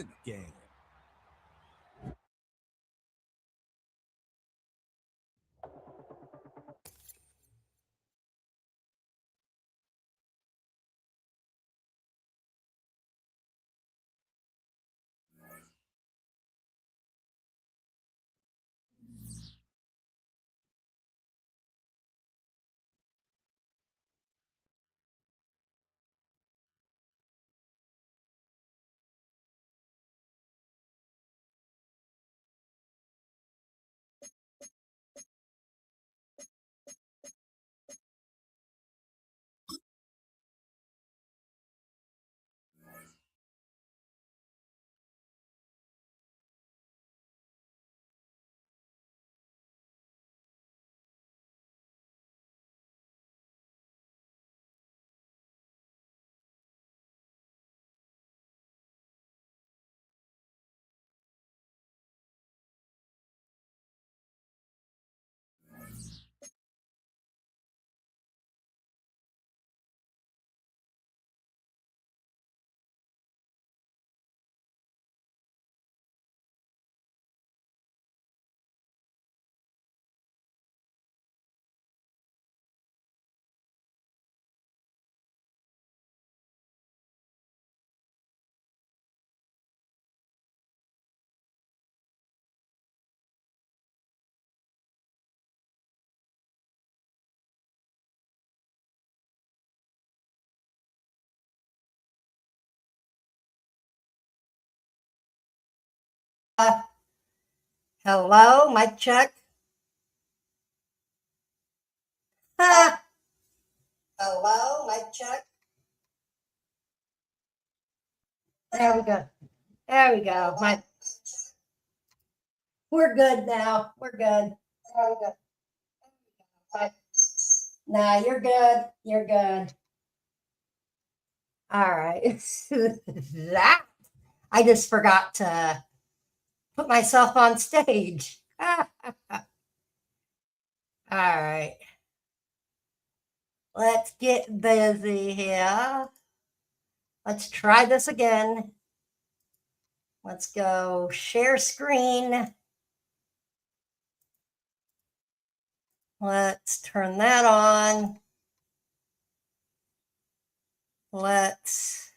a game. Hello, mic check. Hello, mic check. There we go. There we go. We're good now. We're good. There we go. Nah, you're good. You're good. All right. That I just forgot to put myself on stage. All right. Let's get busy here. Let's try this again. Let's go share screen. Let's turn that on. Let's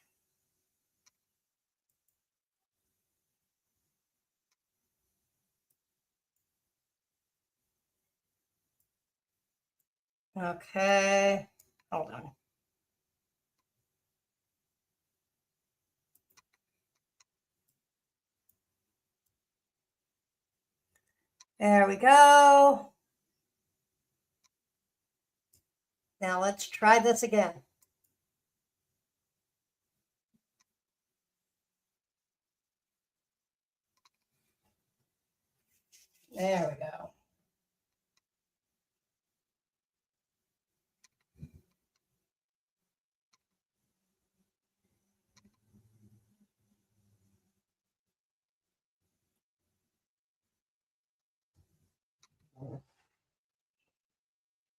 okay. Hold on. There we go. Now let's try this again. There we go.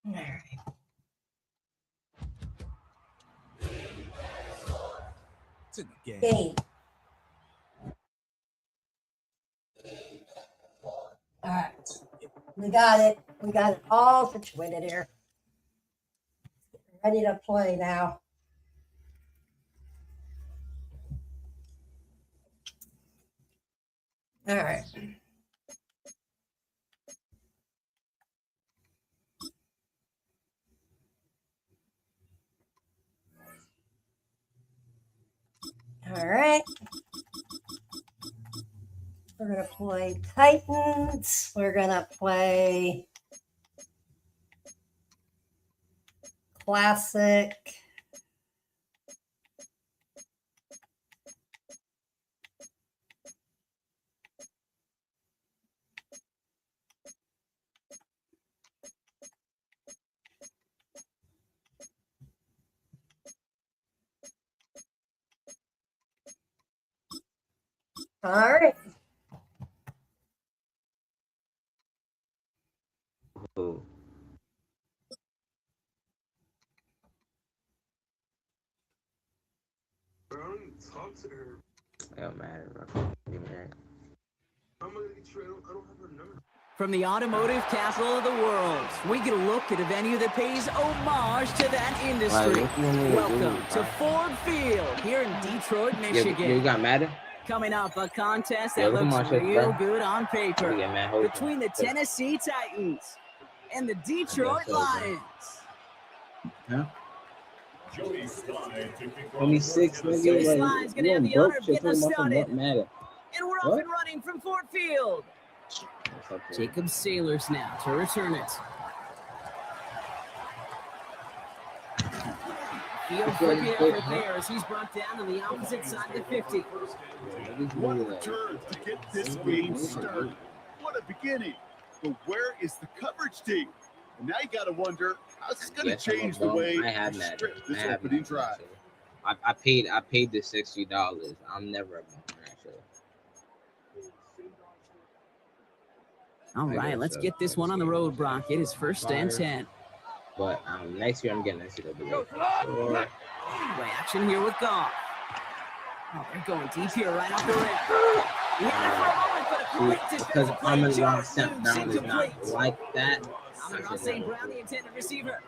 All right. It's a game. Game. All right. We got it. We got it all situated here. Ready to play now. All right. All right. We're going to play Titans. We're going to play Classic. All right. Oh. Yo, man, bro. From the automotive capital of the world, we get a look at a venue that pays homage to that industry. Welcome to Ford Field here in Detroit, Michigan. You got Madden? Coming up, a contest that looks real good on paper between the Tennessee Titans and the Detroit Lions. Huh? 26, Jody Slide's going to have the honor of getting us started. Madden. And we're off and running from Ford Field. Jacob Sailors now to return it. Field flipping effort there as he's brought down on the opposite side of the 50. What a return to get this game started. What a beginning. But where is the coverage team? And now you got to wonder, how's this going to change the way I you script this opening drive? I paid the $60. I'm never a bummer, actually. All right, let's get this one on the road, Brock. It is first and 10. But next year I'm getting NCAA. Play action here with Goff. Oh, they're going deep here right off the rim. Because Amon-Ra St. Brown is not like that. Amon-Ra St. Brown, the intended receiver.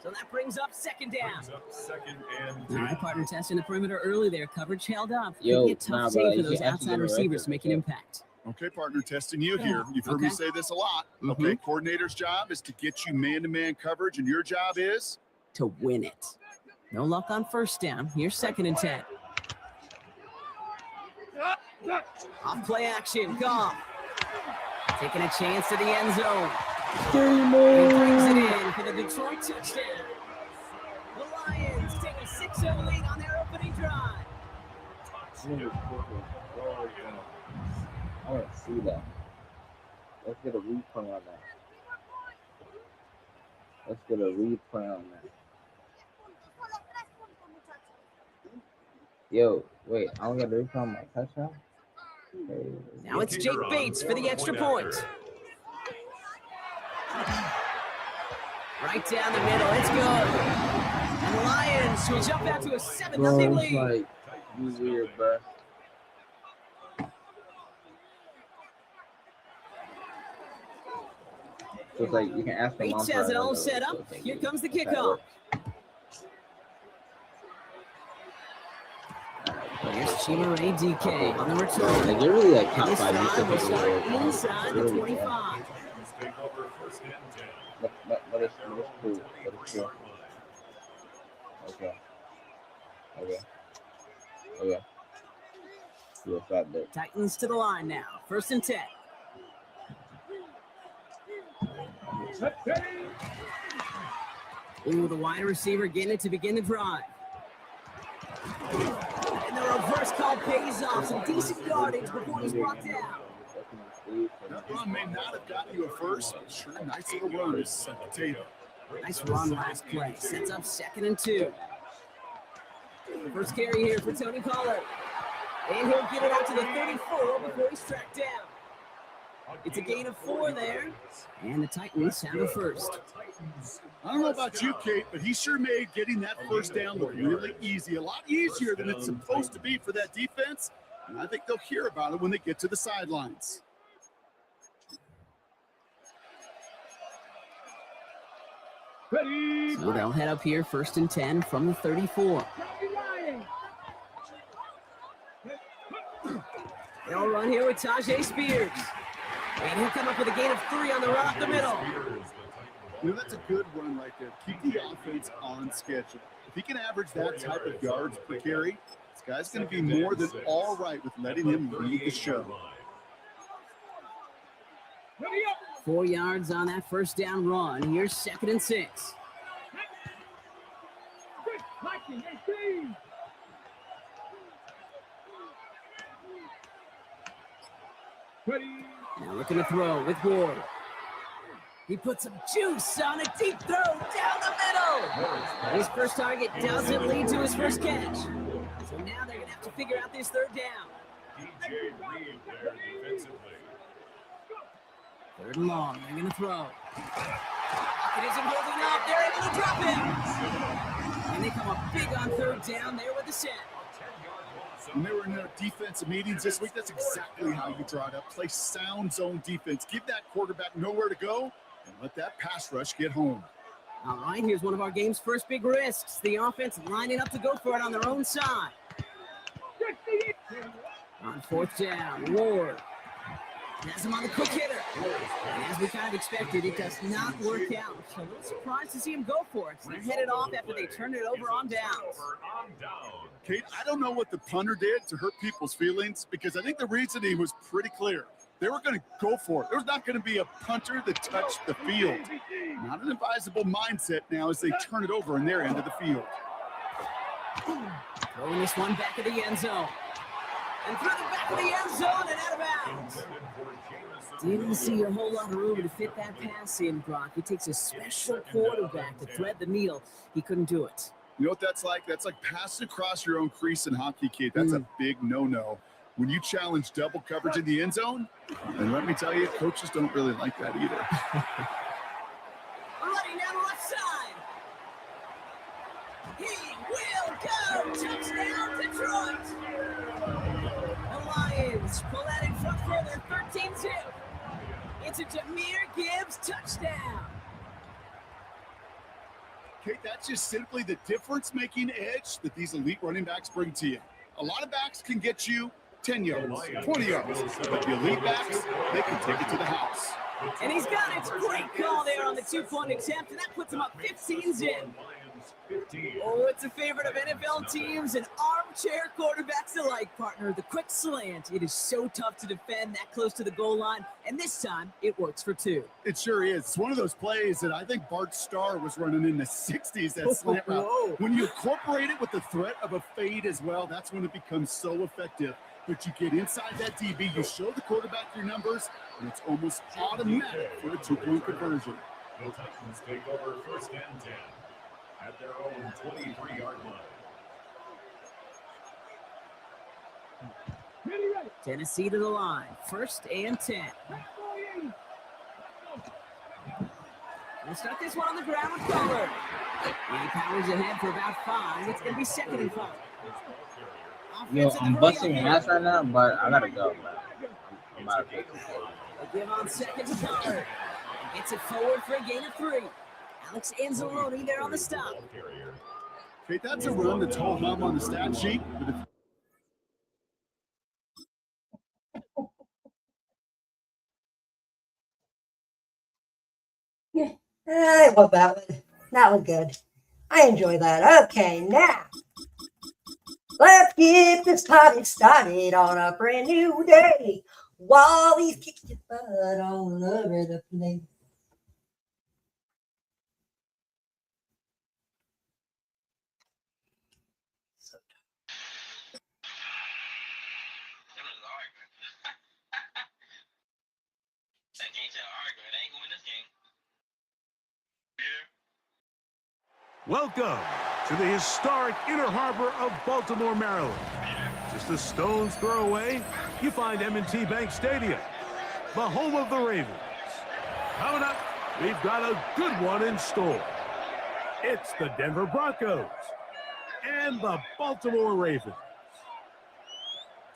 So that brings up second down. All right, partner testing the perimeter early there. Coverage held up. It'll be a tough save for those outside receivers to make an impact. Okay, partner, testing you here. You've heard me say this a lot. Okay, coordinator's job is to get you man-to-man coverage, and your job is? To win it. No luck on first down. Here's second and 10. Off play action. Goff. Taking a chance to the end zone. He brings it in for the Detroit touchdown. The Lions take a 6-0 lead on their opening drive. I want to see that. Let's get a replay on that. Yo, wait, I don't get a replay on my touchdown? Now it's Jake Bates for the extra point. Right down the middle, it's good. And the Lions will jump out to a 7-0 lead. Like, you weird, bro. So it's like you can ask my mom. Bates has it all set up. Here comes the kickoff. Here's Chimere DK on the return. Like, you're really like top This 5. drive will start inside the 25. But it's cool. Okay. You're fat there. Titans to the line now. First and 10. Ooh, the wide receiver getting it to begin the drive. And the reverse call pays off. Some decent yardage before he's brought down. That run may not have gotten you a first, but sure, nice little run to set the table. Nice run last play. Sets up second and 2. First carry here for Tony Pollard. And he'll get it out to the 34 before he's tracked down. It's a gain of 4 there. And the Titans have a first. I don't know about you, Kate, but he sure made getting that first down look really easy. A lot easier than it's supposed to be for that defense. And I think they'll hear about it when they get to the sidelines. So they'll head up here first and 10 from the 34. They'll run here with Tajay Spears. And he'll come up with a gain of 3 on the run up the middle. You know, that's a good run right there. Keep the offense on schedule. If he can average that type of yards per carry, this guy's going to be more than all right with letting him lead the show. 4 yards on that first down run. Here's second and 6. Now looking to throw with Ward. He puts some juice on a deep throw down the middle. His first target doesn't lead to his first catch. So now they're going to have to figure out this third down. Third and long. They're going to throw. It isn't holding up. They're able to drop him. And they come up big on third down there with the set. When they were in their defensive meetings this week, that's exactly how you draw it up. Play sound zone defense. Give that quarterback nowhere to go and let that pass rush get home. All right, here's one of our game's first big risks. The offense lining up to go for it on their own side. On fourth down, Ward has him on the quick hitter. And as we kind of expected, it does not work out. So a little surprised to see him go for it. So they're headed off after they turn it over on downs. Kate, I don't know what the punter did to hurt people's feelings because I think the reasoning was pretty clear. They were going to go for it. There's not going to be a punter that touched the field. Not an advisable mindset now as they turn it over in their end of the field. Throwing this one back of the end zone. And through the back of the end zone and out of bounds. Didn't see a whole lot of room to fit that pass in, Brock. It takes a special quarterback to thread the needle. He couldn't do it. You know what that's like? That's like passing across your own crease in hockey, Kate. That's a big no-no. When you challenge double coverage in the end zone, and let me tell you, coaches don't really like that either. Running down the left side. He will go. Touchdown, Detroit. The Lions pull that in front for their 13-2. It's a Jahmyr Gibbs touchdown. Kate, that's just simply the difference-making edge that these elite running backs bring to you. A lot of backs can get you 10 yards, 20 yards, but the elite backs, they can take it to the house. And he's got it. Great call there on the two-point attempt, and that puts him up 15s in. Oh, it's a favorite of NFL teams and armchair quarterbacks alike, partner. The quick slant. It is so tough to defend that close to the goal line, and this time it works for two. It sure is. It's one of those plays that I think Bart Starr was running in the 60s, that slant route. When you incorporate it with the threat of a fade as well, that's when it becomes so effective. But you get inside that DB, you show the quarterback your numbers, and it's almost automatic for a two-point conversion. The Titans take over first and 10 at their own 23-yard line. Tennessee to the line. First and 10. We'll start this one on the ground with Pollard. He powers ahead for about 5. It's going to be second and 5. Yo, I'm busting your ass right now, but I gotta go, man. I'm about to take this. They give on second to Pollard. Gets it forward for a gain of 3. Alex Anzalone there on the stop. Okay, that's a run that's whole hum on the stat sheet. Yeah, I love that one. That was good. I enjoy that. Okay, now let's get this party started on a brand new day. Wally's kicking your butt all over the place. Welcome to the historic Inner Harbor of Baltimore, Maryland. Just a stone's throw away, you find M&T Bank Stadium, the home of the Ravens. Coming up, we've got a good one in store. It's the Denver Broncos and the Baltimore Ravens.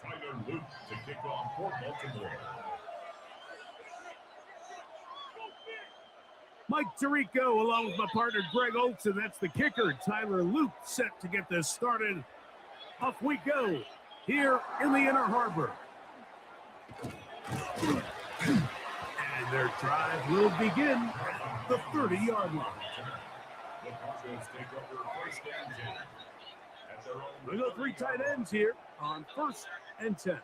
Tyler Luke to kick off for Baltimore. Mike Tirico, along with my partner Greg Olson, that's the kicker. Tyler Luke set to get this started. Off we go here in the Inner Harbor. And their drive will begin at the 30-yard line. The Broncos take over first and 10 at their own. We got 3 tight ends here on first and 10.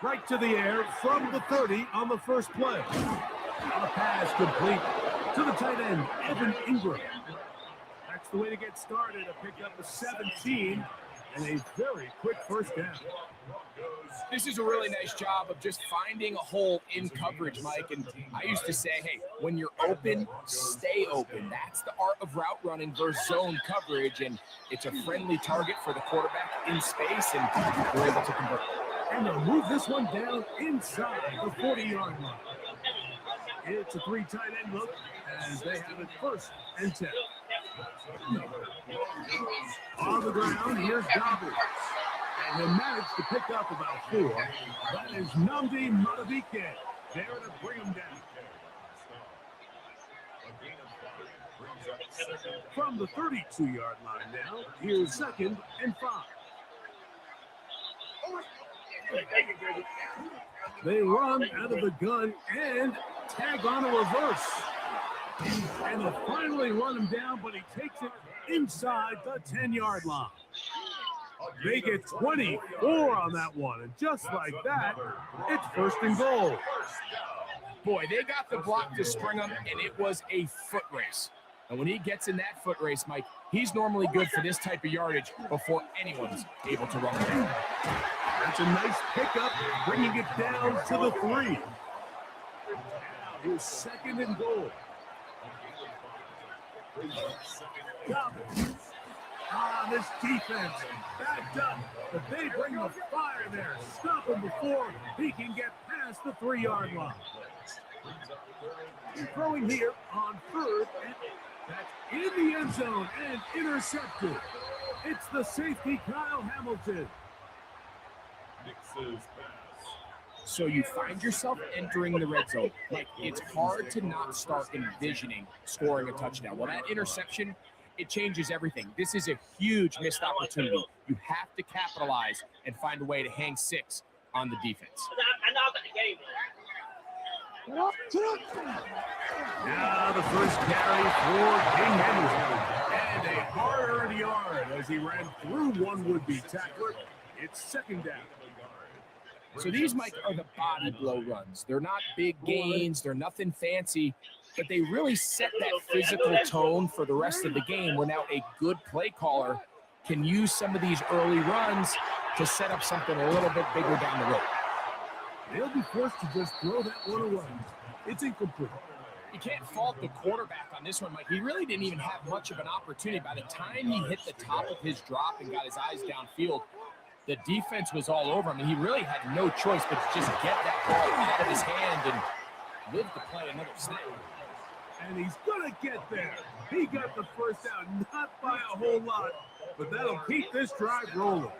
Right to the air from the 30 on the first play. A pass complete to the tight end, Evan Ingram. That's the way to get started. A pickup of 17 and a very quick first down. This is a really nice job of just finding a hole in coverage, Mike. And I used to say, hey, when you're open, stay open. That's the art of route running versus zone coverage. And it's a friendly target for the quarterback in space, and we're able to convert. And they'll move this one down inside the 40-yard line. It's a 3 tight end look as they have it first and 10. On the ground, here's Dobbins. And they managed to pick up about 4. That is Nnamdi Madubuike there to bring him down. From the 32-yard line now, here's 2nd and 5. They run out of the gun and tag on a reverse. And they'll finally run him down, but he takes it inside the 10-yard line. They get 24 on that one, and just like that, it's 1st and goal. Boy, they got the block to spring him, and it was a foot race. And when he gets in that foot race, Mike, he's normally good for this type of yardage before anyone's able to run him down. That's a nice pickup, bringing it down to the 3. Now here's 2nd and goal. This defense backed up, but they bring the fire there. Stop him before he can get past the 3-yard line. Throwing here on 3rd, and that's in the end zone and intercepted. It's the safety, Kyle Hamilton. So you find yourself entering the red zone. Like, it's hard to not start envisioning scoring a touchdown. Well, that interception, it changes everything. This is a huge missed opportunity. You have to capitalize and find a way to hang 6 on the defense. Now the first carry for King Henry. And a hard yard as he ran through one would-be tackler. It's 2nd down. So these, Mike, are the body blow runs. They're not big gains. They're nothing fancy, but they really set that physical tone for the rest of the game where now a good play caller can use some of these early runs to set up something a little bit bigger down the road. They'll be forced to just throw that one away. It's incomplete. You can't fault the quarterback on this one, Mike. He really didn't even have much of an opportunity. By the time he hit the top of his drop and got his eyes downfield, the defense was all over him, and he really had no choice but to just get that ball out of his hand and live to play another snap. And he's going to get there. He got the first down, not by a whole lot, but that'll keep this drive rolling.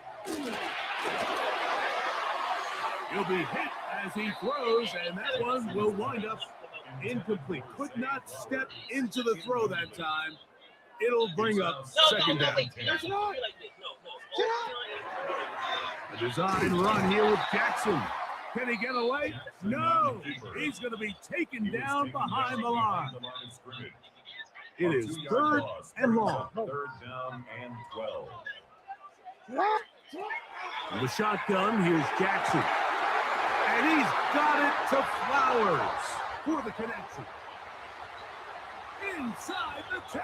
He'll be hit as he throws, and that one will wind up incomplete. Could not step into the throw that time. It'll bring up 2nd down. A design run here with Jackson. Can he get away? No! He's going to be taken down behind the line. It is 3rd and long. 3rd down and 12. The shotgun, here's Jackson. And he's got it to Flowers for the connection. Inside the 10.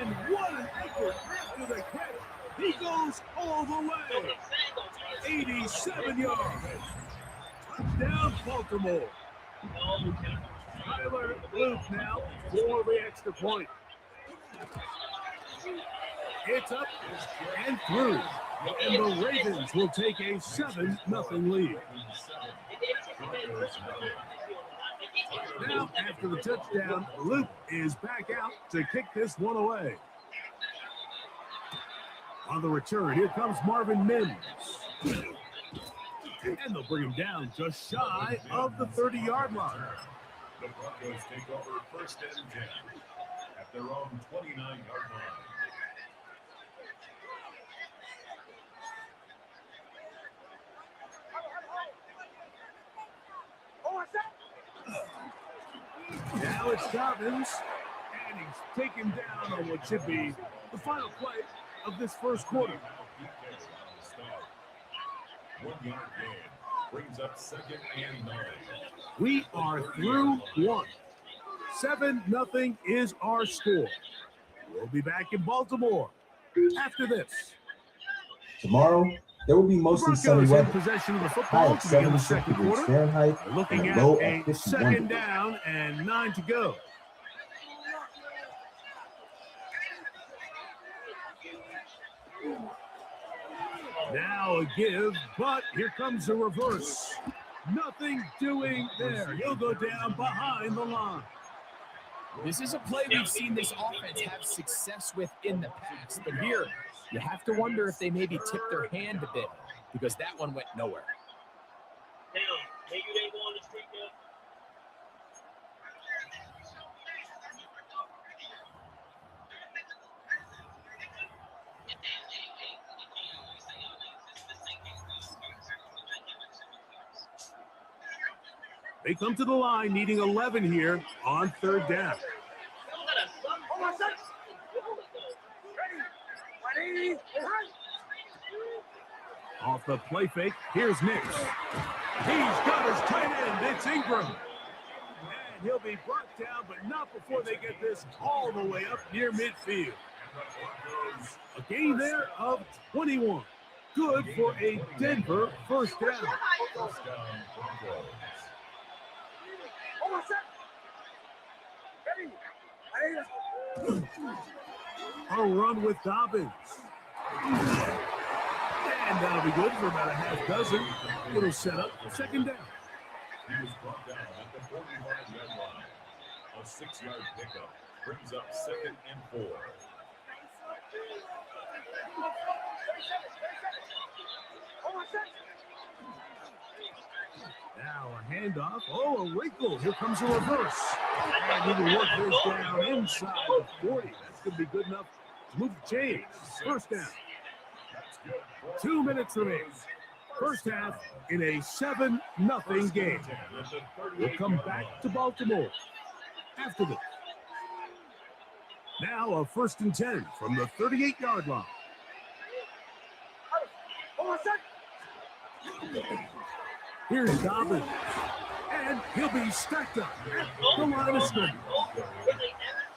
And what an effort after the catch. He goes all the way. 87 yards. Touchdown, Baltimore. Tyler Luke now for the extra point. It's up and through. And the Ravens will take a 7-0 lead. Now, after the touchdown, Luke is back out to kick this one away. On the return, here comes Marvin Mims. And they'll bring him down just shy of the 30-yard line. The Broncos take over 1st and 10 at their own 29-yard line. Now it's Dobbins, and he's taken down on what should be the final play of this first quarter. 1-yard gain brings up 2nd and 9. We are through one. 7-0 is our score. We'll be back in Baltimore after this. Tomorrow, there will be mostly sunny Broncos in weather. possession of the High football of to begin the 76 second degrees quarter. Fahrenheit We're looking and at a low a of 51 2nd degrees. down and 9 to go. Now a give, but here comes a reverse. Nothing doing there. He'll go down behind the line. This is a play we've seen this offense have success with in the past, but here you have to wonder if they maybe tipped their hand a bit because that one went nowhere. Now, maybe they go on the street now. They come to the line needing 11 here on third down. Off the play fake, here's Nix. He's got his tight end, it's Ingram. And he'll be brought down, but not before they get this all the way up near midfield. A gain there of 21. Good for a Denver first down. A run with Dobbins. And that'll be good for about a half dozen. Little setup, second down. He was brought down at the 45-yard line. A 6-yard pickup brings up 2nd and 4. Now a handoff. Oh, a wrinkle. Here comes a reverse. And he will work this down inside the 40. That's going to be good enough to move the chains. First down. 2 minutes remaining. First half in a 7-0 game. We'll come back to Baltimore after this. Now a 1st and 10 from the 38-yard line. Here's Dobbins. And he'll be stacked up at the line of scrimmage.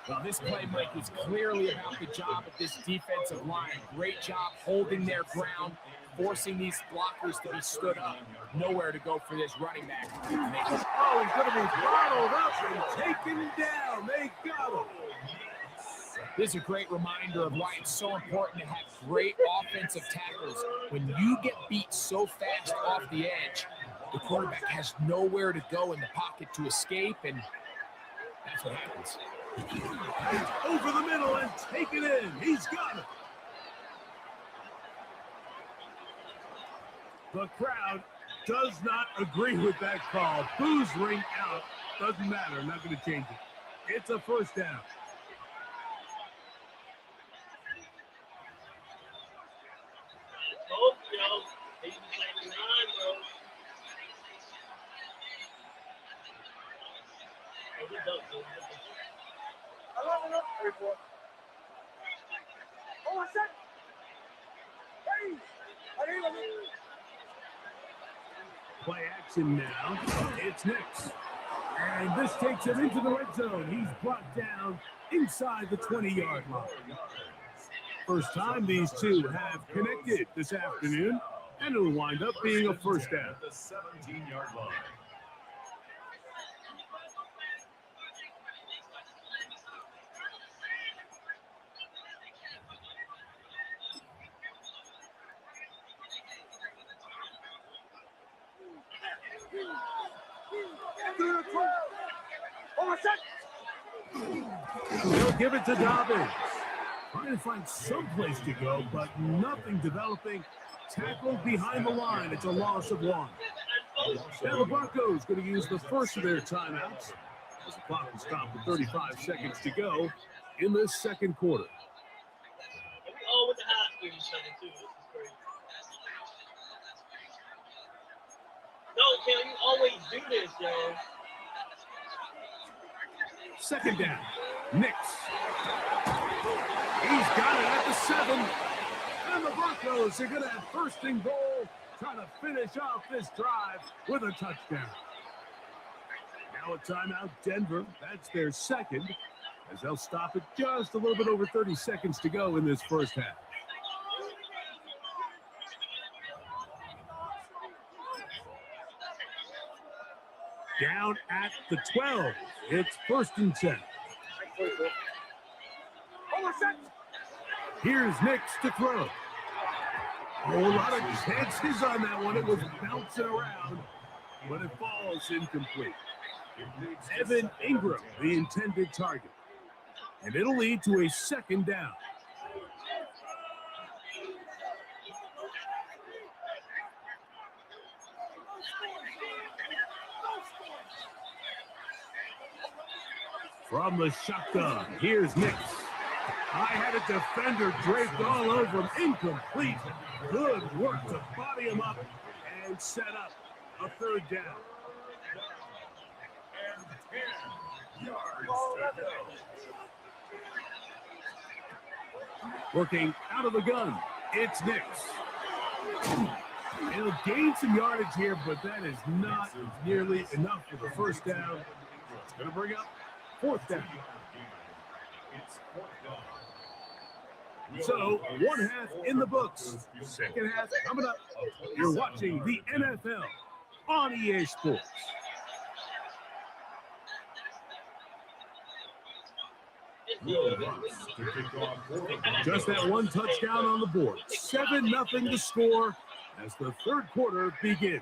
Well, this play, Mike, is clearly about the job of this defensive line. Great job holding their ground, forcing these blockers to be stood up. Nowhere to go for this running back. Oh, he's going to be bottled up and taken down. They got him. This is a great reminder of why it's so important to have great offensive tackles. When you get beat so fast off the edge, the quarterback has nowhere to go in the pocket to escape, and that's what happens. Over the middle and take it in. He's got it. The crowd does not agree with that call. Boos ring out. Doesn't matter. Not going to change it. It's a first down. Play action now. It's Nix. And this takes him into the red zone. He's brought down inside the 20-yard line. First time these two have connected this afternoon, and it'll wind up being a first down. The 17-yard line. They'll give it to Dobbins. Trying to find some place to go, but nothing developing. Tackled behind the line. It's a loss of 1. Now the Broncos going to use the first of their timeouts as the clock will stop with 35 seconds to go in this second quarter. Oh, with the high school each other, too. This is crazy. No, Cam, you always do this, yo. Second down. Nix. He's got it at the 7. And the Broncos are going to have first and goal, trying to finish off this drive with a touchdown. Now a timeout, Denver. That's their second, as they'll stop it just a little bit over 30 seconds to go in this first half. Down at the 12. It's 1st and 10. Here's Nix to throw. A whole lot of chances on that one. It was bouncing around, but it falls incomplete. Evan Ingram, the intended target. And it'll lead to a second down. From the shotgun, here's Nix. I had a defender draped all over him, incomplete. Good work to body him up and set up a third down. And 10 yards to go. Working out of the gun, it's Nix. He'll gain some yardage here, but that is not nearly enough for the first down. It's going to bring up fourth down. So, one half in the books. Second half coming up. You're watching the NFL on EA Sports. Just that one touchdown on the board. 7-0 to score as the third quarter begins.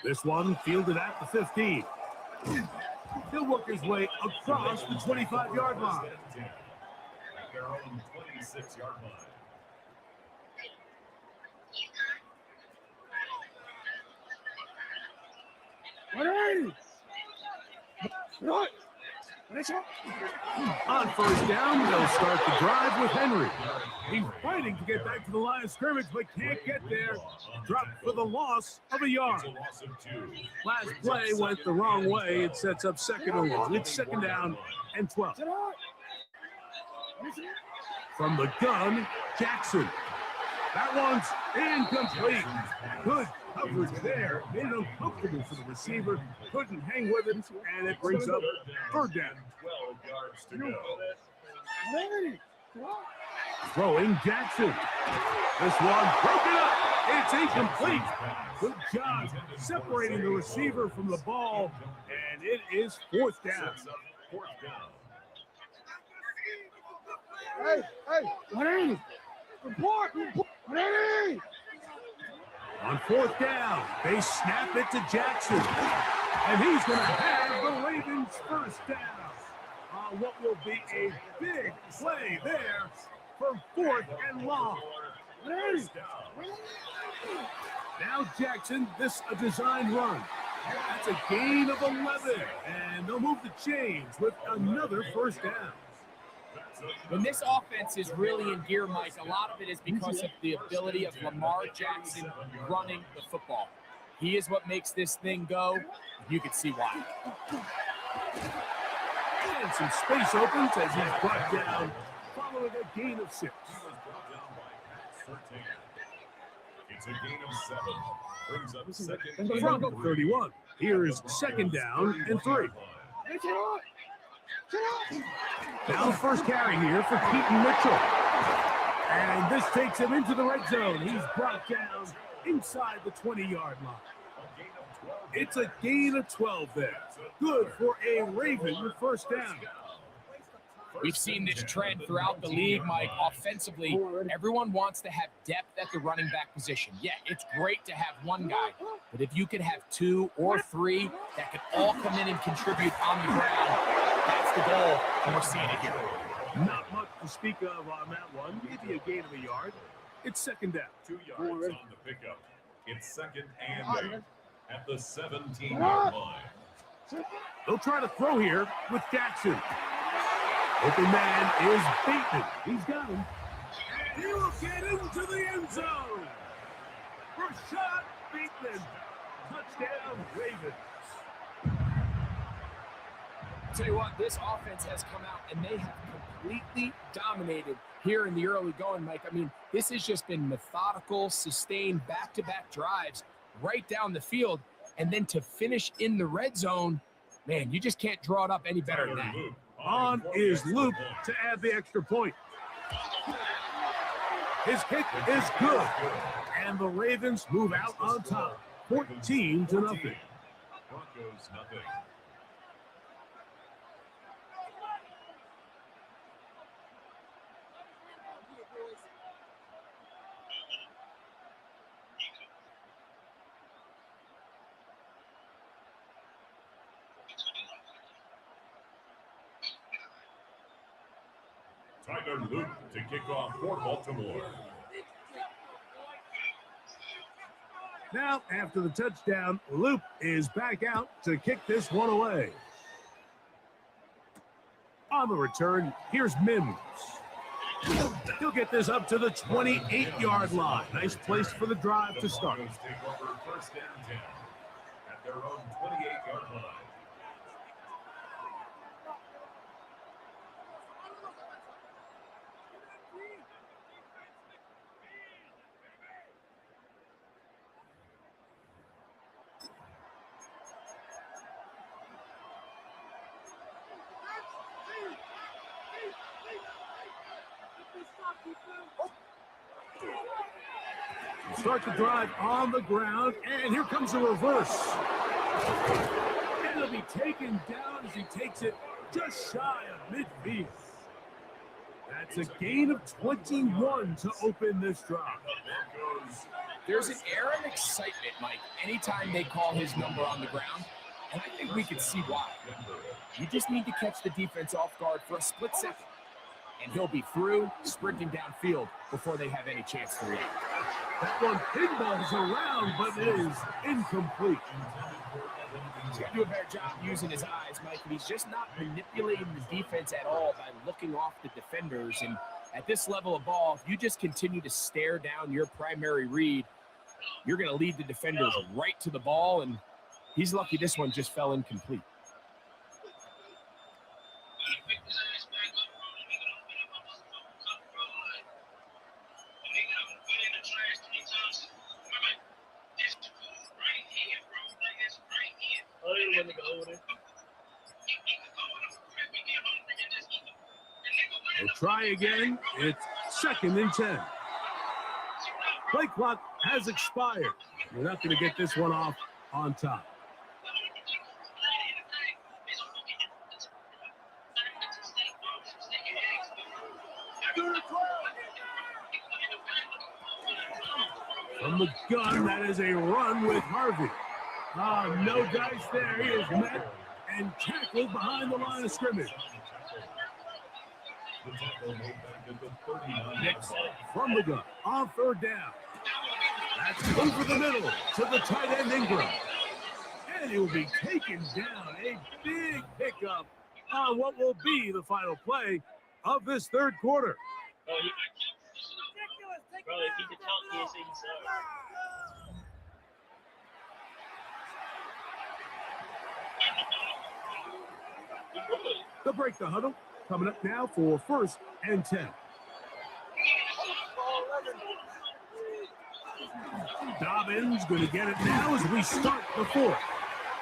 This one fielded at the 15. He'll work his way across the 25-yard line. At their own 26-yard line. On first down, they'll start the drive with Henry. He's fighting to get back to the line of scrimmage, but can't get there. Dropped for the loss of a yard. Last play went the wrong way. It sets up second and long. It's second down and 12. From the gun, Jackson. That one's incomplete. Good coverage there. Made it uncomfortable for the receiver. Couldn't hang with it, and it brings up third down. 12 yards to go. Throwing Jackson. This one broken up. It's incomplete. Good job separating the receiver from the ball, and it is fourth down. Fourth down. On fourth down, they snap it to Jackson. And he's going to have the Ravens first down. What will be a big play there for fourth and long. Now Jackson, this a design run. That's a gain of 11. And they'll move the chains with another first down. When this offense is really in gear, Mike, a lot of it is because of the ability of Lamar Jackson running the football. He is what makes this thing go. You can see why. And some space opens as he's brought down following a gain of 6. It's a gain of 7. Brings up second. From 31. Here's second down and 3. Now first carry here for Keaton Mitchell. And this takes him into the red zone. He's brought down inside the 20-yard line. It's a gain of 12 there. Good for a Raven first down. We've seen this trend throughout the league, Mike. Offensively, everyone wants to have depth at the running back position. Yeah, it's great to have one guy, but if you could have 2 or 3 that could all come in and contribute on the ground, that's the goal, and we're seeing it here. Not much to speak of on that one. Maybe a gain of a yard. It's second down. 2 yards on the pickup. It's second and 8 at the 17-yard line. They'll try to throw here with Jackson. Open man is Bateman. He's got him. And he will get into the end zone. Rashad Bateman. Touchdown, Ravens. I'll tell you what, this offense has come out, and they have completely dominated here in the early going, Mike. I mean, this has just been methodical, sustained, back-to-back drives right down the field. And then to finish in the red zone, man, you just can't draw it up any better than that. On is Luke to add the extra point. His kick is good. And the Ravens move out on top, 14-0. Broncos nothing. Tyler Luke to kick off for Baltimore. Now, after the touchdown, Luke is back out to kick this one away. On the return, here's Mims. He'll get this up to the 28-yard line. Nice place for the drive to start. Broncos take over first and 10 at their own 28-yard line. Start the drive on the ground, and here comes a reverse. And it'll be taken down as he takes it just shy of midfield. That's a gain of 21 to open this drive. There's an air of excitement, Mike, anytime they call his number on the ground, and I think we can see why. You just need to catch the defense off guard for a split second, and he'll be through, sprinting downfield before they have any chance to react. That one pinballs around, but it is incomplete. He's got to do a better job using his eyes, Mike, and he's just not manipulating the defense at all by looking off the defenders. And at this level of ball, if you just continue to stare down your primary read, you're going to lead the defenders right to the ball, and he's lucky this one just fell incomplete. We'll try again. It's 2nd and 10. Play clock has expired. We're not going to get this one off on top. From the gun, that is a run with Harvey. No dice there. He is met and tackled behind the line of scrimmage. Nix from the gun on 3rd down. That's over the middle to the tight end Ingram. And he will be taken down. A big pickup on what will be the final play of this 3rd quarter. Bro, if he could talk, he'd say he's sorry. They'll break the huddle. Coming up now for 1st and 10. Dobbins going to get it now as we start the 4th.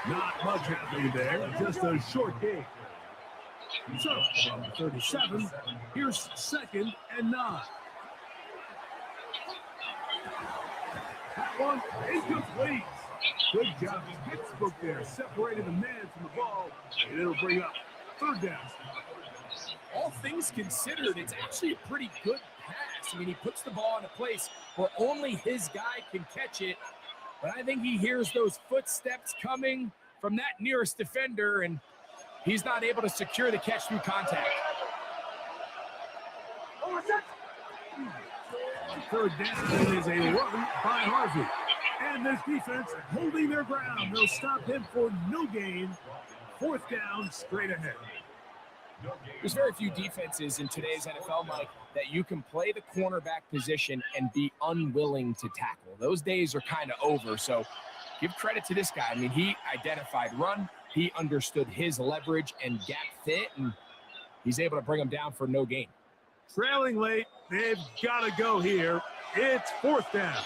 Not much happening there, just a short game. So, from 37, here's 2nd and 9. That one incomplete. Good job. Pittsburgh there, separated the man from the ball, and it'll bring up 3rd down. All things considered, it's actually a pretty good pass. I mean, he puts the ball in a place where only his guy can catch it. But I think he hears those footsteps coming from that nearest defender, and he's not able to secure the catch through contact. 3rd down is a run by Harvey. And this defense holding their ground. They'll stop him for no gain. 4th down, straight ahead. There's very few defenses in today's NFL, Mike, that you can play the cornerback position and be unwilling to tackle. Those days are kind of over, so give credit to this guy. I mean, he identified run, he understood his leverage and gap fit, and he's able to bring him down for no gain. Trailing late, they've got to go here. It's 4th down.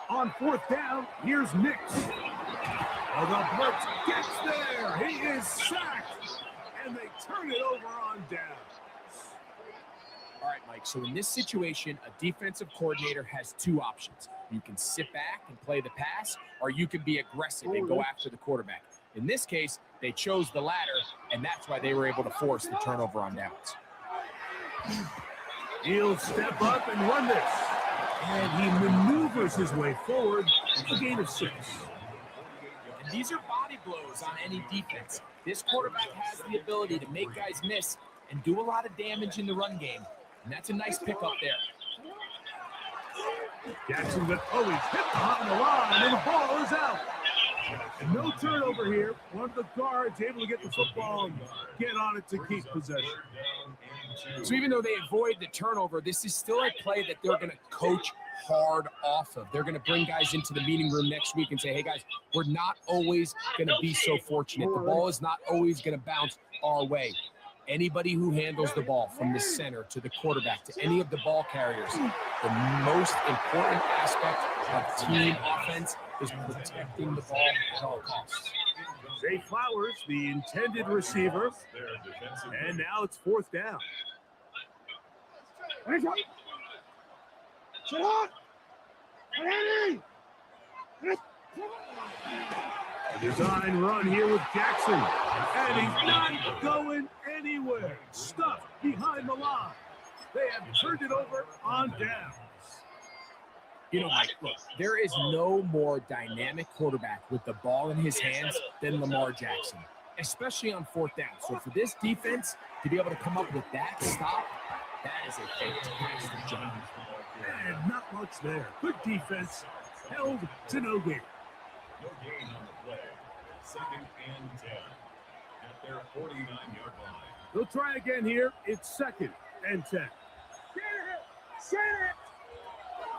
On 4th down, here's Nix. Oh, the blitz gets there. He is sacked, and they turn it over on down. All right, Mike, so in this situation, a defensive coordinator has 2 options. You can sit back and play the pass, or you can be aggressive and go after the quarterback. In this case, they chose the latter, and that's why they were able to force the turnover on downs. He'll step up and run this. And he maneuvers his way forward. A gain of 6. And these are body blows on any defense. This quarterback has the ability to make guys miss and do a lot of damage in the run game. And that's a nice pickup there. Jackson with always hit behind the line, and the ball is out. And no turnover here. One of the guards able to get the football and get on it to keep possession. So even though they avoid the turnover, this is still a play that they're going to coach hard off of. They're going to bring guys into the meeting room next week and say, hey, guys, we're not always going to be so fortunate. The ball is not always going to bounce our way. Anybody who handles the ball from the center to the quarterback to any of the ball carriers, the most important aspect of team offense is protecting the ball at all costs. Zay Flowers, the intended receiver, and now it's 4th down. A design run here with Jackson, and he's not going anywhere. Stuffed behind the line. They have turned it over on downs. You know, Mike, look, there is no more dynamic quarterback with the ball in his hands than Lamar Jackson, especially on 4th down. So for this defense to be able to come up with that stop, that is a fantastic job. And not much there. Good defense, held to no gain. No gain on the play. 2nd and 10 at their 49-yard line. They'll try again here. It's 2nd and 10.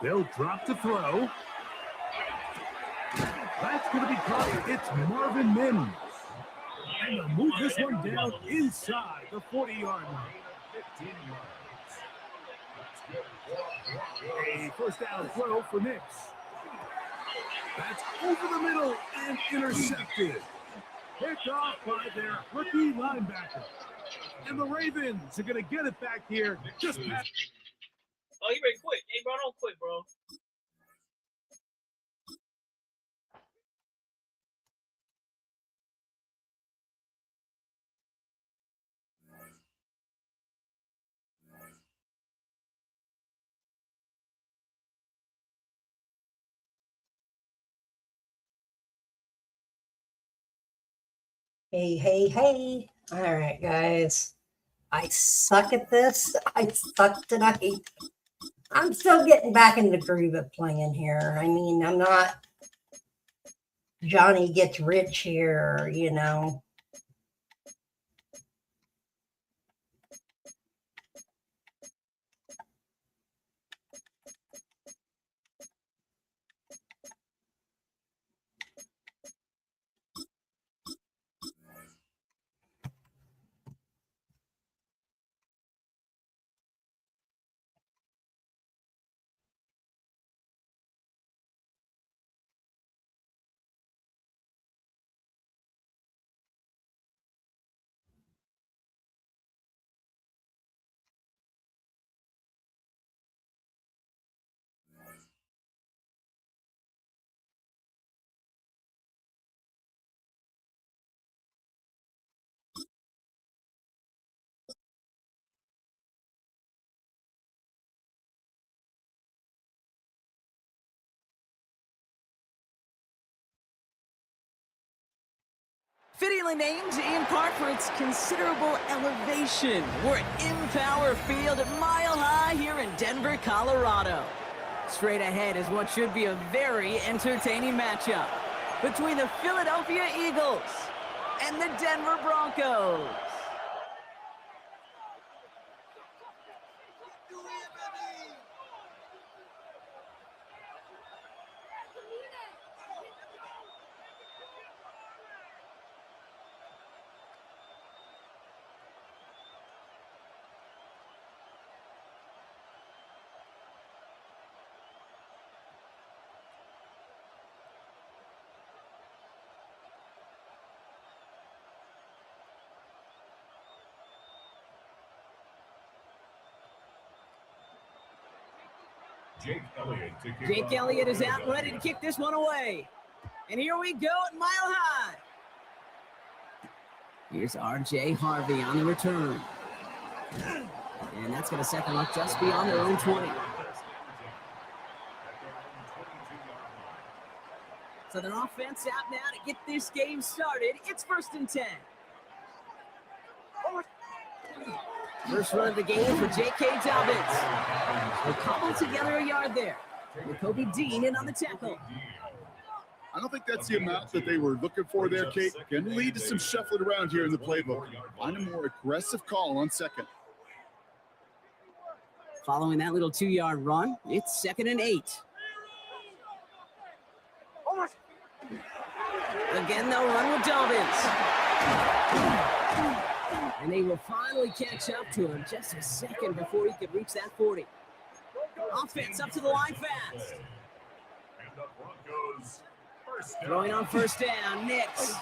They'll drop to throw. That's going to be caught. It's Marvin Mims. And they'll move this one down inside the 40-yard line. 15 yards. A 1st down throw for Nix. That's over the middle and intercepted. Picked off by their rookie linebacker. And the Ravens are going to get it back here just past. Oh, you ready quick. Hey, bro, don't quit, bro. Hey, hey, hey. All right, guys. I suck at this. I suck tonight. I'm still getting back in the groove of playing here. I mean, I'm not Johnny gets rich here, you know. Fittingly named in part for its considerable elevation. We're at Empower Field at Mile High here in Denver, Colorado. Straight ahead is what should be a very entertaining matchup between the Philadelphia Eagles and the Denver Broncos. Jake Elliott is out ready to kick this one away. And here we go at Mile High. Here's R.J. Harvey on the return. And that's going to set them up just beyond their own 20. So their offense out now to get this game started. It's 1st and 10. First run of the game for J.K. Dobbins. They cobbled together a yard there. With Kobe Dean in on the tackle. I don't think that's the amount that they were looking for there, Kate. Can lead to some shuffling around here in the playbook. On a more aggressive call on second. Following that little 2-yard run, it's 2nd and 8. Again, they'll run with Dobbins. And they will finally catch up to him just a second before he could reach that 40. Offense up to the line fast. Throwing on first down, Nix.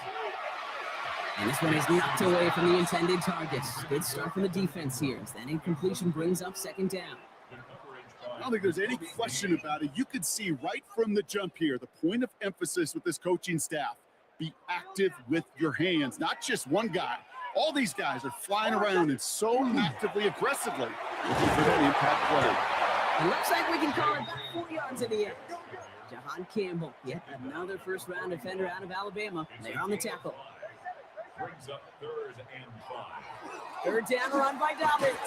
And this one is knocked away from the intended targets. Good start from the defense here. As that incompletion brings up 2nd down. I don't think there's any question about it. You could see right from the jump here, the point of emphasis with this coaching staff. Be active with your hands, not just one guy. All these guys are flying around and so actively, aggressively looking for that impact play. It looks like we can call it back 4 yards in the end. Jahan Campbell, yet another first-round defender out of Alabama. They're on the tackle. Brings up 3rd and 5. Third down run by Dobbins.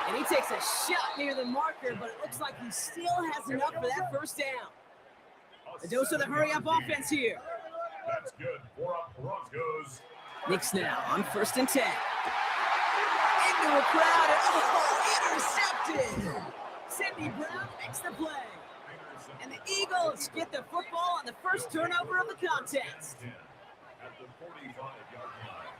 And he takes a shot near the marker, but it looks like he still has enough for that first down. A dose of the hurry-up offense here. That's good for Broncos. Nix now on 1st and 10. Into a crowd, and intercepted. Sidney Brown makes the play. And the Eagles get the football on the first turnover of the contest. At the 45-yard line.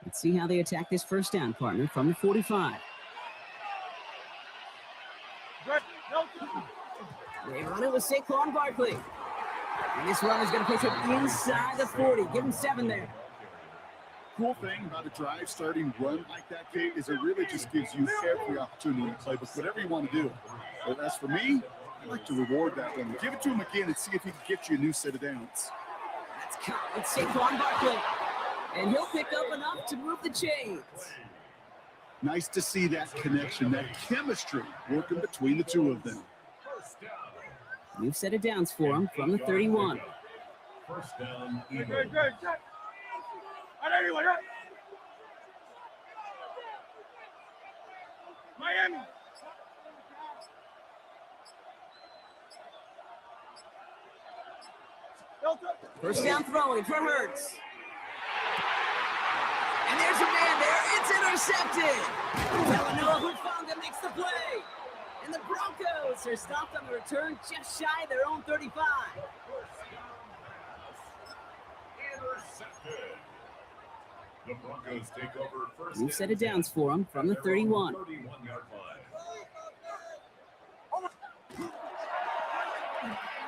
Let's see how they attack this first down, partner, from the 45. They run it with Saquon Barkley. And this run is going to push him inside the 40. Give him 7 there. Cool thing about a drive starting run like that, Kate, is it really just gives you every opportunity to play with whatever you want to do. But as for me, I like to reward that one. Give it to him again and see if he can get you a new set of downs. That's caught with Saquon Barkley. And he'll pick up enough to move the chains. Nice to see that connection, that chemistry working between the two of them. New set of downs for him from the 31. First down, Good. Eagles. Miami. First down throwing for Hurts. And there's a man there. It's intercepted. Talanoa Hufanga makes the play. And the Broncos are stopped on the return just shy of their own 35. Intercepted. The Broncos take over first. New set of downs for him from the 31. 31-yard line.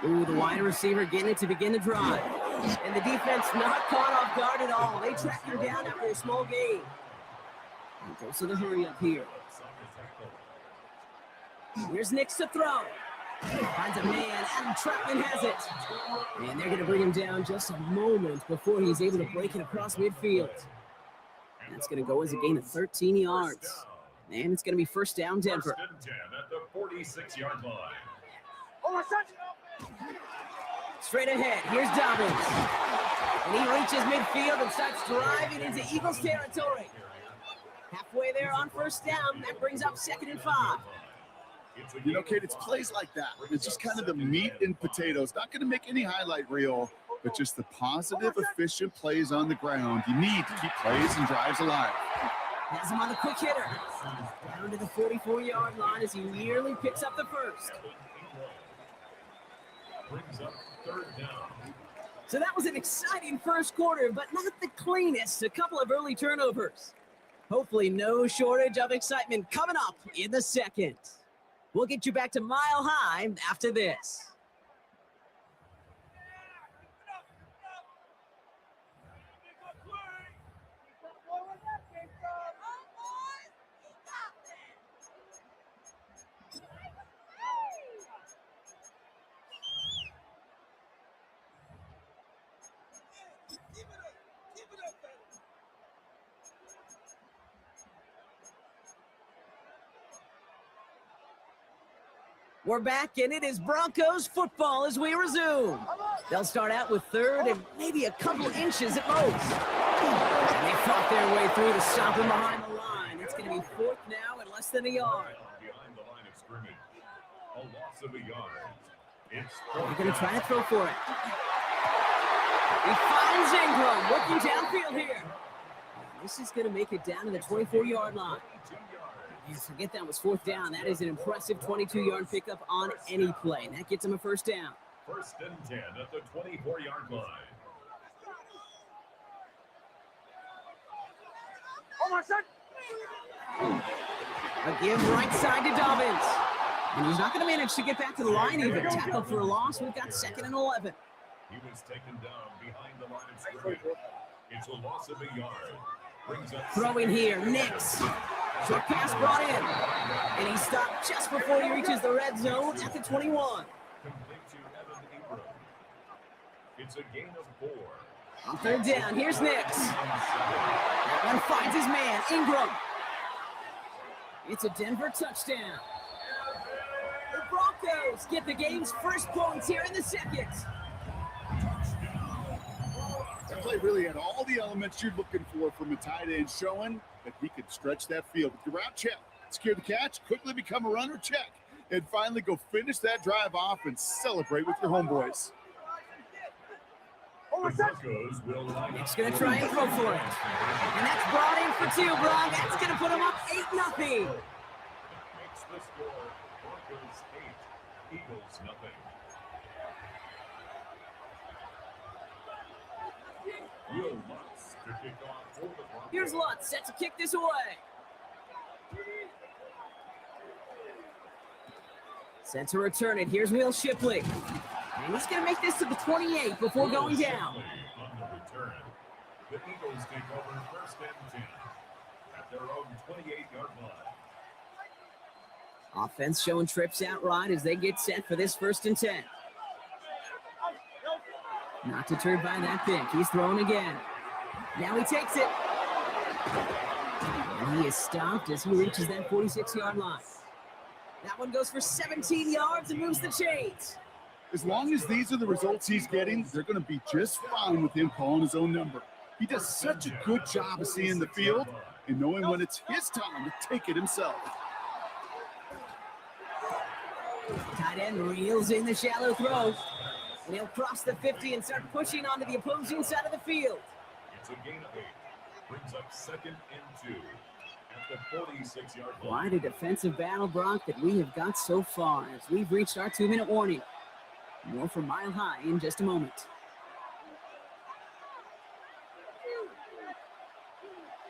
Ooh, the wide receiver getting it to begin the drive. And the defense not caught off guard at all. They track him down after a small gain. And goes to the hurry up here. Here's Nix to throw. Finds a man. Adam Troutman has it. And they're going to bring him down just a moment before he's able to break it across midfield. That's going to go as a gain of 13 yards. And it's going to be first down, Denver. First and 10 at the 46-yard line. Straight ahead, here's Dobbins. And he reaches midfield and starts driving into Eagles territory. Halfway there on first down, that brings up 2nd and 5. You know, Kate, it's plays like that. It's just kind of the meat and potatoes. Not going to make any highlight reel, but just the positive, efficient plays on the ground. You need to keep plays and drives alive. Has him on the quick hitter. Down to the 44-yard line as he nearly picks up the first. Brings up 3rd down. So that was an exciting first quarter, but not the cleanest. A couple of early turnovers. Hopefully no shortage of excitement coming up in the second. We'll get you back to Mile High after this. We're back, and it is Broncos football as we resume. They'll start out with third and maybe a couple inches at most. And they fought their way through to stop him behind the line. It's going to be fourth now and less than a yard. Behind the line of scrimmage. A loss of a yard. It's They're going to try to throw for it. He finds Ingram working downfield here. This is going to make it down to the 24-yard line. Yes, forget that was fourth down. That is an impressive 22-yard pickup on any play. That gets him a first down. First and 10 at the 24-yard line. A give right side to Dobbins. And he's not going to manage to get back to the line even. Tackle for a loss. We've got 2nd and 11. He was taken down behind the line of scrimmage. It's a loss of a yard. Brings up Throwing here, Nix. Short pass brought in. And he stopped just before he reaches the red zone at the 21. complete to Evan Ingram. It's a gain of 4. On third down, here's Nix. That one finds his man, Ingram. It's a Denver touchdown. The Broncos get the game's first points here in the second. That play really had all the elements you're looking for from a tight end, showing that he could stretch that field. With the route check, secure the catch, quickly become a runner check, and finally go finish that drive off and celebrate with your homeboys. The Broncos will line up. He's going to try and throw for it. And that's brought in for 2, Brock. That's going to put him up 8-0. Makes the score Broncos 8, Eagles nothing. Will Lutz to kick off for the Broncos. Here's Lutz, set to kick this away. Set to return it. Here's Will Shipley. And he's going to make this to the 28 before going down. On the return, the Eagles take over first and 10 at their own 28-yard line. Offense showing trips out right as they get set for this 1st and 10. Not deterred by that pick. He's throwing again. Now he takes it. And he is stopped as he reaches that 46-yard line. That one goes for 17 yards and moves the chains. As long as these are the results he's getting, they're going to be just fine with him calling his own number. He does such a good job of seeing the field and knowing when it's his time to take it himself. Tight end reels in the shallow throw. And he'll cross the 50 and start pushing onto the opposing side of the field. It's a gain of 8. Brings up 2nd and 2 at the 46-yard line. Quite a defensive battle, Brock, that we have got so far as we've reached our 2-minute warning. More from Mile High in just a moment.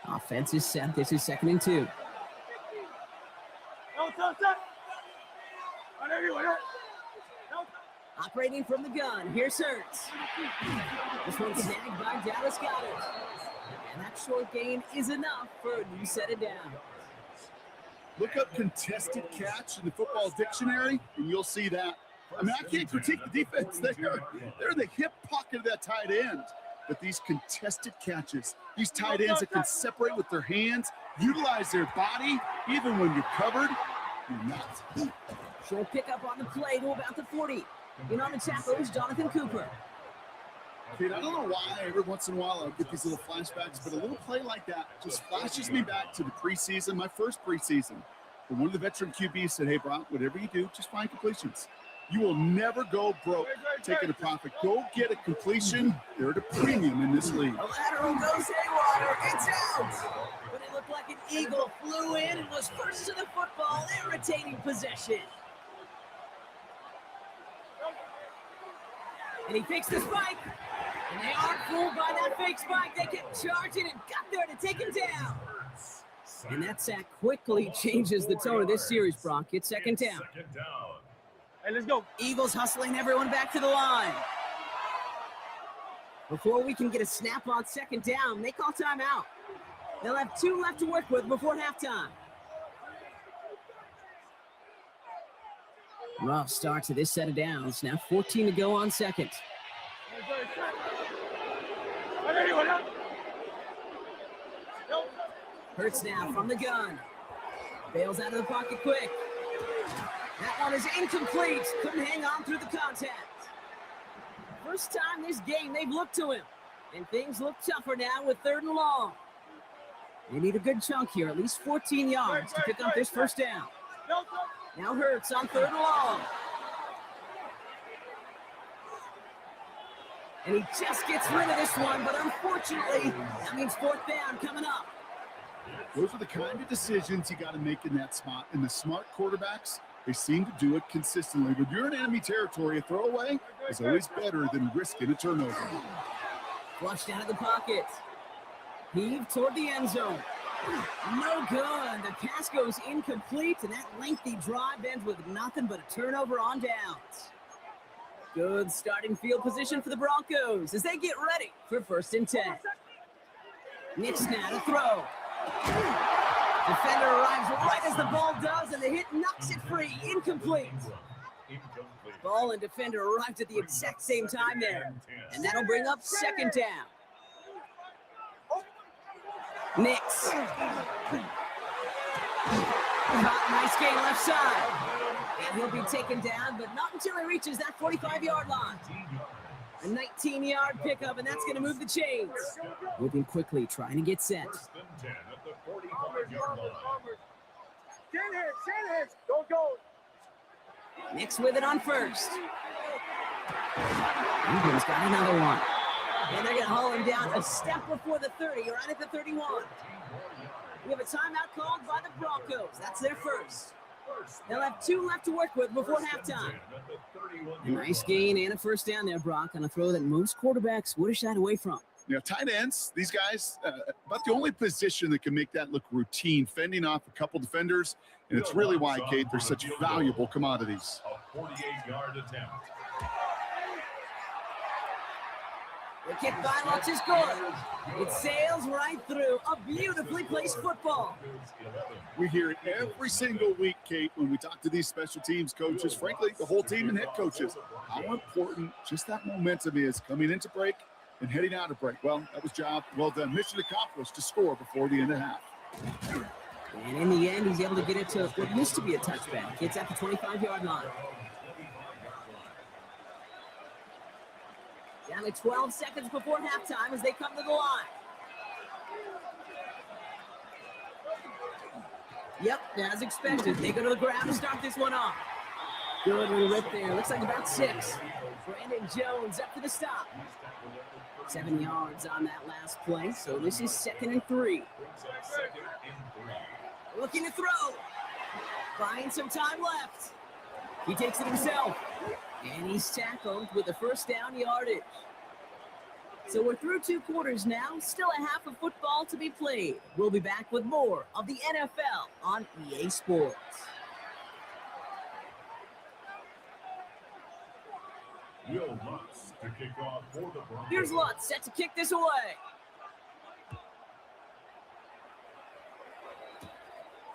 Offense is set. This is 2nd and 2. Operating from the gun, here's Hurts. This one's snagged by Dallas Goedert. And that short gain is enough for a new set of downs. Look up contested catch in the football dictionary, and you'll see that. I mean, I can't critique the defense. They're in the hip pocket of that tight end. But these contested catches, these tight ends that can separate with their hands, utilize their body, even when you're covered, you're not. Short pickup on the play to about the 40. In on the tackle is Jonathan Cooper. Kid, I don't know why every once in a while I get these little flashbacks, but a little play like that just flashes me back to the preseason, my first preseason. And one of the veteran QBs said, hey, Brock, whatever you do, just find completions. You will never go broke taking a profit. Go get a completion. They're at a premium in this league. A lateral goes haywire. It's out. But it looked like an eagle flew in and was first to the football, irritating possession. And he fakes the spike. And they aren't fooled by that fake spike. They kept charging and got there to take him down. And that sack quickly changes the tone of this series, Brock. It's 2nd down. Hey, let's go. Eagles hustling everyone back to the line. Before we can get a snap on 2nd down, they call timeout. They'll have 2 left to work with before halftime. Rough start to this set of downs. Now 14 to go on 2nd. Hurts now from the gun. Bails out of the pocket quick. That one is incomplete. Couldn't hang on through the contact. First time this game they've looked to him. And things look tougher now with 3rd and long. They need a good chunk here, at least 14 yards to pick up this first down. Now Hurts on 3rd and long. And he just gets rid of this one, but unfortunately, that means 4th down coming up. Those are the kind of decisions you got to make in that spot. And the smart quarterbacks, they seem to do it consistently. When you're in enemy territory, a throwaway is always better than risking a turnover. Flushed out of the pocket. Heave toward the end zone. No good. The pass goes incomplete, and that lengthy drive ends with nothing but a turnover on downs. Good starting field position for the Broncos as they get ready for 1st and 10. Nick now to throw. Defender arrives right as the ball does, and the hit knocks it free. Incomplete. Ball and defender arrived at the exact same time there. And that'll bring up 2nd down. Nix. Nice gain left side. And he'll be taken down, but not until he reaches that 45-yard line. A 19-yard pickup, and that's going to move the chains. Moving quickly, trying to get set. Nix with it on 1st. Eagles got another one. And they're going to haul him down a step before the 30, right at the 31. We have a timeout called by the Broncos. That's their first. They'll have 2 left to work with before halftime. A nice gain and a first down there, Brock, on a throw that most quarterbacks would have shied away from. Yeah, tight ends, these guys, about the only position that can make that look routine, fending off a couple defenders, and it's really why, Kate, they're such valuable commodities. A 48-yard attempt. The kick by Lutz is good. It sails right through a beautifully placed football. We hear it every single week, Kate, when we talk to these special teams coaches, frankly, the whole team and head coaches, how important just that momentum is coming into break and heading out of break. Well, that was job well done. Mission accomplished to score before the end of half. And in the end, he's able to get it to what used to be a touchback. It's at the 25-yard line. Down to 12 seconds before halftime as they come to the line. Yep, as expected. They go to the ground to start this one off. Good rip there. Looks like about 6. Brandon Jones up for the stop. 7 yards on that last play, so this is 2nd and 3. Looking to throw. Buying some time left. He takes it himself. And he's tackled with a first down yardage. So we're through 2 quarters now. Still a half of football to be played. We'll be back with more of the NFL on EA Sports. Will Lutz to kick off for the Broncos. Here's Lutz set to kick this away.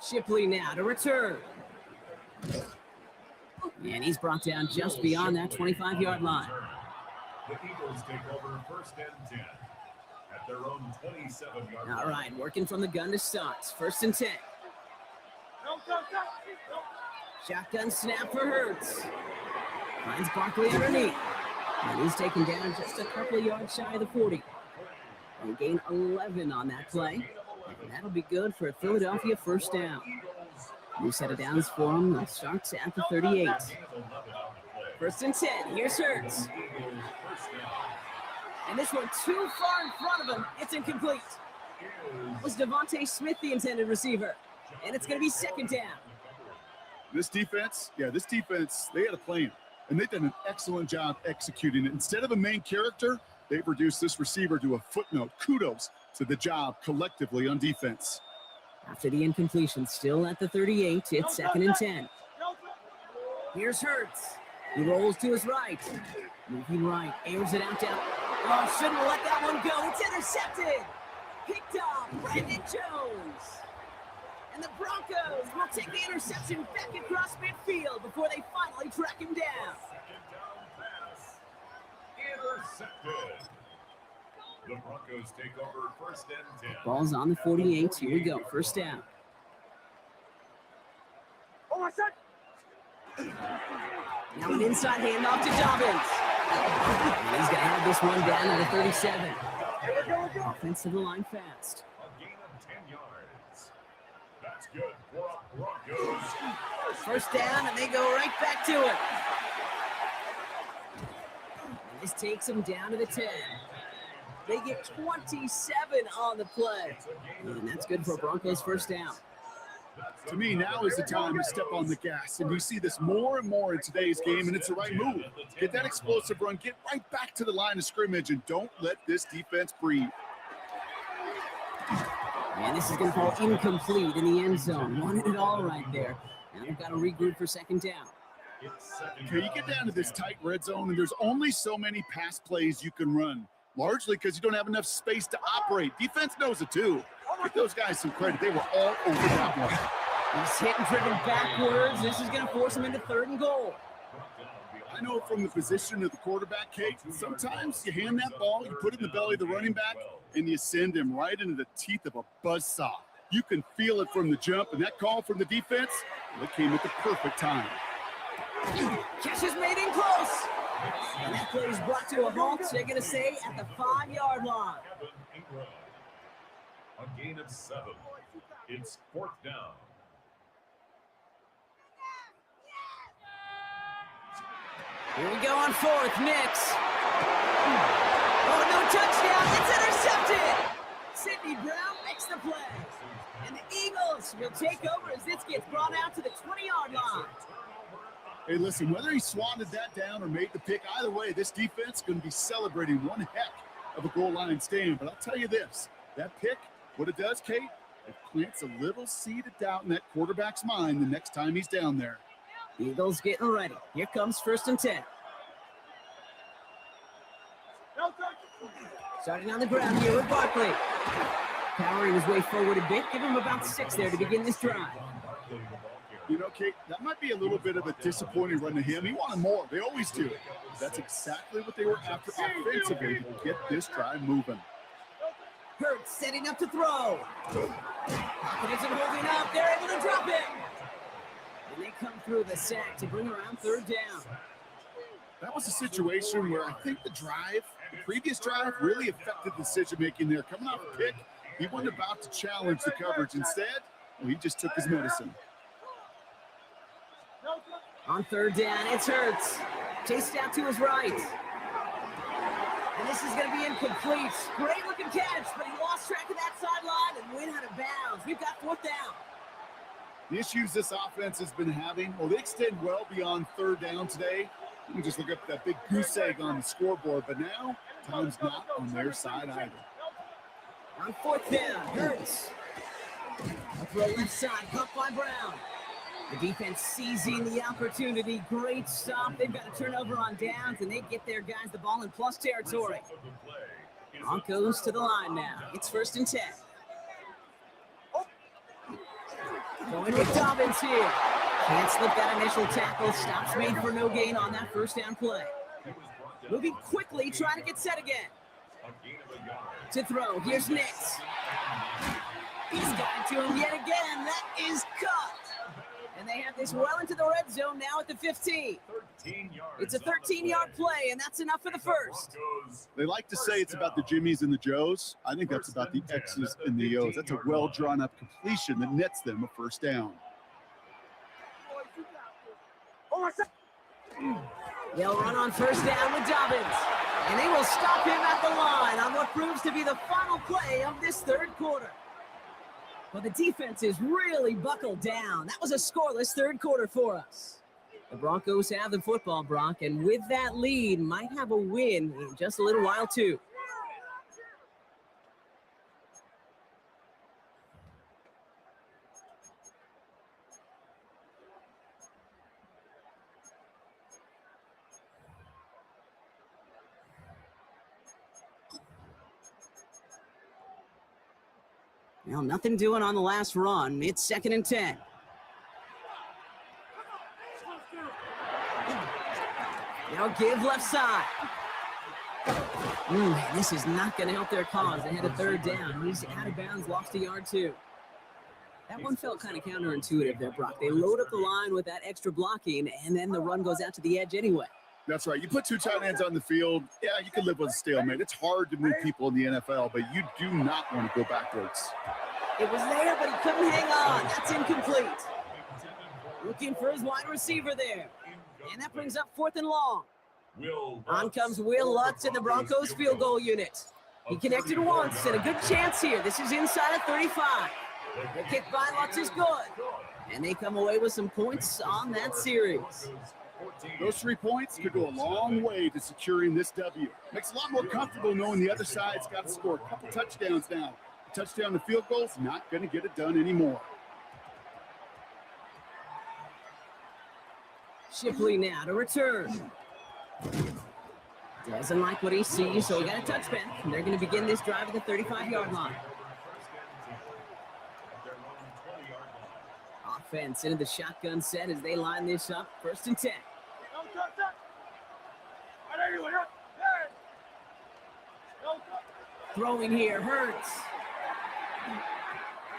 Shipley now to return. And he's brought down just beyond that 25-yard line. The Eagles take over 1st and 10 at their own 27-yard line. All right, working from the gun to start. 1st and 10. Shotgun snap for Hurts. Finds Barkley underneath. And he's taken down just a couple of yards shy of the 40. They gain 11 on that play. And that'll be good for a Philadelphia first down. New set of downs for him. That starts at the 38. 1st and 10. Here's Hurts. And this one too far in front of him. It's incomplete. It was Devontae Smith, the intended receiver. And it's going to be 2nd down. This defense, they had a plan. And they've done an excellent job executing it. Instead of a main character, they've reduced this receiver to a footnote. Kudos to the job collectively on defense. After the incompletion, still at the 38, it's 2nd and 10. Here's Hurts. He rolls to his right. Moving right, airs it out down. Oh, shouldn't have let that one go. It's intercepted. Picked off Brandon Jones. And the Broncos will take the interception back across midfield before they finally track him down. 2nd down pass. Intercepted. The Broncos take over 1st and 10. Ball's on the 48. Here we go. First down. Now an inside handoff to Dobbins. And he's going to have this one down to the 37. Offense to the line fast. A gain of 10 yards. That's good for a Broncos. First down, and they go right back to it. And this takes them down to the 10. They get 27 on the play. And that's good for Broncos first down. To me, now is the time to step on the gas, and you see this more and more in today's game, and it's the right move. Get that explosive run, get right back to the line of scrimmage, and don't let this defense breathe. And this is going to fall incomplete in the end zone. Wanted it all right there. Now they've got to regroup for second down. Okay, you get down to this tight red zone, and there's only so many pass plays you can run, largely because you don't have enough space to operate. Defense knows it too. Give those guys some credit. They were all over that one. He's hit and driven backwards. This is going to force him into 3rd and goal. I know from the position of the quarterback, Kate, sometimes you hand that ball, you put it in the belly of the running back, and you send him right into the teeth of a buzzsaw. You can feel it from the jump, and that call from the defense, it came at the perfect time. Catch is made in close. And that play is brought to a halt. They're going to say at the 5-yard line. A gain of 7. It's 4th down. Here we go on 4th. Nix. Oh, no touchdown. It's intercepted. Sidney Brown makes the play. And the Eagles will take over as this gets brought out to the 20-yard line. Hey, listen, whether he swatted that down or made the pick, either way, this defense is going to be celebrating one heck of a goal line stand. But I'll tell you this, that pick, what it does, Kate, it plants a little seed of doubt in that quarterback's mind the next time he's down there. Eagles getting ready. Here comes 1st and 10. Starting on the ground here with Barkley. Powering his way forward a bit. Give him about 6 there to begin this drive. You know, Kate, that might be a little bit of a disappointing run to him. He wanted more. They always do. That's exactly what they were after offensively to get this drive moving. Hurts setting up to throw. Pocket isn't holding up. They're able to drop it. And they come through the sack to bring around 3rd down. That was a situation where I think the previous drive, really affected the decision-making there. Coming off a pick, he wasn't about to challenge the coverage. Instead, he just took his medicine. On 3rd down, it's Hurts. Chased out to his right. And this is going to be incomplete. Great looking catch, but he lost track of that sideline and went out of bounds. We've got 4th down. The issues this offense has been having, well, they extend well beyond 3rd down today. You can just look up that big goose egg on the scoreboard, but now time's not on their side either. On 4th down, Hurts. A throw left side, caught by Brown. The defense seizing the opportunity. Great stop. They've got a turnover on downs, and they get their guys the ball in plus territory. Broncos to the line now. It's 1st and 10. Going with Dobbins here. Can't slip that initial tackle. Stops made for no gain on that 1st down play. Moving quickly, trying to get set again. To throw. Here's Nix. He's got it to him yet again. That is cut. And they have this well into the red zone now at the 15. It's a 13-yard play, and that's enough for the first. They like to say it's about the Jimmies and the Joes. I think that's about the X's and the O's. That's a well-drawn-up completion that nets them a 1st down. They'll run on 1st down with Dobbins. And they will stop him at the line on what proves to be the final play of this 3rd quarter. Well, the defense is really buckled down. That was a scoreless 3rd quarter for us. The Broncos have the football, Brock, and with that lead, might have a win in just a little while, too. Well, nothing doing on the last run. It's 2nd and 10. Now give left side. This is not going to help their cause. They had a 3rd down. He's out of bounds, lost a yard too. That one felt kind of counterintuitive there, Brock. They load up the line with that extra blocking, and then the run goes out to the edge anyway. That's right. You put two tight ends on the field, yeah, you can live with a stalemate. It's hard to move people in the NFL, but you do not want to go backwards. It was there, but he couldn't hang on. That's incomplete. Looking for his wide receiver there. And that brings up 4th and long. On comes Will Lutz in the Broncos field goal unit. He connected once, and a good chance here. This is inside of 35. The kick by Lutz is good. And they come away with some points on that series. Those 3 points could go a long way to securing this W. Makes it a lot more comfortable knowing the other side's got to score a couple touchdowns now. A touchdown to field goal's not going to get it done anymore. Shipley now to return. Doesn't like what he sees, so he got a touchback. And they're going to begin this drive at the 35-yard line. Offense into the shotgun set as they line this up. 1st and 10. Throwing here hurts.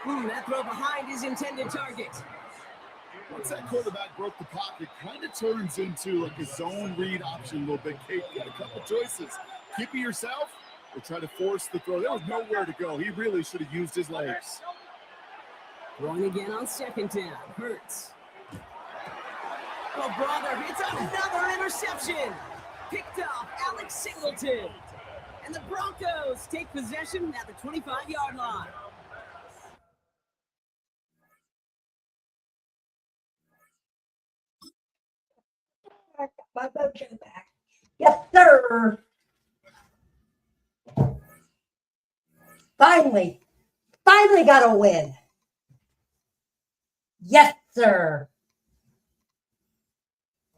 That throw behind his intended target. Once that quarterback broke the pocket, kind of turns into like a zone read option a little bit. Kate, you got a couple choices. Keep it yourself or try to force the throw. There was nowhere to go. He really should have used his legs. Throwing again on 2nd down. Hurts. Oh, brother, it's another interception. Picked off Alex Singleton. And the Broncos take possession at the 25-yard line. I got my mojo back. Yes, sir. Finally got a win. Yes, sir.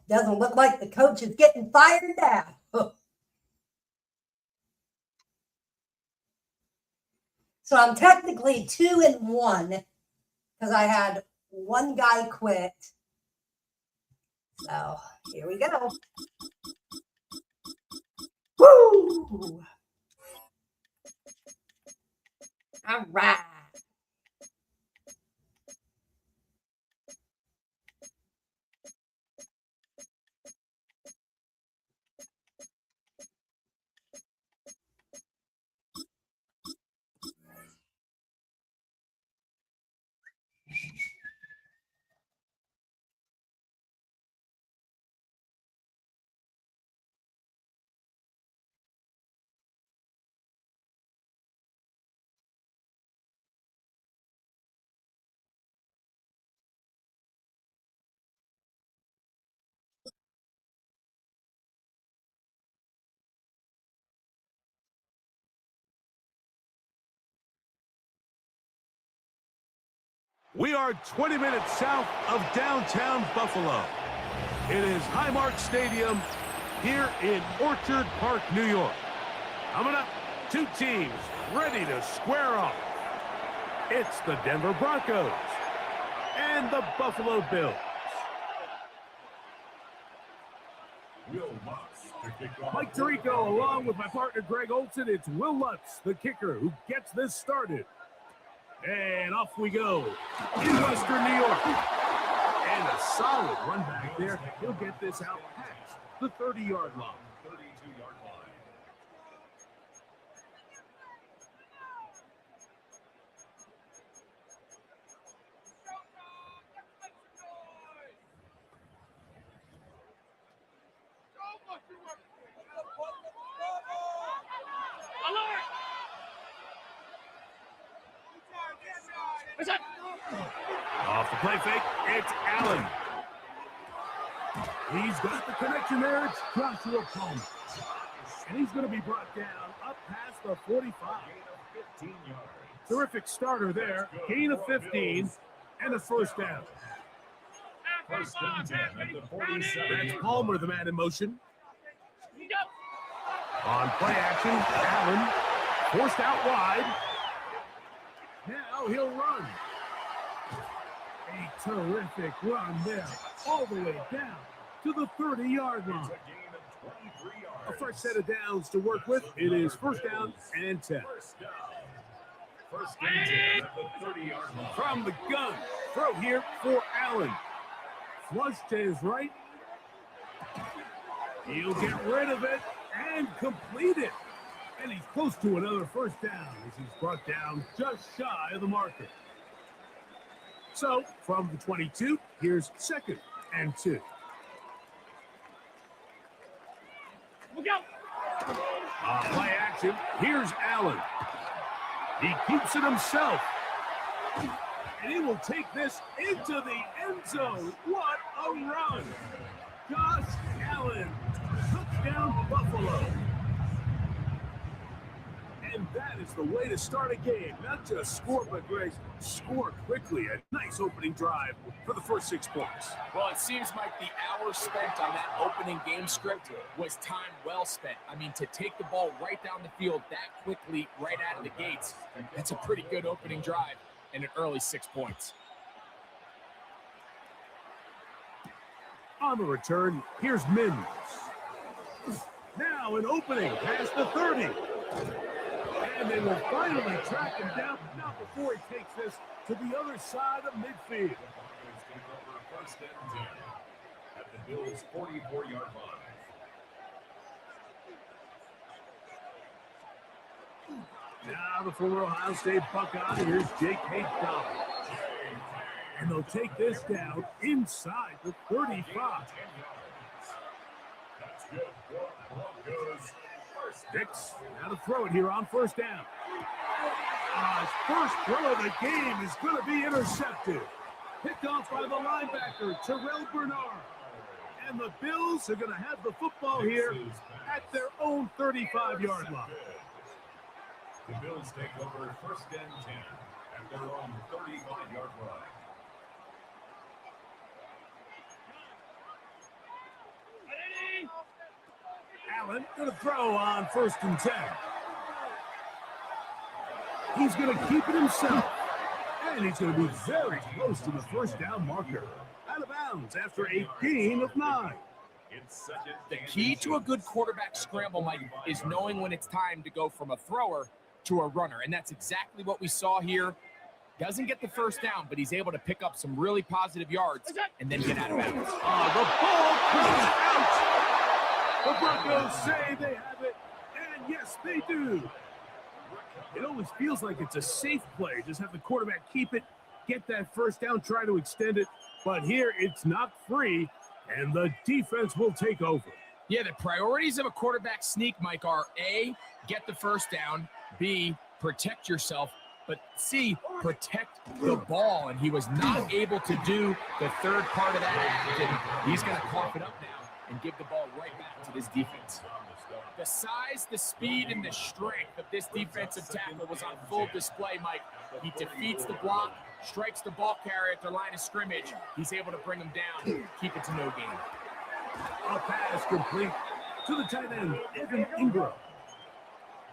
Doesn't look like the coach is getting fired now. So I'm technically 2-1 because I had one guy quit. So here we go. Woo! All right. We are 20 minutes south of downtown Buffalo. It is Highmark Stadium here in Orchard Park, New York. Coming up, 2 teams ready to square off. It's the Denver Broncos and the Buffalo Bills. Mike Tirico along with my partner Greg Olson. It's Will Lutz, the kicker, who gets this started. And off we go in Western New York. And a solid run back there. He'll get this out past the 30-yard line. 32-yard line. Off the play fake, it's Allen. He's got the connection there. It's Joshua Palmer. And he's going to be brought down up past the 45. Terrific starter there. Gain of 15 and a 1st down. First and 10 at the 47. That's Palmer, the man in motion. On play action, Allen forced out wide. Now he'll run. A terrific run there, all the way down to the 30-yard line. A fresh set of downs to work with. It is 1st down and 10. First and 10 at the 30-yard line. From the gun, throw here for Allen. Flush to his right. He'll get rid of it and complete it. And he's close to another first down as he's brought down just shy of the marker. So, from the 22, here's 2nd and 2. Look out! Play action. Here's Allen. He keeps it himself. And he will take this into the end zone. What a run. Josh Allen. Touchdown, Buffalo. And that is the way to start a game. Not just score, but Grace, score quickly. A nice opening drive for the first 6 points. Well, it seems like the hours spent on that opening game script was time well spent. I mean, to take the ball right down the field that quickly, right out of the gates, that's a pretty good opening drive and an early 6 points. On the return, here's Mims. Now an opening past the 30. And they will finally track him down, but not before he takes this to the other side of midfield. First and 10 at the Bills' 44-yard line. Now the former Ohio State Buckeye, here's Jake Hayes-Dodd. And they'll take this down inside the 35. That's good for Broncos. Dix, now to throw it here on first down. His first throw of the game is going to be intercepted. Picked off by the linebacker, Terrell Bernard. And the Bills are going to have the football here at their own 35-yard line. The Bills take over first and 10 at their own 35-yard line. Allen going to throw on first and 10. He's going to keep it himself. And he's going to be very close to the first down marker. Out of bounds after a gain of 9. The key to a good quarterback scramble, Mike, is knowing when it's time to go from a thrower to a runner. And that's exactly what we saw here. Doesn't get the first down, but he's able to pick up some really positive yards and then get out of bounds. The ball comes out. The Broncos say they have it, and yes, they do. It always feels like it's a safe play. Just have the quarterback keep it, get that first down, try to extend it. But here, it's not free, and the defense will take over. Yeah, the priorities of a quarterback sneak, Mike, are A, get the first down, B, protect yourself, but C, protect the ball. And he was not able to do the third part of that act, and he's going to cough it up now and give the ball right back to this defense. The size, the speed, and the strength of this defensive tackle was on full display, Mike. He defeats the block, strikes the ball carrier at the line of scrimmage. He's able to bring him down, keep it to no gain. A pass complete to the tight end, Evan Ingram.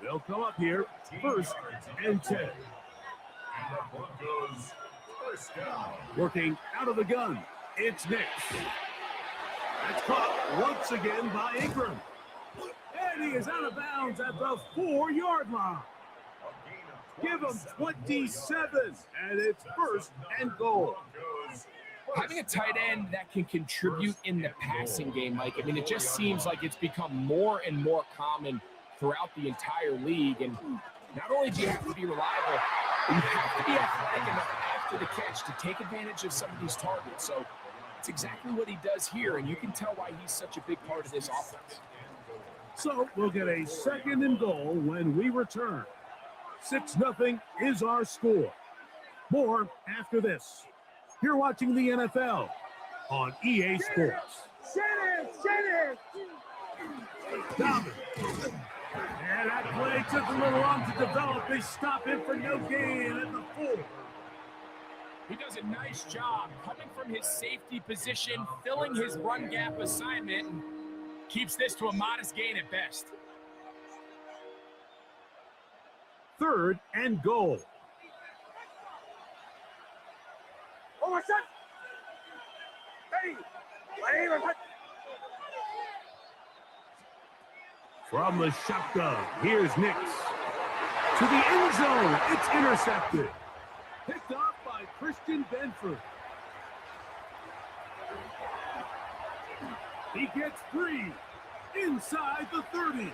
They'll come up here, first and 10. Working out of the gun, it's Nix. That's caught once again by Ingram. And he is out of bounds at the 4-yard line. Give him 27, and it's first and goal. Having a tight end that can contribute in the passing game, Mike, I mean, it just seems like it's become more and more common throughout the entire league. And not only do you have to be reliable, but you have to be athletic enough after the catch to take advantage of some of these targets. So it's exactly what he does here, and you can tell why he's such a big part of this offense. So we'll get a second and goal when we return. 6-0 is our score. More after this. You're watching the NFL on EA Sports. Donovan. And that play took a little long to develop. They stop it for no gain at the 4. He does a nice job coming from his safety position, filling his run gap assignment, and keeps this to a modest gain at best. 3rd and goal. From the shotgun, here's Nix. To the end zone. It's intercepted. Picked off by Christian Benford. He gets 3 inside the 30.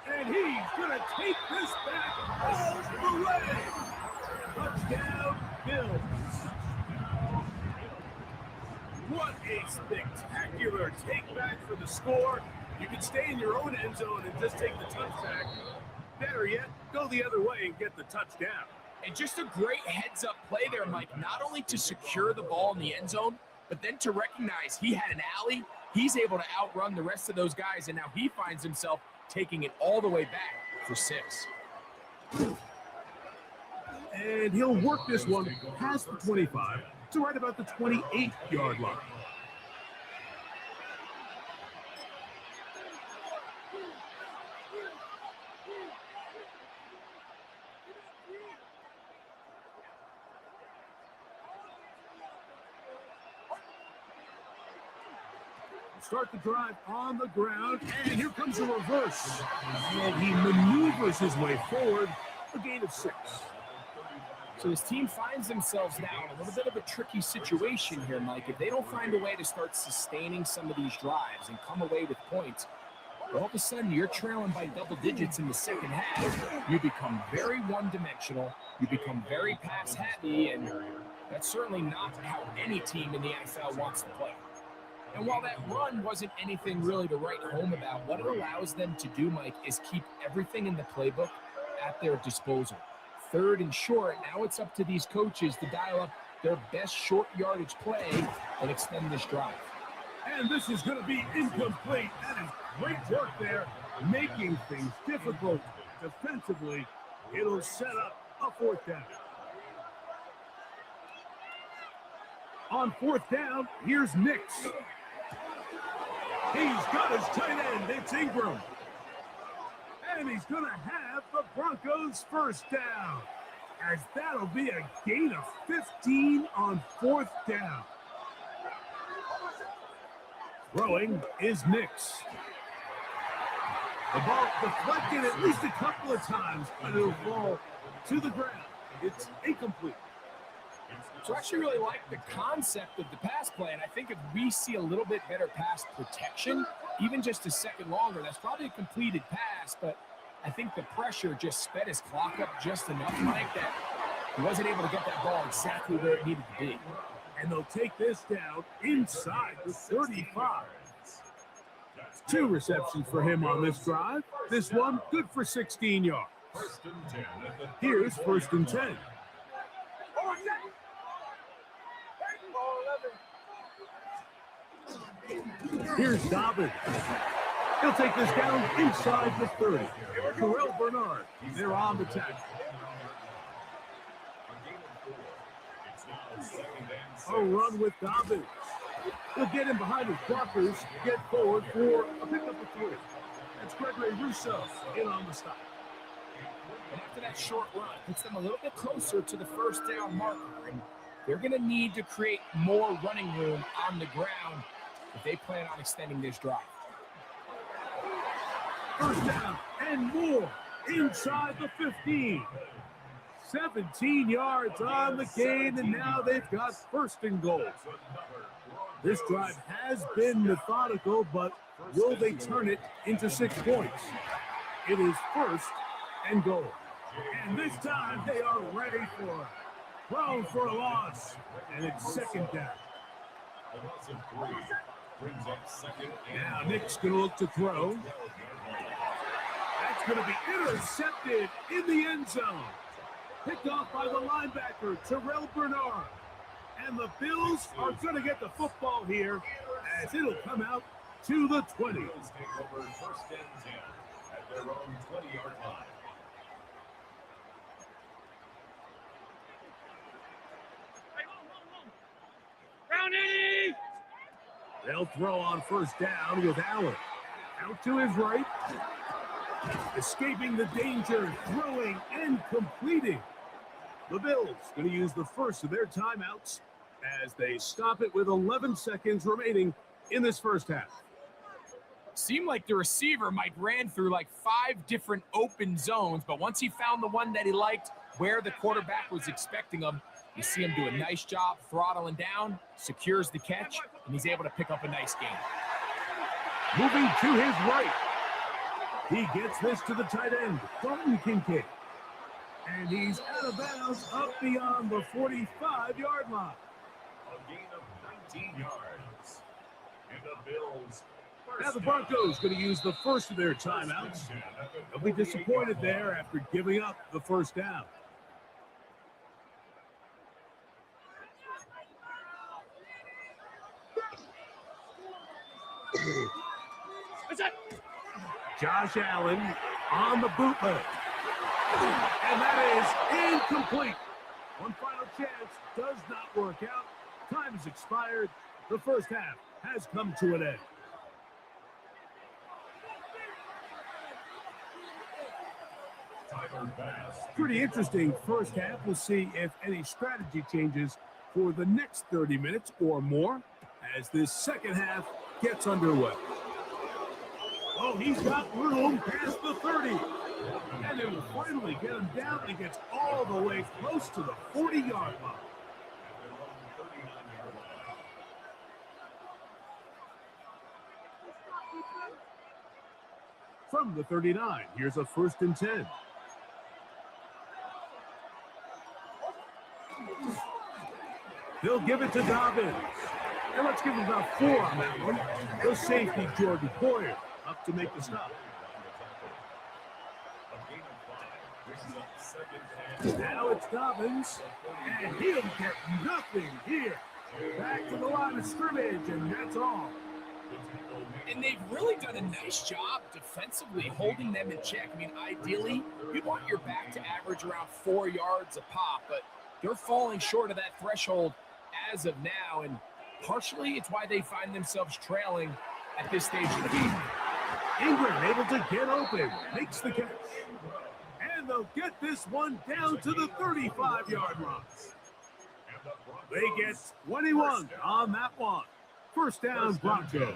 And he's going to take this back all the way. Touchdown, Bills. What a spectacular take back for the score. You can stay in your own end zone and just take the touchback. Better yet, go the other way and get the touchdown. And just a great heads-up play there, Mike, not only to secure the ball in the end zone, but then to recognize he had an alley. He's able to outrun the rest of those guys, and now he finds himself taking it all the way back for 6. And he'll work this one past the 25 to right about the 28-yard line. Start the drive on the ground, and here comes a reverse. And he maneuvers his way forward, a gain of 6. So his team finds themselves now in a little bit of a tricky situation here, Mike. If they don't find a way to start sustaining some of these drives and come away with points, all of a sudden you're trailing by double digits in the second half. You become very one-dimensional. You become very pass-happy, and that's certainly not how any team in the NFL wants to play. And while that run wasn't anything really to write home about, what it allows them to do, Mike, is keep everything in the playbook at their disposal. 3rd and short, now it's up to these coaches to dial up their best short yardage play and extend this drive. And this is going to be incomplete. That is great work there, making things difficult defensively. It'll set up a 4th down. On 4th down, here's Nix. He's got his tight end. It's Ingram. And he's going to have the Broncos' 1st down, as that'll be a gain of 15 on 4th down. Throwing is Nix. The ball deflected at least a couple of times, but it'll fall to the ground. It's incomplete. So I actually really like the concept of the pass play, and I think if we see a little bit better pass protection, even just a second longer, that's probably a completed pass, but I think the pressure just sped his clock up just enough, Mike, that he wasn't able to get that ball exactly where it needed to be. And they'll take this down inside the 35. 2 receptions for him on this drive. This one good for 16 yards. Here's 1st and 10. Here's Dobbins. He'll take this down inside the 30. Terrell Bernard, they're on the tackle. A run with Dobbins. He'll get him behind his blockers, get forward for a pickup of 3. That's Gregory Rousseau in on the stop. And after that short run, puts them a little bit closer to the 1st down marker. And they're going to need to create more running room on the ground if they plan on extending this drive. 1st down and more inside the 15. 17 yards on the gain, and now they've got 1st and goal. This drive has been methodical, but will they turn it into 6 points? It is 1st and goal. And this time they are ready for it. Thrown for a loss, and it's 2nd down. Now Nick's going to look to throw. That's going to be intercepted in the end zone. Picked off by the linebacker, Terrell Bernard. And the Bills are going to get the football here as it'll come out to the 20. 1st and 10 at their own 20-yard line. They'll throw on 1st down with Allen. Out to his right. Escaping the danger, throwing and completing. The Bills going to use the first of their timeouts as they stop it with 11 seconds remaining in this 1st half. Seemed like the receiver, Mike, ran through like 5 different open zones, but once he found the one that he liked, where the quarterback was expecting him, you see him do a nice job throttling down, secures the catch, and he's able to pick up a nice gain. Moving to his right. He gets this to the tight end, Dalton Kincaid. And he's out of bounds up beyond the 45-yard line. A gain of 19 yards. And the Bills. Now the Broncos going to use the first of their timeouts. They'll be disappointed there after giving up the first down. Josh Allen on the bootleg. And that is incomplete. One final chance does not work out. Time has expired. The first half has come to an end. Pretty interesting first half. We'll see if any strategy changes for the next 30 minutes or more as this second half gets underway. Oh, he's got room past the 30. And it will finally get him down and gets all the way close to the 40-yard line. From the 39, here's a 1st and 10. They'll give it to Dobbins. And let's give him about 4 on that one. The safety, Jordan Poyer, up to make the stop. Now it's Dobbins, and he'll get nothing here. Back to the line of scrimmage, and that's all. And they've really done a nice job defensively holding them in check. I mean, ideally, you want your back to average around 4 yards a pop, but they're falling short of that threshold as of now, and partially it's why they find themselves trailing at this stage of the game. Ingram able to get open, makes the catch. And they'll get this one down to the 35-yard line. They get 21 on that one. First down, Broncos.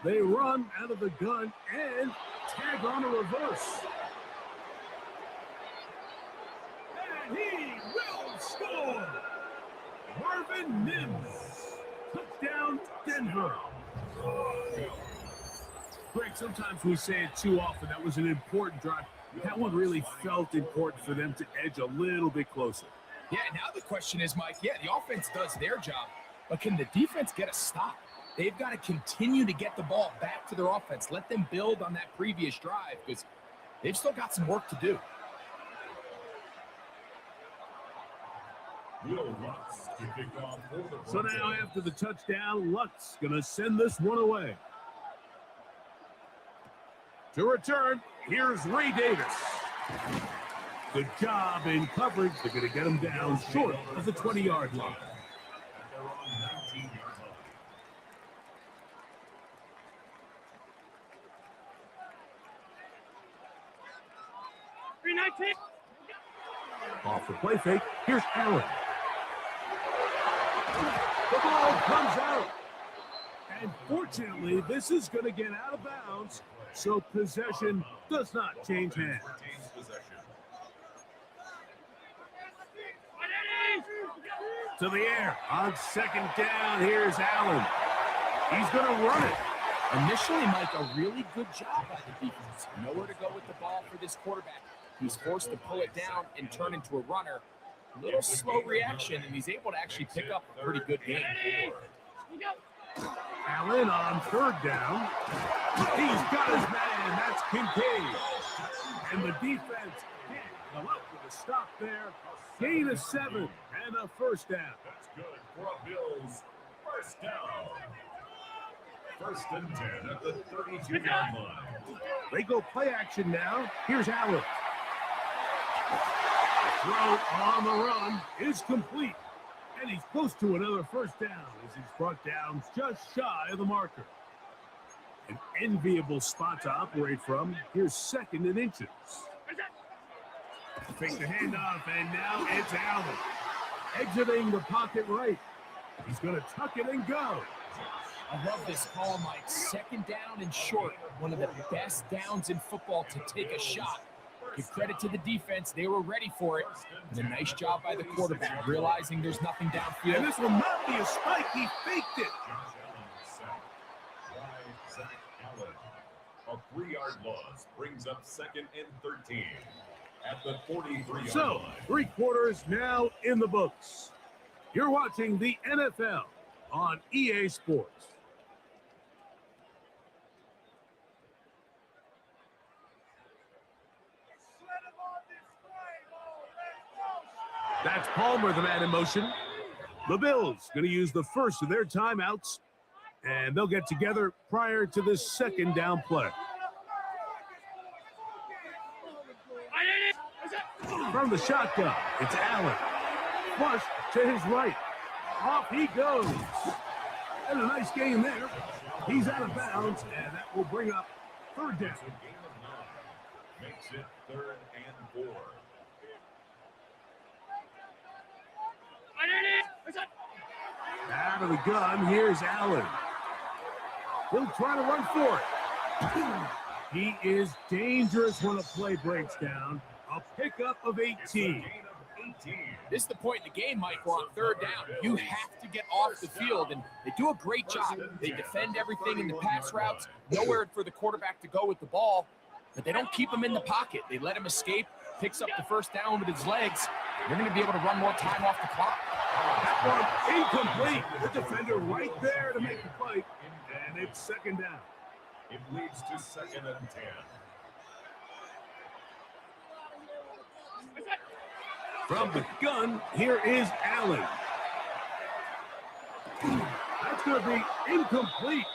They run out of the gun and tag on a reverse. And he will score. Marvin Mims. Touchdown, Denver. Greg, sometimes we say it too often. That was an important drive. That one really felt important for them to edge a little bit closer. Yeah, now the question is, Mike, yeah, the offense does their job, but can the defense get a stop? They've got to continue to get the ball back to their offense. Let them build on that previous drive because they've still got some work to do. So now after the touchdown, Lutz going to send this one away. To return, here's Ray Davis. Good job in coverage. They're going to get him down short of the 20-yard line. Off the play fake, here's Allen. The ball comes out. And fortunately, this is going to get out of bounds, so possession does not change hands. To the air on second down. Here's Allen. He's going to run it. Initially, Mike, a really good job by the defense. Nowhere to go with the ball for this quarterback. He's forced to pull it down and turn into a runner. A little slow reaction, and he's able to actually pick up a pretty good game. Allen on third down. He's got his man. That's Kincaid. And the defense can't come up with a stop there. Gain of 7 and a first down. That's good for a Bills first down. 1st and 10 at the 32-yard line. They go play action now. Here's Allen. Throw on the run is complete. And he's close to another first down as he's brought down just shy of the marker. An enviable spot to operate from. Here's 2nd and inches. Fake the handoff, and now it's Allen. Exiting the pocket right. He's going to tuck it and go. I love this call, Mike. Second down and short. One of the best downs in football to take a shot. Give credit to the defense. They were ready for it. And a nice job by the quarterback, realizing there's nothing downfield. And this will not be a spike. He faked it. A 3-yard loss brings up 2nd and 13 at the 43-yard So, line. 3 quarters now in the books. You're watching the NFL on EA Sports. That's Palmer, the man in motion. The Bills going to use the first of their timeouts, and they'll get together prior to the second down play. From the shotgun, it's Allen. Flush to his right. Off he goes. And a nice game there. He's out of bounds, and that will bring up 3rd down. Makes it 3rd and 4. Out of the gun, here's Allen. He'll try to run for it. He is dangerous when a play breaks down. A pickup of 18. This is the point in the game, Mike, we're on 3rd down. You have to get off the field, and they do a great job. They defend everything in the pass routes, nowhere for the quarterback to go with the ball, but they don't keep him in the pocket. They let him escape, picks up the 1st down with his legs. They're going to be able to run more time off the clock. That one incomplete. The defender right there to make the play, and it's 2nd down. It leads to 2nd and 10. From the gun, here is Allen. That's going to be incomplete.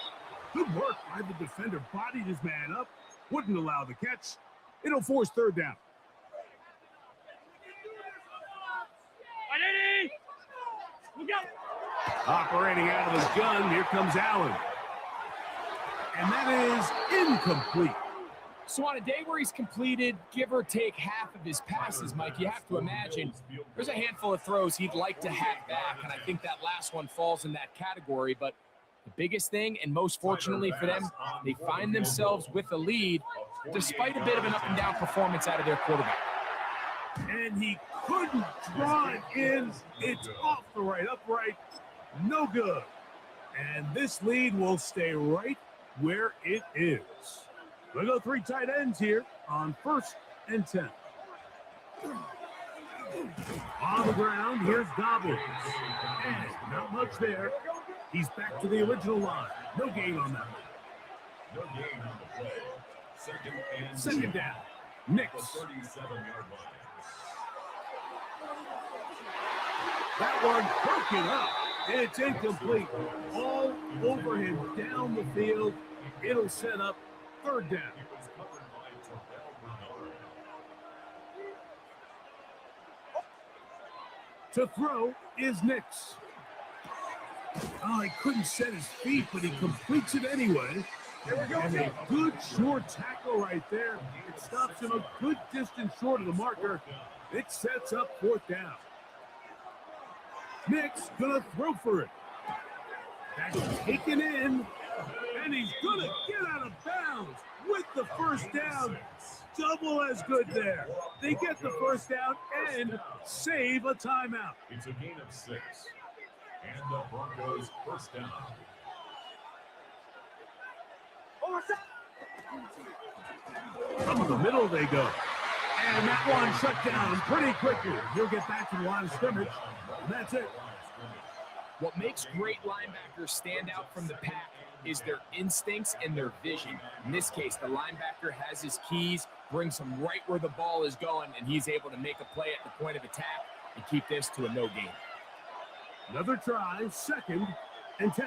Good work by the defender. Bodied his man up. Wouldn't allow the catch. It'll force 3rd down. Operating out of his gun, here comes Allen. And that is incomplete. So on a day where he's completed, give or take half of his passes, Mike, you have to imagine there's a handful of throws he'd like to have back, and I think that last one falls in that category. But the biggest thing, and most fortunately for them, they find themselves with a lead despite a bit of an up-and-down performance out of their quarterback. And he couldn't draw it in. It's off the right upright. No good. And this lead will stay right where it is. We'll go 3 tight ends here on 1st and 10. On the ground, here's Dobbins. And not much there. He's back to the original line. No gain on that. No gain on the play. 2nd and 2nd down. Nix. 37-yard line. That one broken up. It's incomplete. All over him down the field. It'll set up 3rd down. To throw is Nix. Oh, he couldn't set his feet, but he completes it anyway. And a good short tackle right there. It stops him a good distance short of the marker. It sets up 4th down. Nix gonna throw for it. That's taken in, and he's gonna get out of bounds with the 1st down. Double as good there. They get the 1st down and save a timeout. It's a gain of 6. And the Broncos 1st down. From the middle they go. And that one shut down pretty quickly. He'll get back to the line of scrimmage. And that's it. What makes great linebackers stand out from the pack is their instincts and their vision. In this case, the linebacker has his keys, brings him right where the ball is going, and he's able to make a play at the point of attack and keep this to a no gain. Another try, 2nd and 10.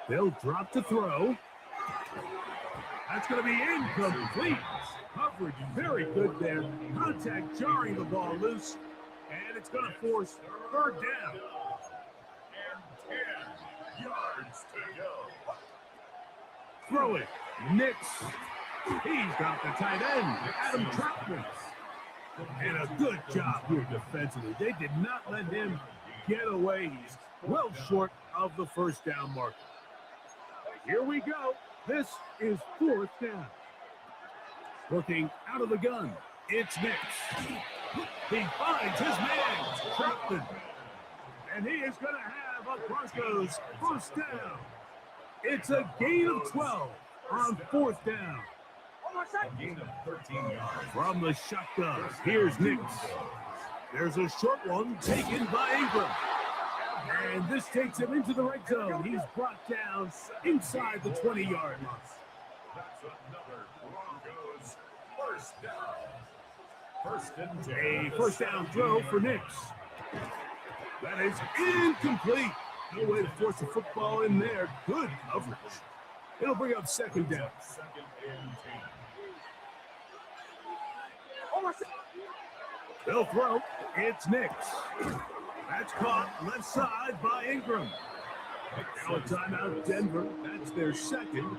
They'll drop to throw. That's going to be incomplete. Coverage very good there. Contact jarring the ball loose. And it's going to force 3rd down. And 10 yards to go. Throw it. Nix. He's got the tight end, Adam Troutman. And a good job here defensively. They did not let him get away. He's well short of the first down marker. Here we go. This is fourth down. Looking out of the gun, it's Nix. He finds his man, Troutman. And he is going to have a Broncos first down. It's a gain of 12 on fourth down. A gain of 13 yards. From the shotgun, here's Nix. There's a short one taken by Ingram. And this takes him into the red zone. He's brought down inside the 20-yard line. That's another Broncos first down. First and 10. A first down throw for Nix. That is incomplete. No way to force the football in there. Good coverage. It'll bring up second down. Second and 10. They'll throw. It's Nix. That's caught left side by Ingram. Now a timeout, Denver. That's their second.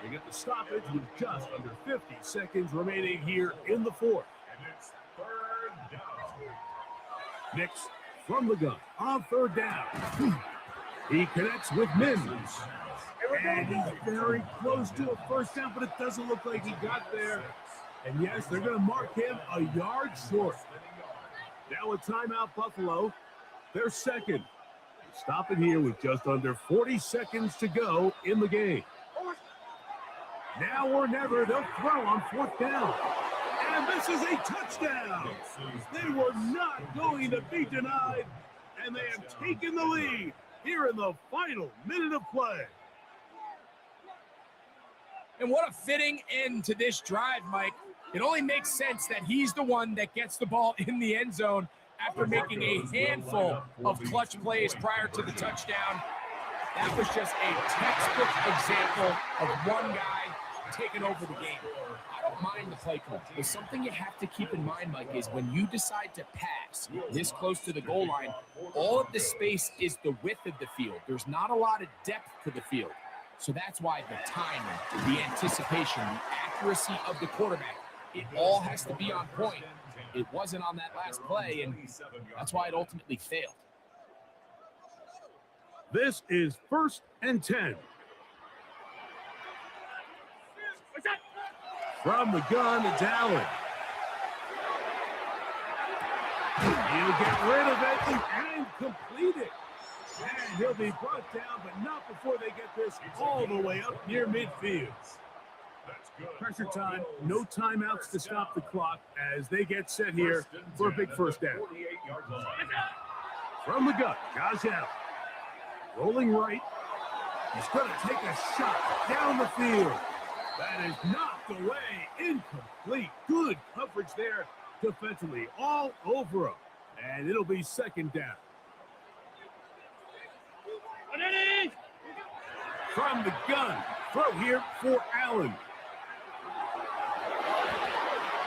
They get the stoppage with just under 50 seconds remaining here in the fourth. And it's third down. Nix from the gun on third down. He connects with Mims. And he's very close to a first down, but it doesn't look like he got there. And yes, they're going to mark him a yard short. Now a timeout, Buffalo. They're second. Stopping here with just under 40 seconds to go in the game. Now or never, they'll throw on fourth down. And this is a touchdown. They were not going to be denied, and they have taken the lead here in the final minute of play. And what a fitting end to this drive, Mike. It only makes sense that he's the one that gets the ball in the end zone after making a handful of clutch plays prior to the touchdown. That was just a textbook example of one guy taking over the game. I don't mind the play call, but something you have to keep in mind, Mike, is when you decide to pass this close to the goal line, all of the space is the width of the field. There's not a lot of depth to the field. So that's why the timing, the anticipation, the accuracy of the quarterback, it all has to be on point. It wasn't on that last play, and that's why it ultimately failed. This is first and 10. From the gun, it's Allen. He'll get rid of it and complete it. And he'll be brought down, but not before they get this all the way up near midfield. Pressure time, no timeouts to stop the clock as they get set here for a big first down. From the gun, Josh Allen. Rolling right. He's going to take a shot down the field. That is knocked away, incomplete. Good coverage there defensively, all over him. And it'll be second down. From the gun, throw here for Allen.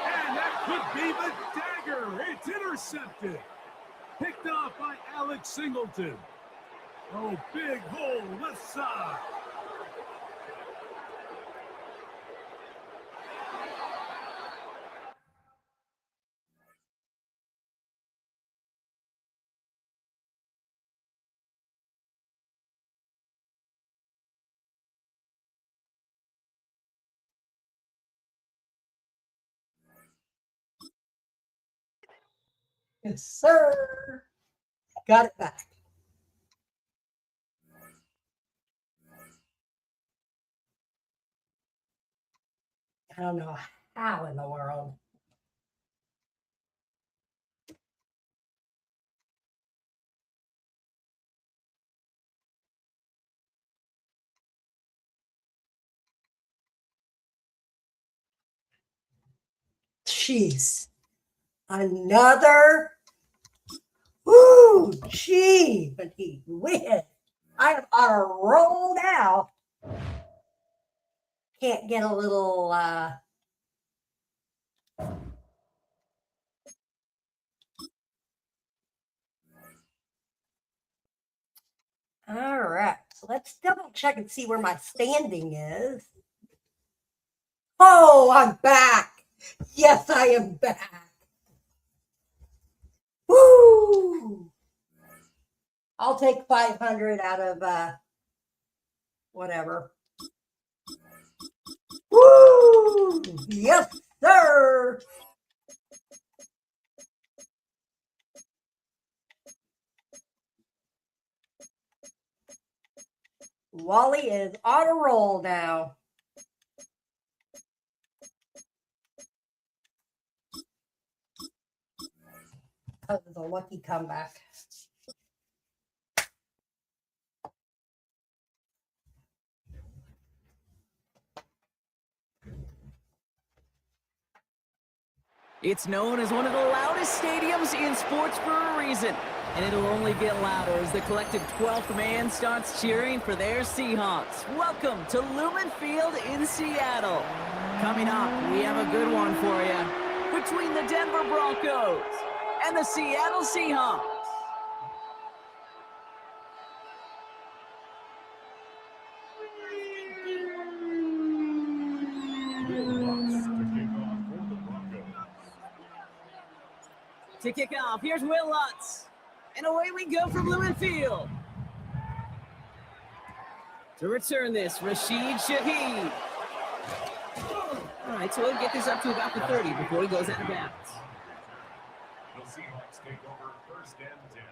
And that could be the dagger. It's intercepted. Picked off by Alex Singleton. Oh, big hole left side. Yes, sir. Got it back. I don't know how in the world. Jeez. Another. Ooh, gee, but he win. I'm on a roll now. Can't get a little all right, so let's double check and see where my standing is. Oh, I'm back. Yes, I am back. I'll take 500 out of whatever. Woo! Yes, sir! Wally is on a roll now. That was a lucky comeback. It's known as one of the loudest stadiums in sports for a reason, and it'll only get louder as the collective 12th man starts cheering for their Seahawks. Welcome to Lumen Field in Seattle. Coming up, we have a good one for you between the Denver Broncos and the Seattle Seahawks. To kick off, here's Will Lutz. And away we go from Lumen Field. To return this, Rashid Shaheed. All right, so we'll get this up to about the 30 before he goes out of bounds. The Seahawks take over 1st and 10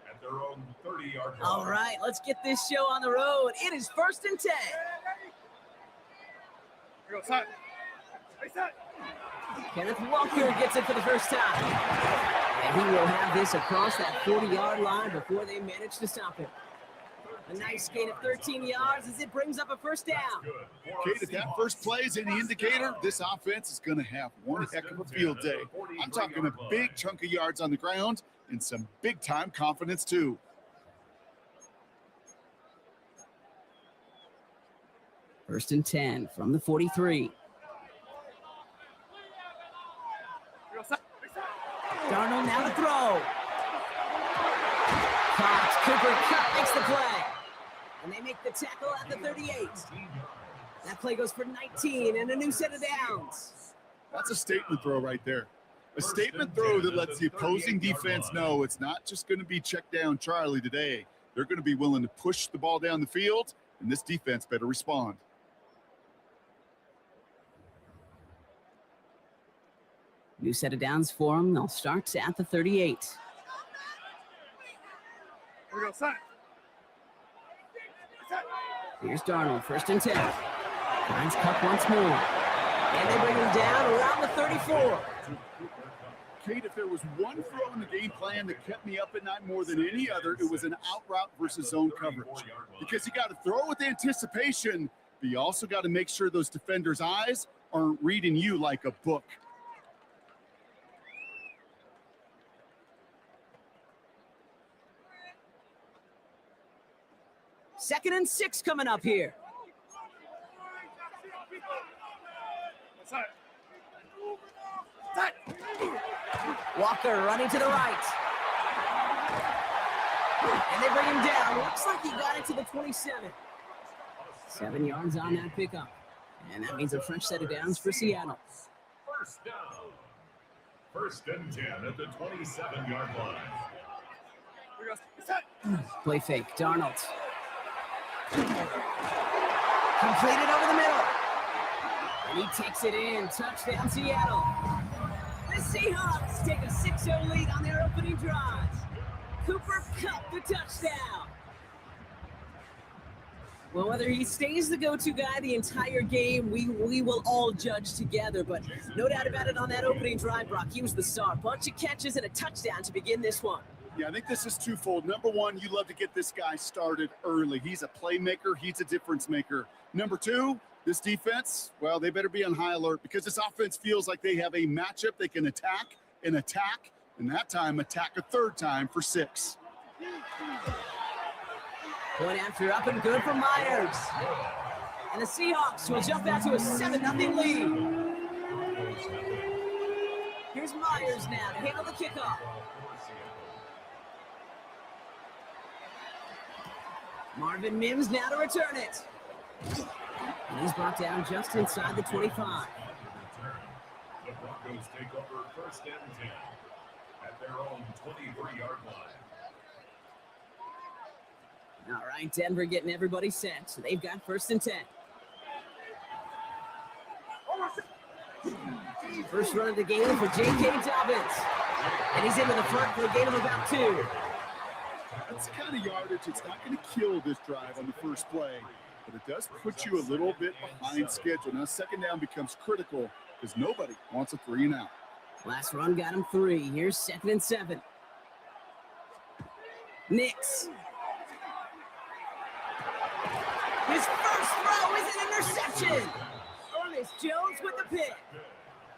at their own 30-yard line. All right, let's get this show on the road. It is 1st and 10. Here goes, side. Hey, side. Kenneth Walker gets it for the first time. And he will have this across that 40-yard line before they manage to stop him. A nice gain of 13 yards as it brings up a first down. Kate, if that first play is any indicator, this offense is going to have one heck of a field day. I'm talking a big chunk of yards on the ground and some big-time confidence, too. First and 10 from the 43. Darnold now to throw. Caught. Cooper Kupp makes the play. And they make the tackle at the 38. That play goes for 19 and a new set of downs. That's a statement throw right there. A statement throw that lets the opposing defense know it's not just going to be check down Charlie today. They're going to be willing to push the ball down the field, and this defense better respond. New set of downs for them. They'll start at the 38. Here we go, side. Here's Darnold, 1st and 10. Finds Kupp once more. And they bring him down around the 34. Kate, if there was one throw in the game plan that kept me up at night more than any other, it was an out route versus zone coverage. Because you got to throw with anticipation, but you also got to make sure those defenders' eyes aren't reading you like a book. Second and 6 coming up here. Walker running to the right. And they bring him down. Looks like he got it to the 27. 7 yards on that pickup. And that means a fresh set of downs for Seattle. First down. 1st and 10 at the 27-yard line. Play fake. Darnold. Completed over the middle. And he takes it in. Touchdown, Seattle. The Seahawks take a 6-0 lead on their opening drive. Cooper Kupp the touchdown. Well, whether he stays the go-to guy the entire game, we will all judge together. But no doubt about it on that opening drive, Brock, he was the star. Bunch of catches and a touchdown to begin this one. Yeah, I think this is twofold. Number one, you love to get this guy started early. He's a playmaker. He's a difference maker. Number two, this defense, well, they better be on high alert because this offense feels like they have a matchup they can attack, and that time attack a third time for 6. Point after up and good for Myers. And the Seahawks will jump out to a 7-0 lead. Here's Myers now to handle the kickoff. Marvin Mims now to return it. And he's brought down just inside the 25. The Broncos take over 1st and 10 at their own 23-yard line. All right, Denver getting everybody set. So they've got 1st and 10. First run of the game for J.K. Dobbins. And he's into the front for a gain of about 2. That's the kind of yardage. It's not going to kill this drive on the first play, but it does put you a little bit behind schedule. Now, 2nd down becomes critical because nobody wants a 3 and out. Last run got him 3. Here's 2nd and 7. Nix. His first throw is an interception. Ernest Jones with the pick.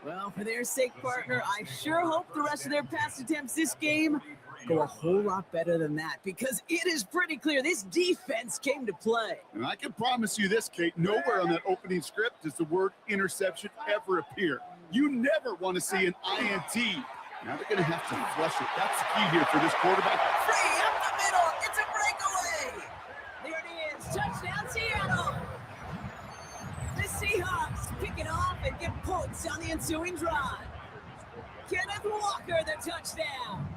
Well, for their sake, partner, I sure hope the rest of their pass attempts this game go a whole lot better than that, because it is pretty clear this defense came to play. And I can promise you this, Kate, nowhere on that opening script does the word interception ever appear. You never want to see an INT. Now they're going to have to flush it. That's the key here for this quarterback. Free up the middle. It's a breakaway. There it is. Touchdown, Seattle. The Seahawks pick it off and get points on the ensuing drive. Kenneth Walker, the touchdown.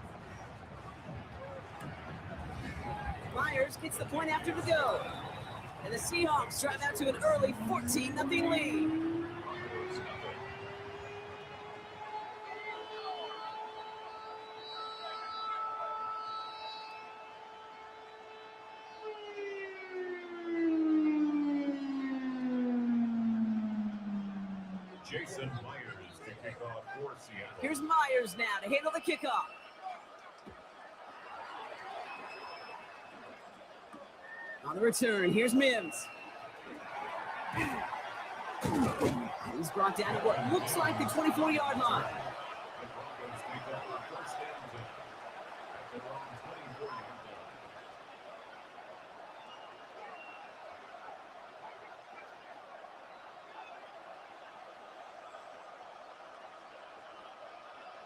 Myers gets the point after to go. And the Seahawks drive out to an early 14-0 lead. Jason Myers to kick off for Seattle. Here's Myers now to handle the kickoff. On the return, here's Mims. He's brought down at what looks like the 24-yard line.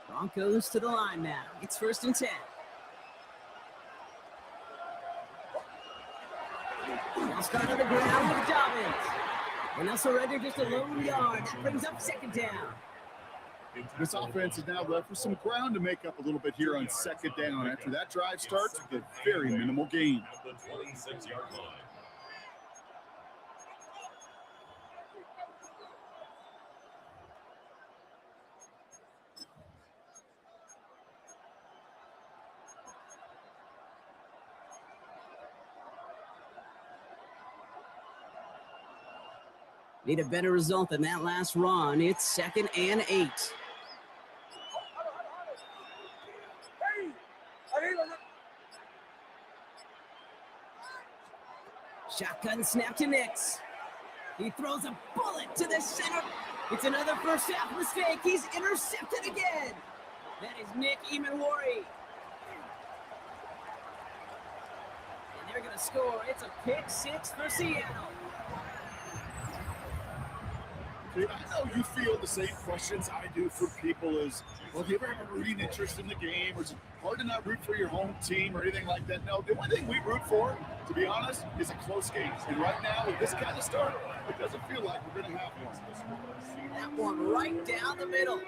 Broncos to the line now. It's 1st and 10. They'll start on the ground with Dobbins. And they'll surrender just a lone yard. That brings up 2nd down. This offense is now left with some ground to make up a little bit here on 2nd down. After that drive starts with a very minimal gain. At the 26-yard line. Need a better result than that last run. It's 2nd and 8. Shotgun snap to Nix. He throws a bullet to the center. It's another first half mistake. He's intercepted again. That is Nick Emanwari. And they're going to score. It's a pick 6 for Seattle. I know you feel the same questions I do for people as, well, do you ever have a rooting interest in the game? Or is it hard to not root for your home team or anything like that? No, the one thing we root for, to be honest, is a close game. And right now, with this kind of start, it doesn't feel like we're going to have one. That one right down the middle.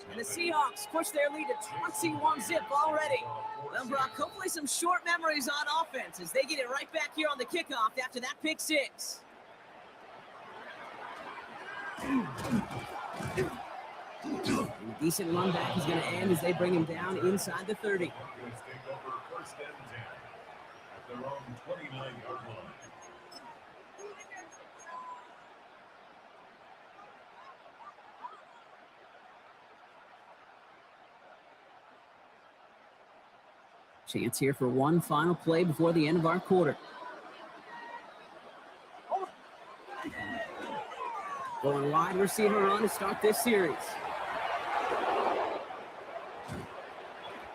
And the Seahawks push their lead to 21-zip already. Well, Brock, hopefully some short memories on offense as they get it right back here on the kickoff after that pick 6. A decent run back is going to end as they bring him down inside the 30. Broncos take over 1st and 10 at their own 29-yard line. Chance here for one final play before the end of our quarter. Going wide receiver run to start this series.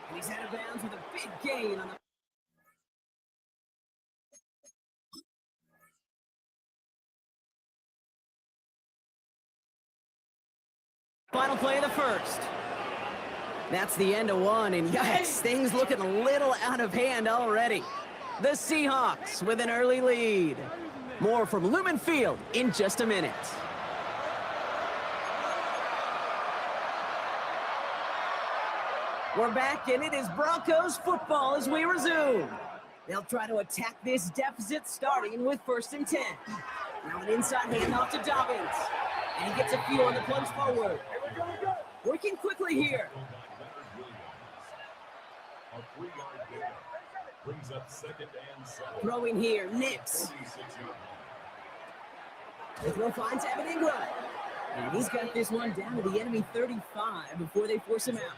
And he's out of bounds with a big gain on the final play of the first. That's the end of one, and yikes, things looking a little out of hand already. The Seahawks with an early lead. More from Lumen Field in just a minute. We're back, and it is Broncos football as we resume. They'll try to attack this deficit starting with 1st and 10. Now an inside handoff to Dobbins. And he gets a few on the plunge forward. Working quickly here. A 3-yard pickup brings up 2nd and 7. Throwing here, Nix. The throw finds Evan Ingram. And he's got this one down to the enemy 35 before they force him out.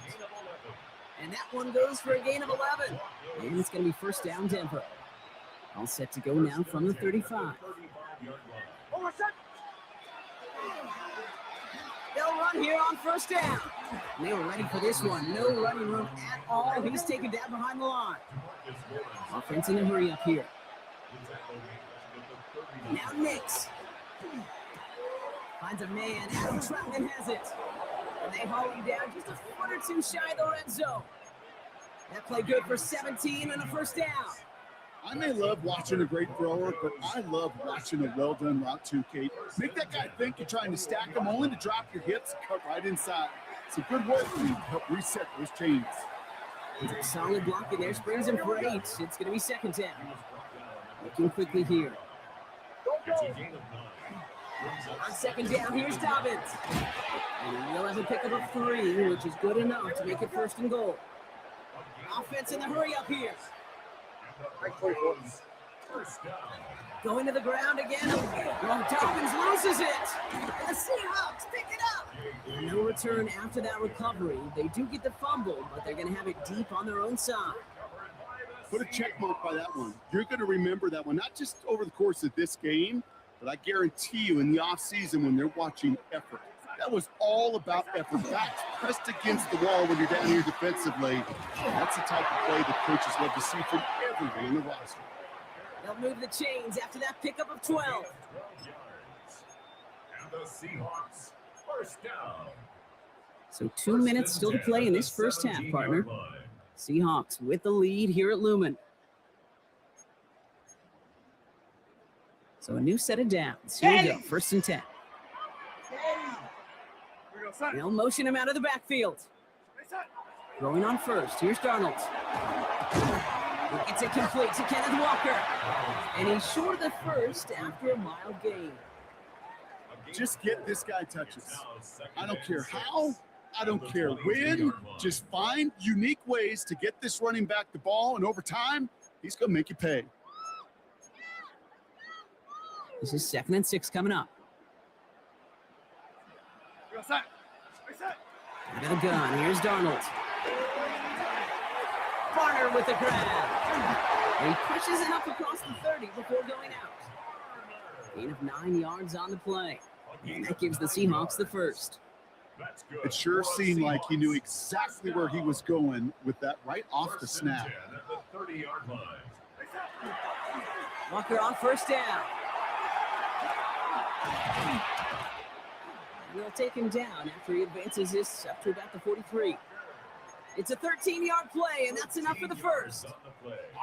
And that one goes for a gain of 11. And it's going to be 1st down Denver. All set to go now from the 35. They'll run here on 1st down. And they were ready for this one. No running room at all. He's taken down behind the line. Offense in a hurry up here. Now Nix. Finds a man. Adam Troutman has it. And they haul him down just a foot or two shy of the red zone. That play good for 17 and a 1st down. I may love watching a great thrower, but I love watching a well-done route too, Kate. Make that guy think you're trying to stack him, only to drop your hips and cut right inside. It's a good work to help reset those chains. It's a solid block in there, springs him for 8. It's going to be 2nd down. Looking quickly here. On 2nd down, here's Dobbins. And he'll have a pickup of 3, which is good enough to make it 1st and goal. Offense in the hurry up here. Going to the ground again. Well, Dobbins loses it. And the Seahawks pick it up. No return after that recovery. They do get the fumble, but they're going to have it deep on their own side. Put a check mark by that one. You're going to remember that one, not just over the course of this game, but I guarantee you in the offseason when they're watching effort. That was all about effort. Backs pressed against the wall when you're down here defensively. That's the type of play that coaches love to see from everyone in the roster. They'll move the chains after that pickup of 12. And the Seahawks, 1st down. So 2 minutes still to play in this 1st half, partner. Seahawks with the lead here at Lumen. So a new set of downs. Here we go, 1st and 10. They'll motion him out of the backfield. Throwing on 1st. Here's Darnold. He gets it complete to Kenneth Walker. And he's short of the 1st after a mild gain. Just get this guy touches. I don't care how. I don't care when. Just find unique ways to get this running back the ball. And over time, he's going to make you pay. This is 2nd and 6 coming up. Out of the gun, here's Darnold. Barner with the grab. And he pushes it up across the 30 before going out. Gain of 9 yards on the play. And that gives the Seahawks the 1st. It sure seemed like he knew exactly where he was going with that right off the snap. Walker on 1st down. And they'll take him down after he advances this up to about the 43. It's a 13-yard play, and that's enough for the 1st.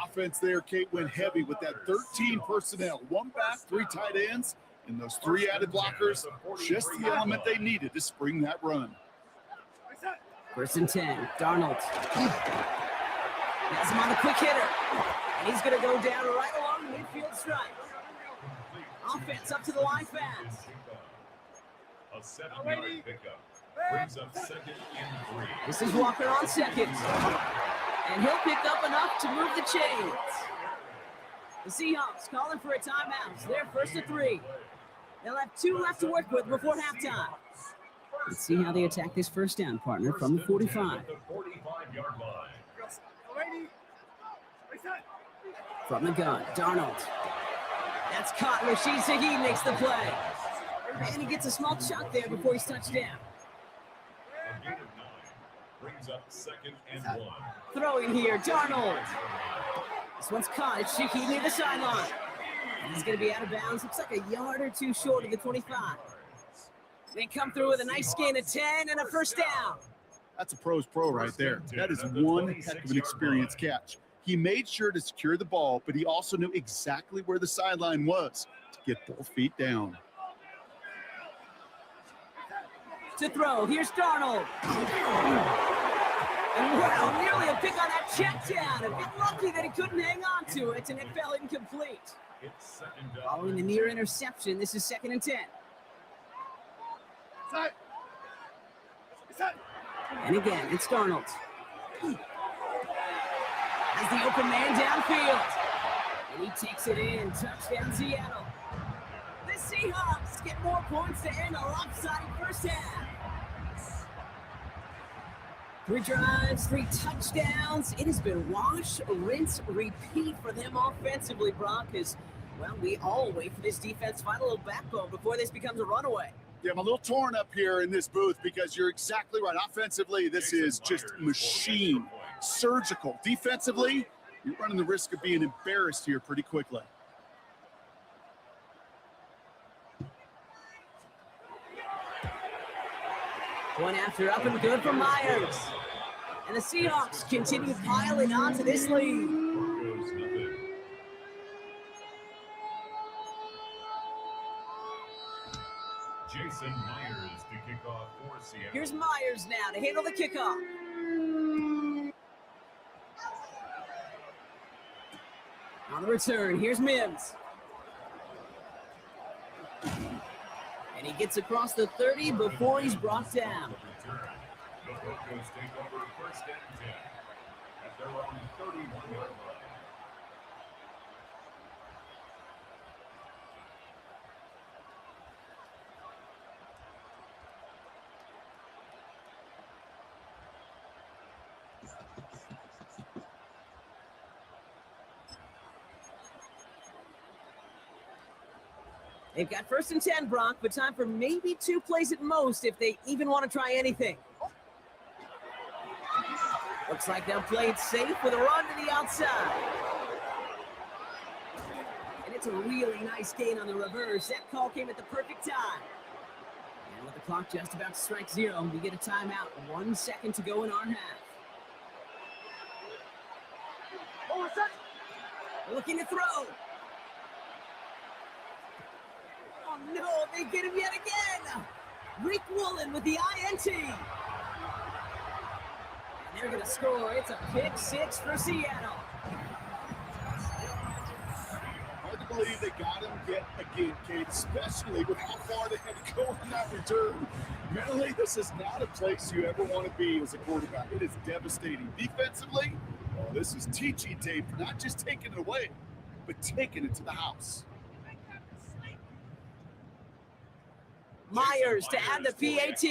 Offense there, Kate, went heavy with that 13 personnel. 1 back, 3 tight ends, and those 3 added blockers. Just the element they needed to spring that run. 1st and 10, Darnold. Has him on the quick hitter. And he's going to go down right along the midfield stripe. Offense up to the line fast. A 7-yard pickup brings up 2nd and 3. This is Walker on 2nd. And he'll pick up enough to move the chains. The Seahawks calling for a timeout. They're 1st and 3. They'll have 2 left to work with before halftime. Let's see how they attack this 1st down, partner, from the 45. From the gun, Darnold. That's caught. Rashid Shaheed makes the play. And he gets a small chunk there before he's touched down. A gain of 9 brings up 2nd and 1. Throwing here, Darnold. This one's caught. It's Shaheed near the sideline. He's going to be out of bounds. Looks like a yard or 2 short of the 25. They come through with a nice gain of 10 and a 1st down. That's a pro's pro right there. That is one heck of an experienced catch. He made sure to secure the ball, but he also knew exactly where the sideline was to get both feet down. To throw, here's Darnold. And wow, nearly a pick on that check down. A bit lucky that he couldn't hang on to it, and it fell incomplete. Following the near interception, this is 2nd and 10. Side. Side. And again, it's Darnold. Has the open man downfield. And he takes it in. Touchdown, Seattle. The Seahawks get more points to end a lopsided first half. 3 drives, 3 touchdowns. It has been wash, rinse, repeat for them offensively, Brock, as, well, we all wait for this defense to find a little backbone before this becomes a runaway. Yeah, I'm a little torn up here in this booth because you're exactly right. Offensively, this is just machine, surgical. Defensively, you're running the risk of being embarrassed here pretty quickly. One after up and good for Myers. And the Seahawks continue piling onto this lead. Jason Myers to kick off for Seattle. Here's Myers now to handle the kickoff. On the return, here's Mims. And he gets across the 30 before he's brought down. The Broncos take over 1st and 10 at their own 31-yard line. They've got 1st and 10, Brock, but time for maybe 2 plays at most if they even want to try anything. Looks like they'll play it safe with a run to the outside. And it's a really nice gain on the reverse. That call came at the perfect time. And with the clock just about to strike 0, we get a timeout. 1 second to go in our half. Looking to throw. Oh no, they get him yet again. Rick Woolen with the INT. And they're going to score. It's a pick 6 for Seattle. Hard to believe they got him yet again, Kate, especially with how far they had to go on that return. Mentally, this is not a place you ever want to be as a quarterback. It is devastating. Defensively, well, this is teaching tape for not just taking it away, but taking it to the house. Myers to add the PAT.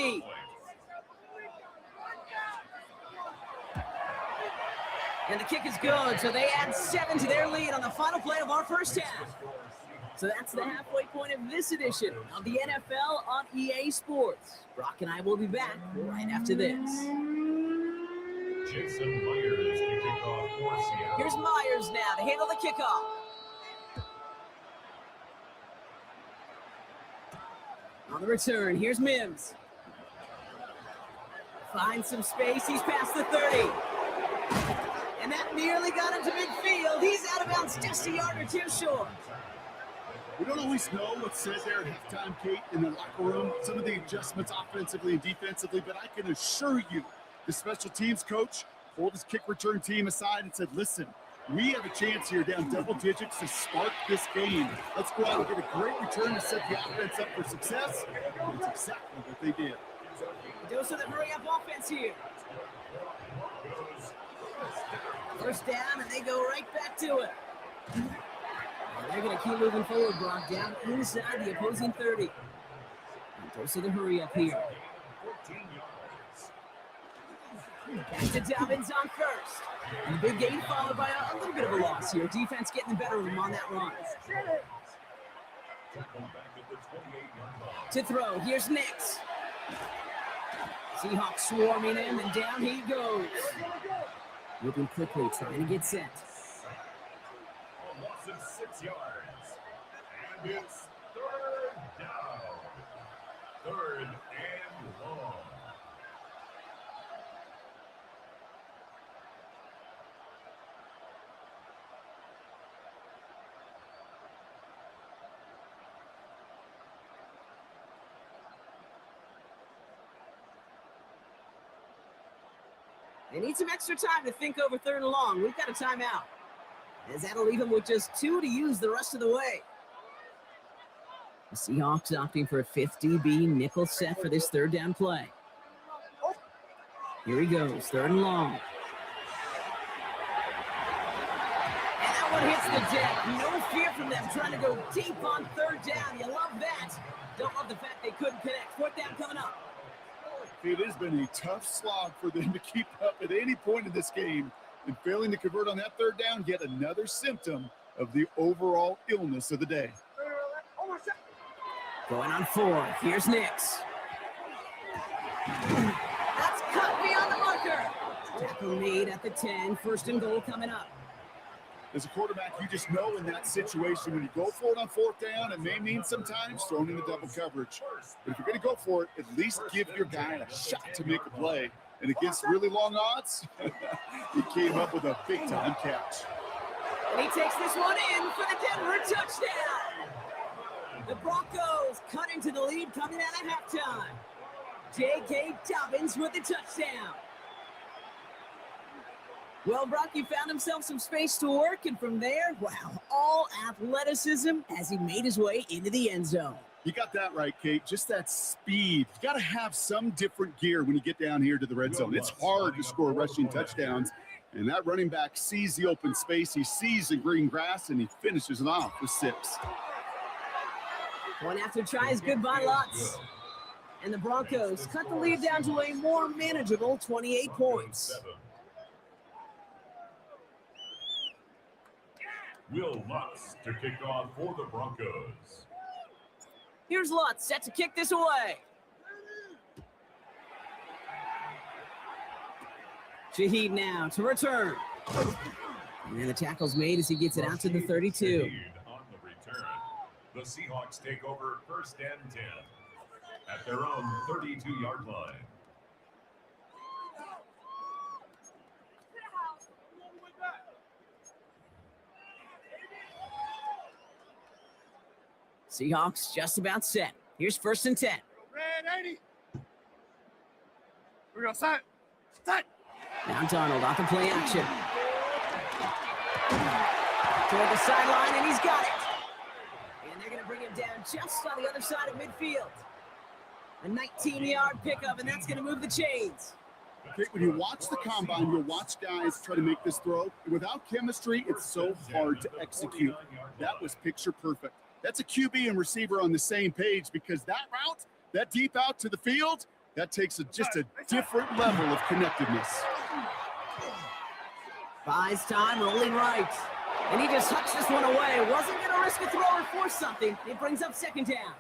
And the kick is good, so they add 7 to their lead on the final play of our first half. So that's the halfway point of this edition of the NFL on EA Sports. Brock and I will be back right after this. Jason Myers to kick off for Seattle. Here's Myers now to handle the kickoff. On the return, here's Mims. Finds some space, he's past the 30. And that nearly got him to midfield. He's out of bounds just a yard or 2 short. We don't always know what's said there at halftime, Kate, in the locker room, some of the adjustments offensively and defensively, but I can assure you the special teams coach pulled his kick return team aside and said, listen, we have a chance here down double digits to spark this game. Let's go out and get a great return to set the offense up for success. And that's exactly what they did. Dose of the hurry-up offense here. First down, and they go right back to it. And they're going to keep moving forward, Brock, down inside the opposing 30. And dose of the hurry-up here. Back to Dobbins on first. And the big gain followed by a little bit of a loss here. Defense getting the better of him on that run. To throw, here's Nix. Seahawks swarming him, and down he goes. Moving quickly, trying to get set. A loss of 6 yards. And it's 3rd down. 3rd and long. They need some extra time to think over 3rd and long. We've got a timeout, as that'll leave them with just 2 to use the rest of the way. The Seahawks opting for a 5th DB nickel set for this 3rd down play. Here he goes, 3rd and long. And that one hits the deck. No fear from them trying to go deep on 3rd down. You love that. Don't love the fact they couldn't connect. 4th down coming up. It has been a tough slog for them to keep up at any point in this game. And failing to convert on that 3rd down, yet another symptom of the overall illness of the day. Going on 4th. Here's Nix. That's cut beyond the marker. Tackle made at the 10. 1st and goal coming up. As a quarterback, you just know in that situation, when you go for it on 4th down, it may mean sometimes throwing in the double coverage. But if you're going to go for it, at least give your guy a shot to make a play. And against really long odds, he came up with a big-time catch. And he takes this one in for the Denver touchdown. The Broncos cut into the lead coming out of halftime. J.K. Dobbins with the touchdown. Well, Brock, he found himself some space to work, and from there, wow, all athleticism as he made his way into the end zone. You got that right, Kate. Just that speed. You got to have some different gear when you get down here to the red zone. It's hard to score rushing touchdowns, and that running back sees the open space. He sees the green grass, and he finishes it off with 6. One after try is good by lots. And the Broncos cut the lead down to a more manageable 28 points. Will Lutz to kick off for the Broncos. Here's Lutz set to kick this away. Shaheed now to return. And the tackle's made as he gets it out to the 32. On the return, the Seahawks take over 1st and 10 at their own 32-yard line. Seahawks just about set. Here's 1st and 10. Red 80. We're going to set. Set. Now Donald off the play action. Toward the sideline, and he's got it. And they're going to bring him down just on the other side of midfield. A 19-yard pickup, and that's going to move the chains. Okay, when you watch the combine, you'll watch guys try to make this throw. Without chemistry, it's so hard to execute. That was picture perfect. That's a QB and receiver on the same page, because that route, that deep out to the field, that takes just a different level of connectiveness. Buys time, rolling right. And he just hucks this one away. Wasn't going to risk a throw or force something. It brings up 2nd down.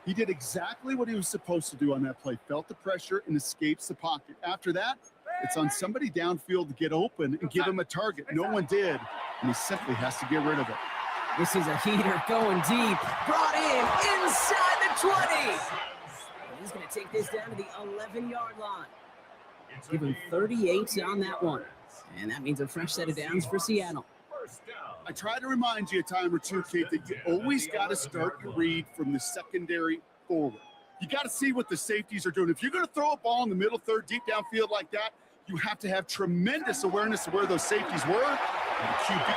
He did exactly what he was supposed to do on that play. Felt the pressure and escapes the pocket. After that, it's on somebody downfield to get open and give him a target. No one did, and he simply has to get rid of it. This is a heater going deep. Brought in inside the 20. He's going to take this down to the 11-yard line. Give him 38 on that one. And that means a fresh set of downs for Seattle. I try to remind you a time or two, Kate, that you always got to start your read from the secondary forward. You got to see what the safeties are doing. If you're going to throw a ball in the middle third, deep downfield like that, you have to have tremendous awareness of where those safeties were and the QB.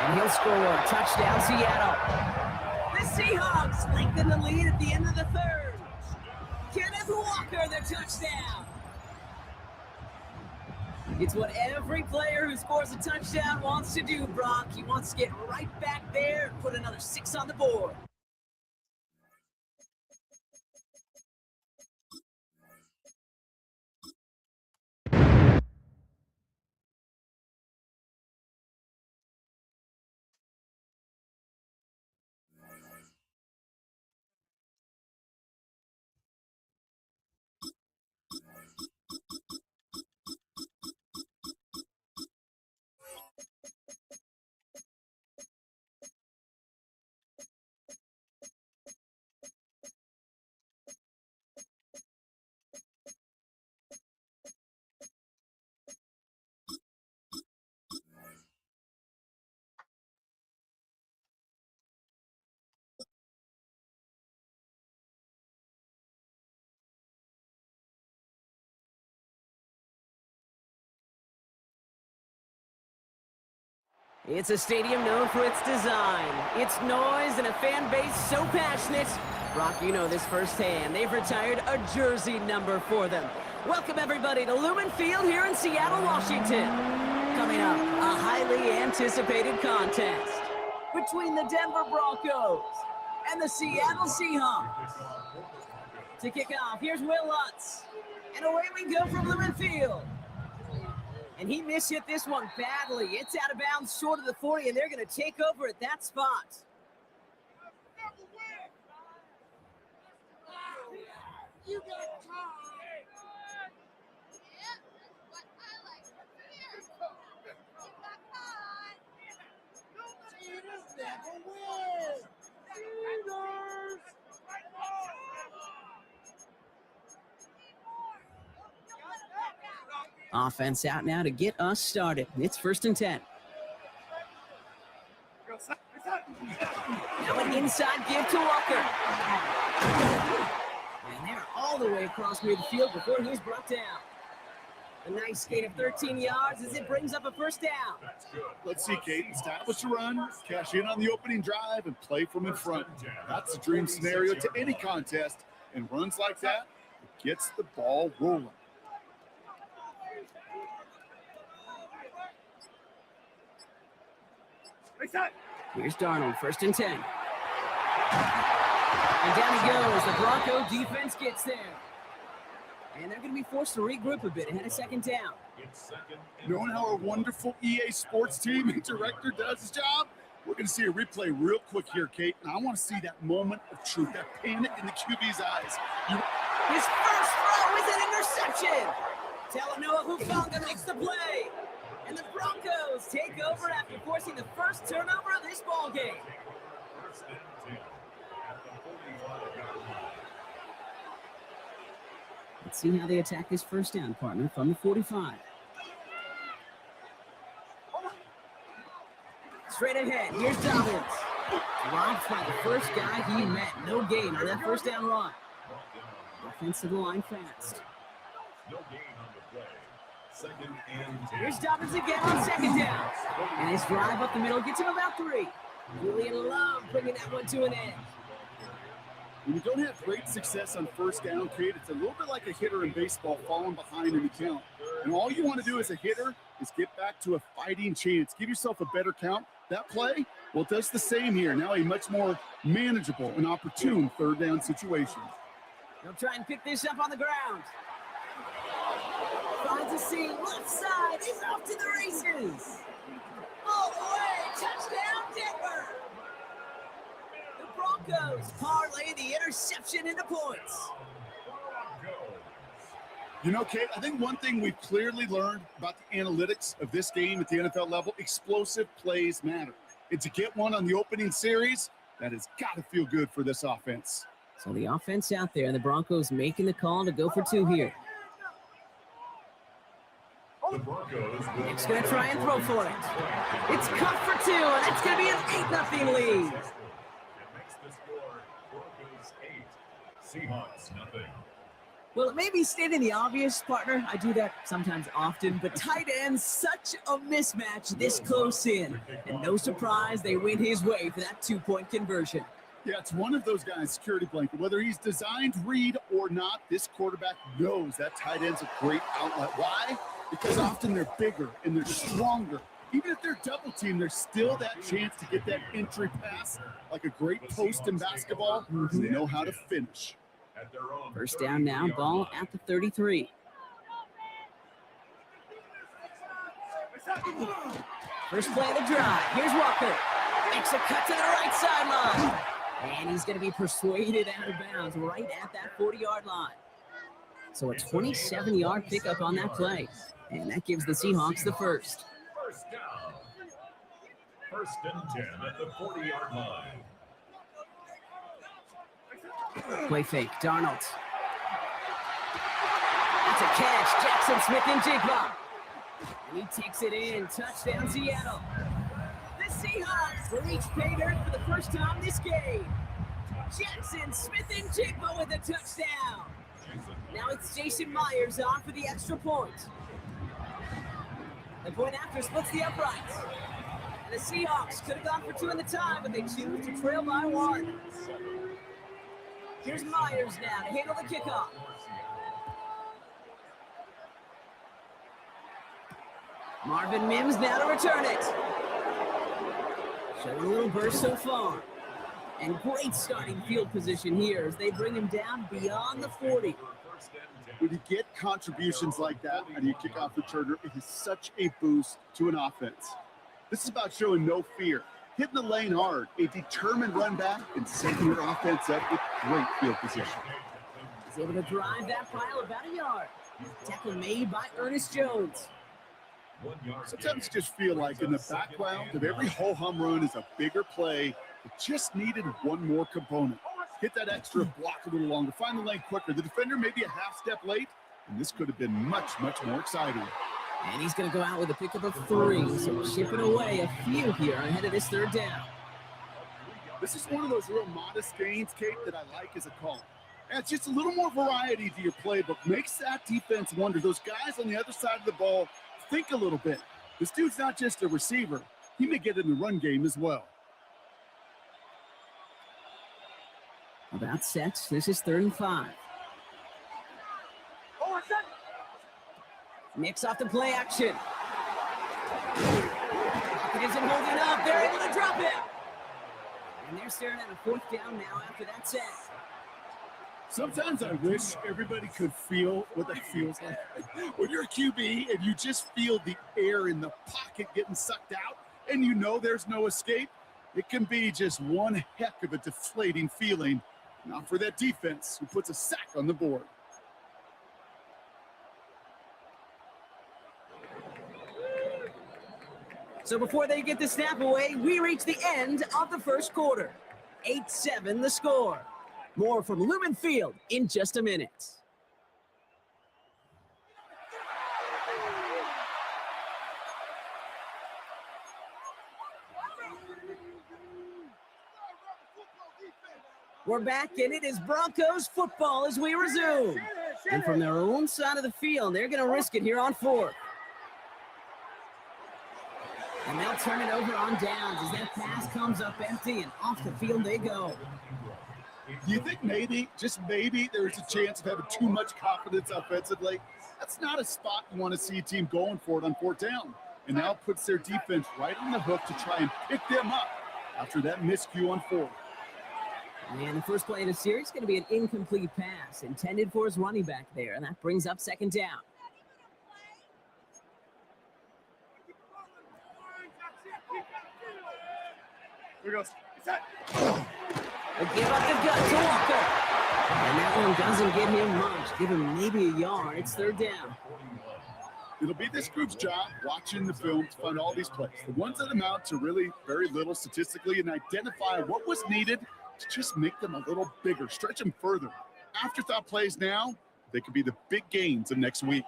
And he'll score. Touchdown, Seattle. The Seahawks lengthen the lead at the end of the 3rd. Kenneth Walker, the touchdown. It's what every player who scores a touchdown wants to do, Brock. He wants to get right back there and put another 6 on the board. It's a stadium known for its design, its noise, and a fan base so passionate. Brock, you know this firsthand. They've retired a jersey number for them. Welcome, everybody, to Lumen Field here in Seattle, Washington. Coming up, a highly anticipated contest between the Denver Broncos and the Seattle Seahawks. To kick off, here's Will Lutz. And away we go from Lumen Field. And he mishit this one badly. It's out of bounds short of the 40, and they're going to take over at that spot. You got time. Cheaters never win. Cheaters. Offense out now to get us started. It's 1st and 10. Now an inside give to Walker. And they're all the way across midfield before he's brought down. A nice gain of 13 yards as it brings up a 1st down. Let's see, Kate. Establish a run, cash in on the opening drive, and play from in front. That's a dream scenario to any contest, and runs like that gets the ball rolling. Here's Darnold, 1st and 10. And down he goes. The Bronco defense gets there. And they're going to be forced to regroup a bit ahead of 2nd down. Knowing how our wonderful EA Sports team and director does his job, we're going to see a replay real quick here, Kate. And I want to see that moment of truth, that panic in the QB's eyes. His first throw is an interception. Talanoa Hufanga makes the play. And the Broncos take over after forcing the first turnover of this ball game. Let's see how they attack this 1st down, partner, from the 45. Straight ahead, here's Dobbins. Dropped by the first guy he met. No gain on that 1st down run. Offensive line fast. No gain on the play. 2nd and 10. Here's Dobbins again on 2nd down. And his drive up the middle gets him about 3. Julian Love bringing that one to an end. When you don't have great success on 1st down, Kate, it's a little bit like a hitter in baseball falling behind in the count. And all you want to do as a hitter is get back to a fighting chance. Give yourself a better count. That play, well, it does the same here. Now a much more manageable and opportune 3rd down situation. They'll try and pick this up on the ground. Finds a seam, left side, he's off to the races. All the way, touchdown Denver. The Broncos parlay the interception into points. You know, Kate, I think one thing we've clearly learned about the analytics of this game at the NFL level, explosive plays matter. And to get one on the opening series, that has got to feel good for this offense. So the offense out there, and the Broncos making the call to go for 2 here. The Broncos will It's going to try and throw for it. It's cut for 2, and it's going to be an 8-0 lead. It makes the score Broncos 8, Seahawks nothing. Well, it may be stating the obvious, partner. I do that sometimes often, but tight ends, such a mismatch this close in. And no surprise, they win his way for that 2-point conversion. Yeah, it's one of those guys, security blanket. Whether he's designed read or not, this quarterback knows that tight end's a great outlet. Why? Because often they're bigger and they're stronger. Even if they're double teamed, there's still that chance to get that entry pass like a great post in basketball. They know how to finish. 1st down now, ball at the 33. First play of the drive. Here's Walker. Makes a cut to the right sideline. And he's going to be persuaded out of bounds right at that 40-yard line. So a 27-yard pickup on that play. And that gives the Seahawks the first. 1st down. 1st and 10 at the 40-yard line. Play fake, Darnold. That's a catch, Jackson Smith-Njigba. And he takes it in, touchdown Seattle. The Seahawks will reach pay dirt for the first time this game. Jackson Smith-Njigba with a touchdown. Now it's Jason Myers on for the extra point. The point after splits the uprights. And the Seahawks could have gone for 2 in the time, but they choose to trail by 1. Here's Myers now to handle the kickoff. Marvin Mims now to return it. Showing a little burst so far. And great starting field position here as they bring him down beyond the 40. When you get contributions like that and you kick off returner, it is such a boost to an offense. This is about showing no fear, hitting the lane hard, a determined run back, and setting your offense up with great field position. He's able to drive that pile about a yard. Tackle made by Ernest Jones. Sometimes you just feel like in the background of every ho-hum run is a bigger play. It just needed one more component. Hit that extra block a little longer, find the lane quicker. The defender may be a half step late, and this could have been much, much more exciting. And he's going to go out with a pickup of 3, so chipping away a few here ahead of this 3rd down. This is one of those real modest gains, Kate, that I like as a call. Adds just a little more variety to your playbook. Makes that defense wonder. Those guys on the other side of the ball think a little bit. This dude's not just a receiver. He may get in the run game as well. About set. This is 3rd and 5. Mix off the play action. It isn't holding up. They're able to drop it. And they're staring at a 4th down now after that set. Sometimes I wish everybody could feel what that feels like. When you're a QB and you just feel the air in the pocket getting sucked out and you know there's no escape, it can be just one heck of a deflating feeling. Not for that defense who puts a sack on the board. So before they get the snap away, we reach the end of the 1st quarter. 8-7 the score. More from Lumen Field in just a minute. We're back, and it is Broncos football as we resume. And from their own side of the field, they're going to risk it here on 4th. And they'll turn it over on downs as that pass comes up empty, and off the field they go. Do you think maybe, just maybe, there's a chance of having too much confidence offensively? That's not a spot you want to see a team going for it on 4th down. And now puts their defense right on the hook to try and pick them up after that miscue on 4th. And the first play of the series is going to be an incomplete pass intended for his running back there, and that brings up 2nd down. Here goes. They give up the gut to Walker. And that one doesn't give him much. Give him maybe a yard. It's 3rd down. It'll be this group's job watching the film to find all these plays. The ones that amount to really very little statistically and identify what was needed to just make them a little bigger, stretch them further. Afterthought plays now, they could be the big gains of next week.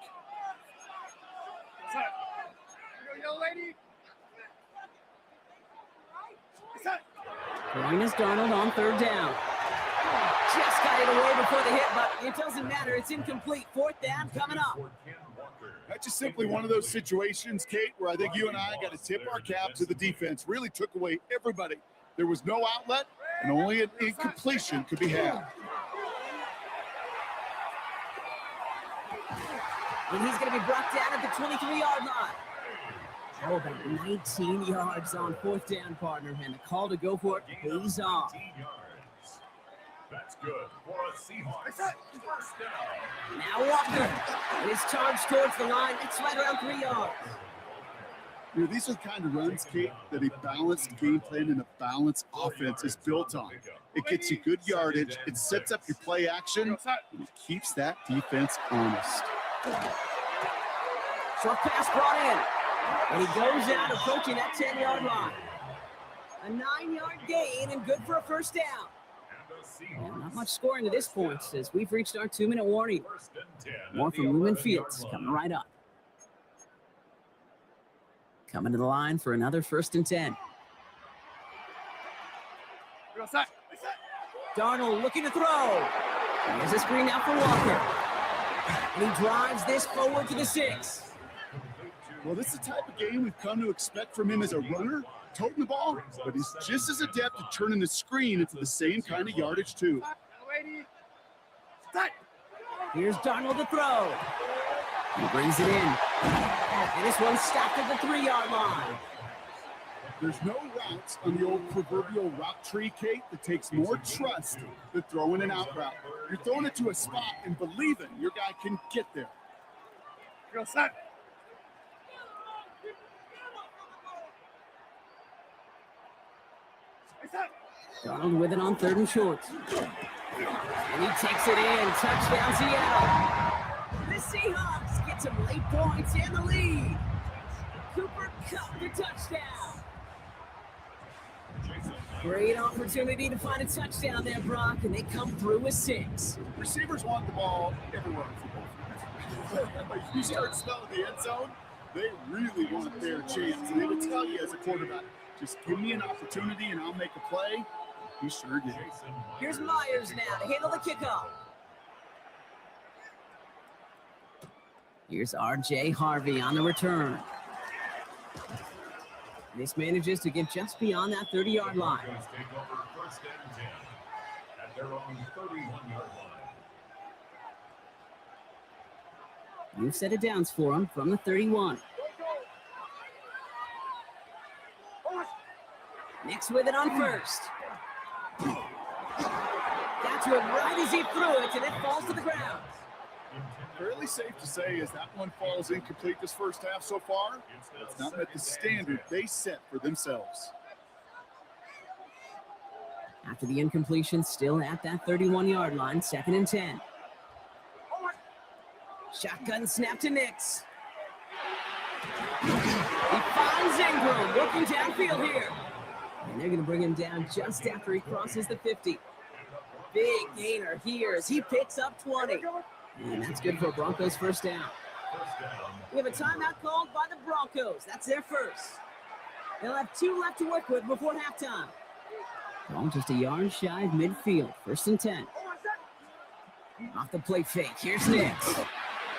Throwing is Darnold on 3rd down. Just got it away before the hit, but it doesn't matter. It's incomplete. 4th down coming up. That's just simply one of those situations, Kate, where I think you and I got to tip our cap to the defense. Really took away everybody. There was no outlet, and only an incompletion could be had. And he's going to be brought down at the 23-yard line. How about 19 yards on 4th down, partner, and the call to go for it pays off. That's good for a Seahawks 1st down. Now Walker is charged towards the line. It's right around 3 yards. You know, these are the kind of runs, Kate, that a balanced game plan and a balanced offense is built on. It gets you good yardage, it sets up your play action, and it keeps that defense honest. Short pass brought in. And he goes out approaching that 10-yard line. A 9-yard gain and good for a 1st down. Well, not much scoring to this point as we've reached our 2-minute warning. More from Lumen Fields coming right up. Coming to the line for another 1st and 10. Darnold looking to throw. There's a screen out for Walker. And he drives this forward to the 6. Well, this is the type of game we've come to expect from him as a runner, toting the ball, but he's just as adept at turning the screen into the same kind of yardage, too. Here's Darnold to throw. He brings it in. And this one's stopped at the 3-yard line. There's no routes on the old proverbial route tree, Kate, that takes more trust than throwing an out route. You're throwing it to a spot and believing your guy can get there. Go set. Darnold with it on 3rd and short. And he takes it in. Touchdown, Seattle. The Seahawks get some late points and the lead. Cooper Kupp the touchdown. Great opportunity to find a touchdown there, Brock, and they come through with 6. Receivers want the ball everywhere in football. You start smelling the end zone, they really want their chance. And they would tell you as a quarterback, just give me an opportunity and I'll make a play. He sure did. Here's Myers now to handle the kickoff. Here's R.J. Harvey on the return. This manages to get just beyond that 30-yard line. Take over 1st and 10 at their own 31-yard line. You've set it downs for him from the 31. Nix with it on 1st. Got to it right as he threw it, and it falls to the ground. Fairly safe to say as that one falls incomplete this first half so far, it's not met the standard they set for themselves. After the incompletion, still at that 31-yard line, 2nd and 10. Shotgun snap to Nix. He finds Ingram looking downfield here. And they're going to bring him down just after he crosses the 50. Big gainer here as he picks up 20. And that's good for Broncos 1st down. We have a timeout called by the Broncos. That's their first. They'll have 2 left to work with before halftime. Ball just a yard shy of midfield. 1st and 10. Off the play fake. Here's Nix.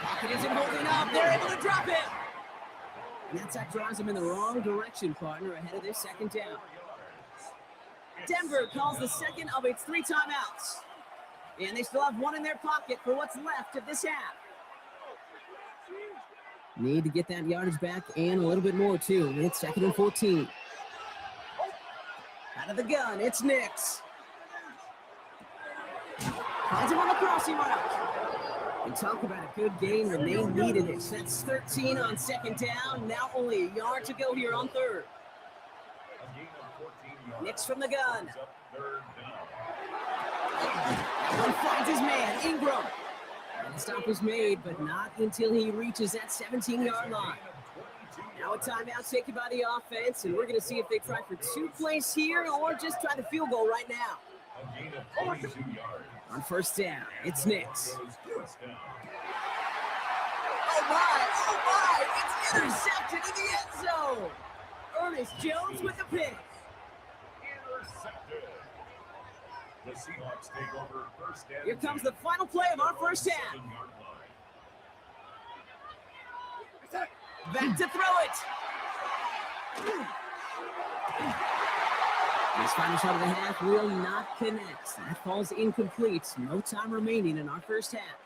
Pocket isn't holding up. They're able to drop him. And that drives them in the wrong direction, partner, ahead of their 2nd down. Denver calls the second of its 3 timeouts. And they still have 1 in their pocket for what's left of this half. Need to get that yardage back and a little bit more, too. It's 2nd and 14. Out of the gun, it's Nix. Finds him on the crossing route. And talk about a good game when they needed it. That's 13 on 2nd down. Now only a yard to go here on 3rd. Nix from the gun. One finds his man, Ingram. And the stop was made, but not until he reaches that 17-yard line. Now a timeout taken by the offense, and we're going to see if they try for 2 plays here or just try the field goal right now. On 1st down, it's Nix. Oh my, it's intercepted in the end zone. Ernest Jones with the pick. Intercepted. The Seahawks take over 1st and 10. Here comes the final play of our first half. Back to throw it. This final shot of the half will not connect. That falls incomplete. No time remaining in our first half.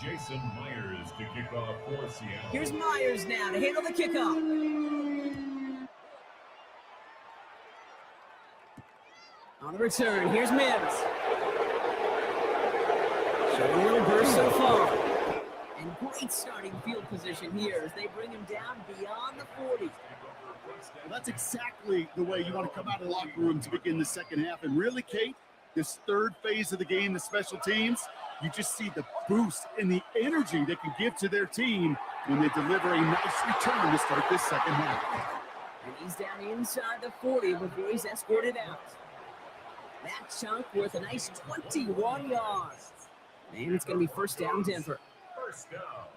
Jason Myers to kick off for Seattle. Here's Myers now to handle the kickoff. On the return, here's Mims. Showing a little burst so far. And great starting field position here as they bring him down beyond the 40. Well, that's exactly the way you want to come out of the locker room to begin the second half. And really, Kate, this 3rd phase of the game, the special teams, you just see the boost and the energy they can give to their team when they deliver a nice return to start this second half. And he's down inside the 40 before he's escorted out. That chunk worth a nice 21 yards. And it's going to be 1st down, Denver.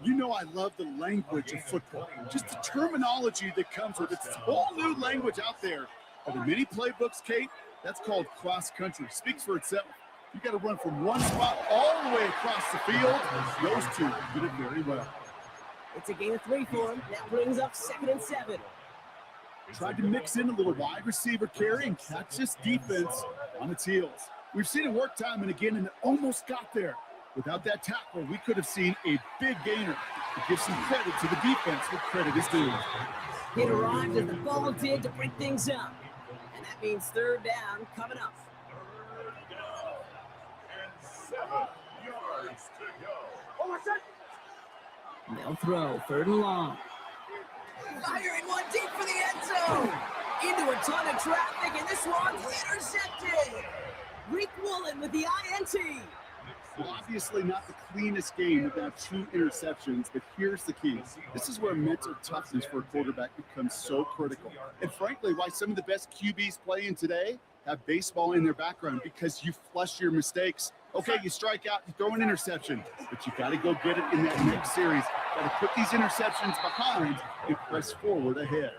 You know I love the language of football. Just the terminology that comes with it. It's a whole new language out there Are there many playbooks, Kate? That's called cross country. Speaks for itself. You got to run from one spot all the way across the field. Those two did it very well. It's a gain of 3 for him. That brings up 2nd and 7. Tried to mix in a little wide receiver carry and catch this defense on its heels. We've seen it work time and again, and it almost got there. Without that tackle, we could have seen a big gainer. To give some credit to the defense, what credit is due. It arrived as the ball did to break things up. And that means 3rd down coming up. 3rd down and 7 yards to go. They'll throw 3rd and long. Firing one deep for the end zone. Into a ton of traffic, and this one's intercepted. Rick Woolen with the INT. Well, obviously not the cleanest game without 2 interceptions, but here's the key. This is where mental toughness for a quarterback becomes so critical. And frankly, why some of the best QBs playing today have baseball in their background, because you flush your mistakes. Okay, you strike out, you throw an interception, but you got to go get it in that next series. Got to put these interceptions behind and press forward ahead.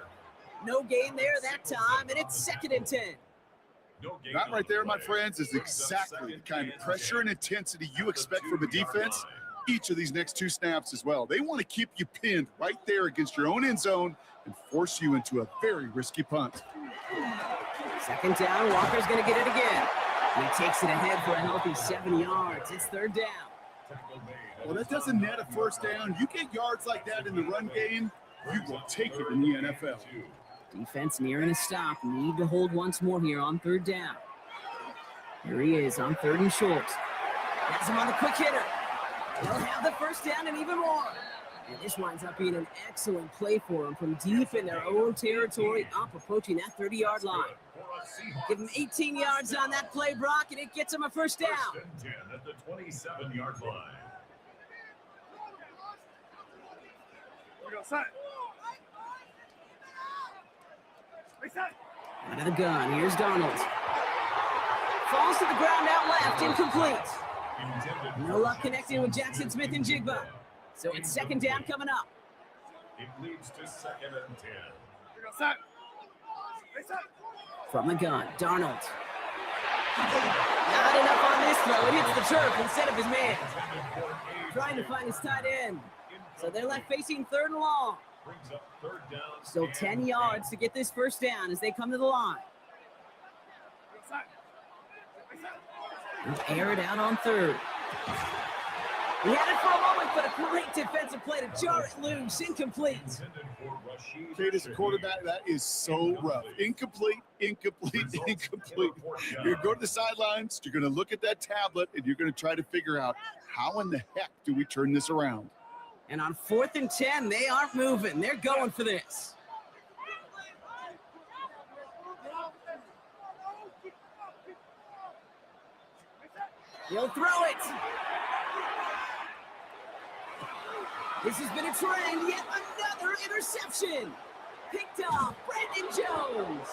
No gain there that time, and it's 2nd and 10. That right there, my friends, is exactly the kind of pressure and intensity you expect from a defense each of these next 2 snaps as well. They want to keep you pinned right there against your own end zone and force you into a very risky punt. 2nd down, Walker's going to get it again. He takes it ahead for a healthy 7 yards. It's 3rd down. Well, that doesn't net a 1st down. You get yards like that in the run game, you will take it in the NFL. Defense nearing a stop. Need to hold once more here on 3rd down. Here he is on 3rd and short. Has him on the quick hitter. They'll have the 1st down and even more. And this winds up being an excellent play for them from deep in their own territory, up approaching that 30-yard line. Give him 18 yards on that play, Brock, and it gets him a 1st down. 1st and 10 at the 27-yard line. Out of the gun, here's Donald. Falls to the ground out left, incomplete. No luck connecting with Jackson Smith and Jigba. So it's 2nd down coming up. It leads to 2nd and 10. From the gun, Darnold. Not enough on this throw. It hits the turf instead of his man. Trying to find his tight end. So they're left facing 3rd and long. Brings up 3rd down. Still 10 yards to get this 1st down as they come to the line. Air it out on 3rd. He had it for a moment, but a great defensive play to jar it loose. Incomplete. Kate, as a quarterback, that is so rough. Incomplete, incomplete, incomplete. You're going to go to the sidelines, you're going to look at that tablet, and you're going to try to figure out how in the heck do we turn this around. And on 4th and 10, they aren't moving. They're going for this. He'll throw it. This has been a trend. Yet another interception. Picked off Brandon Jones.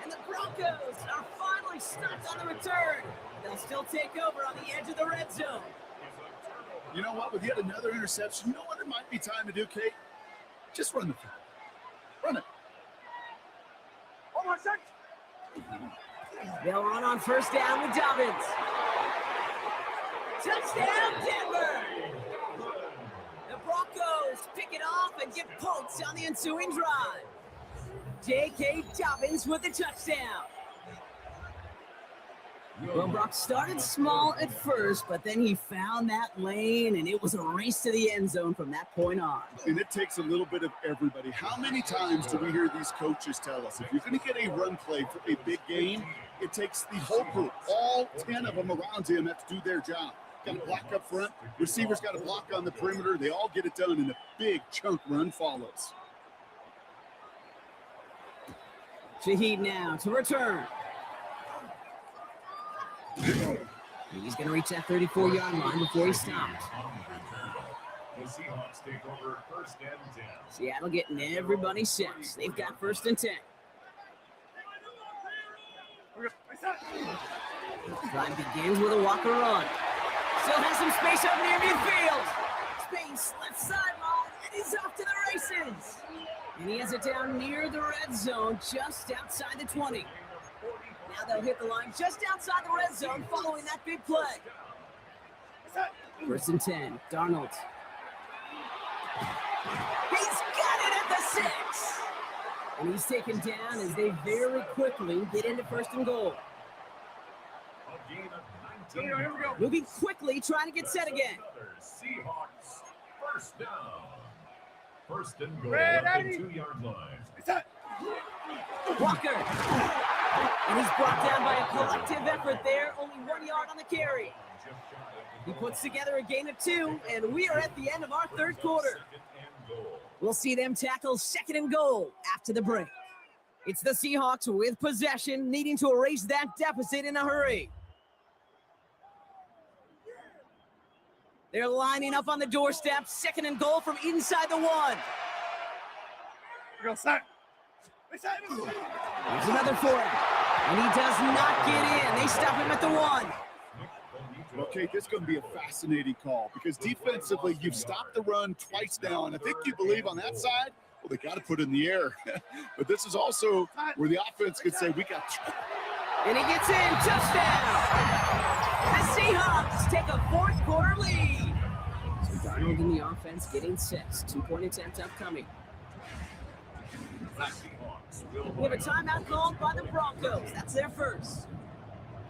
And the Broncos are finally stopped on the return. They'll still take over on the edge of the red zone. You know what? With yet another interception, you know what it might be time to do, Kate? Just run the field. Run it. They'll run on 1st down with Dobbins. Touchdown, Denver! The Broncos pick it off and get points on the ensuing drive. J.K. Dobbins with the touchdown. Well, Brock started small at first, but then he found that lane, and it was a race to the end zone from that point on. And it takes a little bit of everybody. How many times do we hear these coaches tell us, if you're going to get a run play for a big game, it takes the whole group, all 10 of them around him have to do their job. Got to block up front, receivers got to block on the perimeter. They all get it done, and a big chunk run follows. Shaheed now to return. He's going to reach that 34-yard line before he stops. The Seahawks take over 1st and 10. Seattle getting everybody set. They've got 1st and 10. Drive begins with a Walker run. Still has some space up near midfield. Space left sideline, and he's off to the races. And he has it down near the red zone, just outside the 20. Now they'll hit the line just outside the red zone following that big play. 1st and 10, Darnold. He's got it at the 6. And he's taken down as they very quickly get into 1st and goal. Moving quickly, trying to get set again. Seahawks, 1st down. 1st and goal at the 2-yard line. Walker. And he's brought down by a collective effort there. Only 1 yard on the carry. He puts together a gain of 2, and we are at the end of our 3rd quarter. We'll see them tackle 2nd and goal after the break. It's the Seahawks with possession, needing to erase that deficit in a hurry. They're lining up on the doorstep. 2nd and goal from inside the 1. Here's another for him. And he does not get in. They stop him at the 1. Okay, this is going to be a fascinating call because defensively, you've stopped the run twice now, and I think you believe on that side, well, they got to put it in the air. But this is also where the offense could say, we got... And he gets in. Touchdown! The Seahawks take a 4th quarter lead. So Darnold in the offense getting 6. 2-point attempt upcoming. We have a timeout called by the Broncos. That's their first.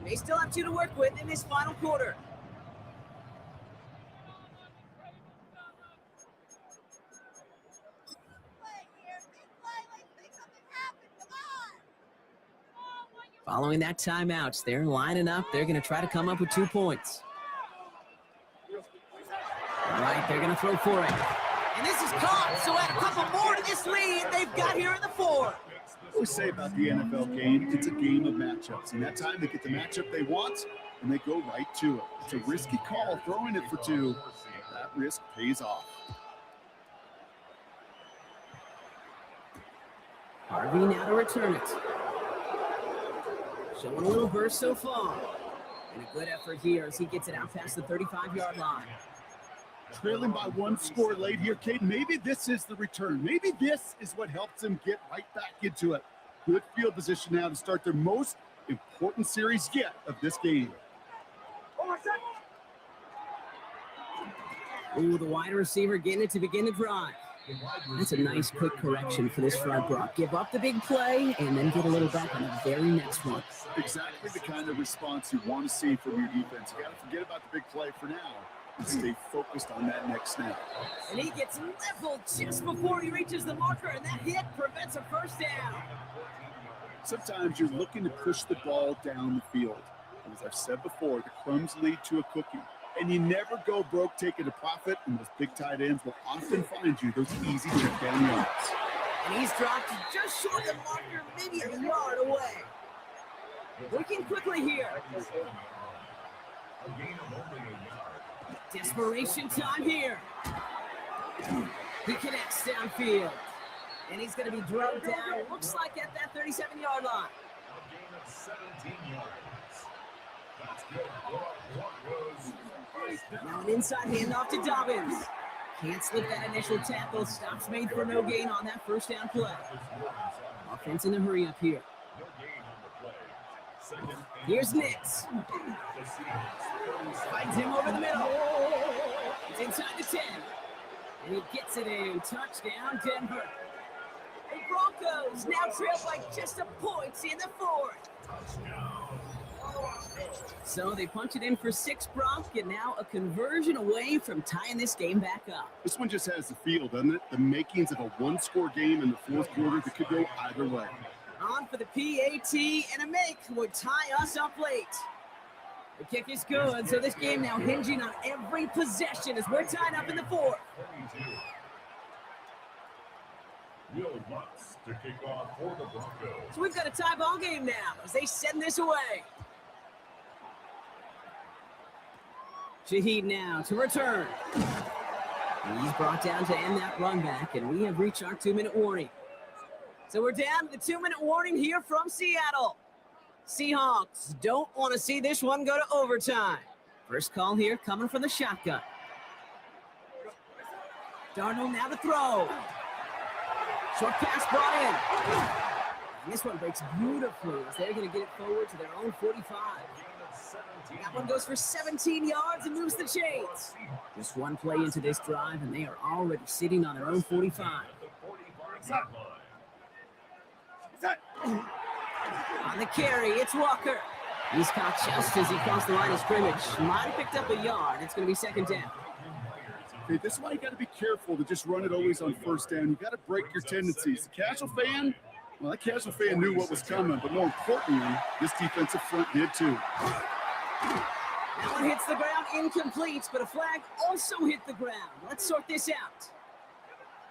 They still have 2 to work with in this final quarter. Following that timeout, they're lining up. They're going to try to come up with 2 points. All right, they're going to throw for it. And this is caught, so add a couple more to this lead they've got here in the 4th. What we say about the NFL game, it's a game of matchups. And that time they get the matchup they want, and they go right to it. It's a risky call, throwing it for 2. That risk pays off. Harvey now to return it. Showing a little burst so far. And a good effort here as he gets it out past the 35-yard line. Trailing by 1 score late here, Kate. Maybe this is the return. Maybe this is what helps them get right back into it. Good field position now to start their most important series yet of this game. Ooh, the wide receiver getting it to begin the drive. That's a nice quick correction for this front block. Give up the big play and then get a little back on the very next one. Exactly the kind of response you want to see from your defense. You got to forget about the big play for now and stay focused on that next snap. And he gets leveled just before he reaches the marker, and that hit prevents a 1st down. Sometimes you're looking to push the ball down the field. And as I've said before, the crumbs lead to a cookie. And you never go broke taking a profit, and those big tight ends will often find you those easy check down yards. And he's dropped just short of the marker, maybe a yard away. Working quickly here. Desperation time here. He connects downfield. And he's going to be drugged down, looks like at that 37-yard line. A gain of 17 yards. That's good. Now an inside handoff to Dobbins. Can't slip that initial tackle. Stops made for no gain on that 1st down play. Offense in the hurry up here. Here's Nix. Finds him over the middle. It's inside the 10. And he gets it in. Touchdown, Denver. The Broncos now trail by just a point in the 4th. So they punch it in for 6, Bronc, and now a conversion away from tying this game back up. This one just has the feel, doesn't it? The makings of a 1-score game in the 4th quarter that could go either way. On for the PAT, and a make would tie us up late. The kick is good, so this game now hinging on every possession as we're tied up in the 4th. Will Lutz to kick off for the Broncos. So we've got a tie ball game now as they send this away. Shaheed now to return. He's brought down to end that run back, and we have reached our 2-minute warning. So we're down to the 2-minute warning here from Seattle. Seahawks don't want to see this one go to overtime. First call here coming from the shotgun. Darnold now to throw. Short pass brought in. And this one breaks beautifully as they're going to get it forward to their own 45. That one goes for 17 yards and moves the chains. Just one play into this drive, and they are already sitting on their own 45. On the carry, it's Walker. He's caught just as he crossed the line of scrimmage. Might have picked up a yard. It's going to be second down. Okay, this is why you got to be careful to just run it always on first down. You got to break your tendencies. The casual fan, well, that casual fan knew what was coming, but more importantly, this defensive front did too. That one hits the ground incomplete, but a flag also hit the ground. Let's sort this out.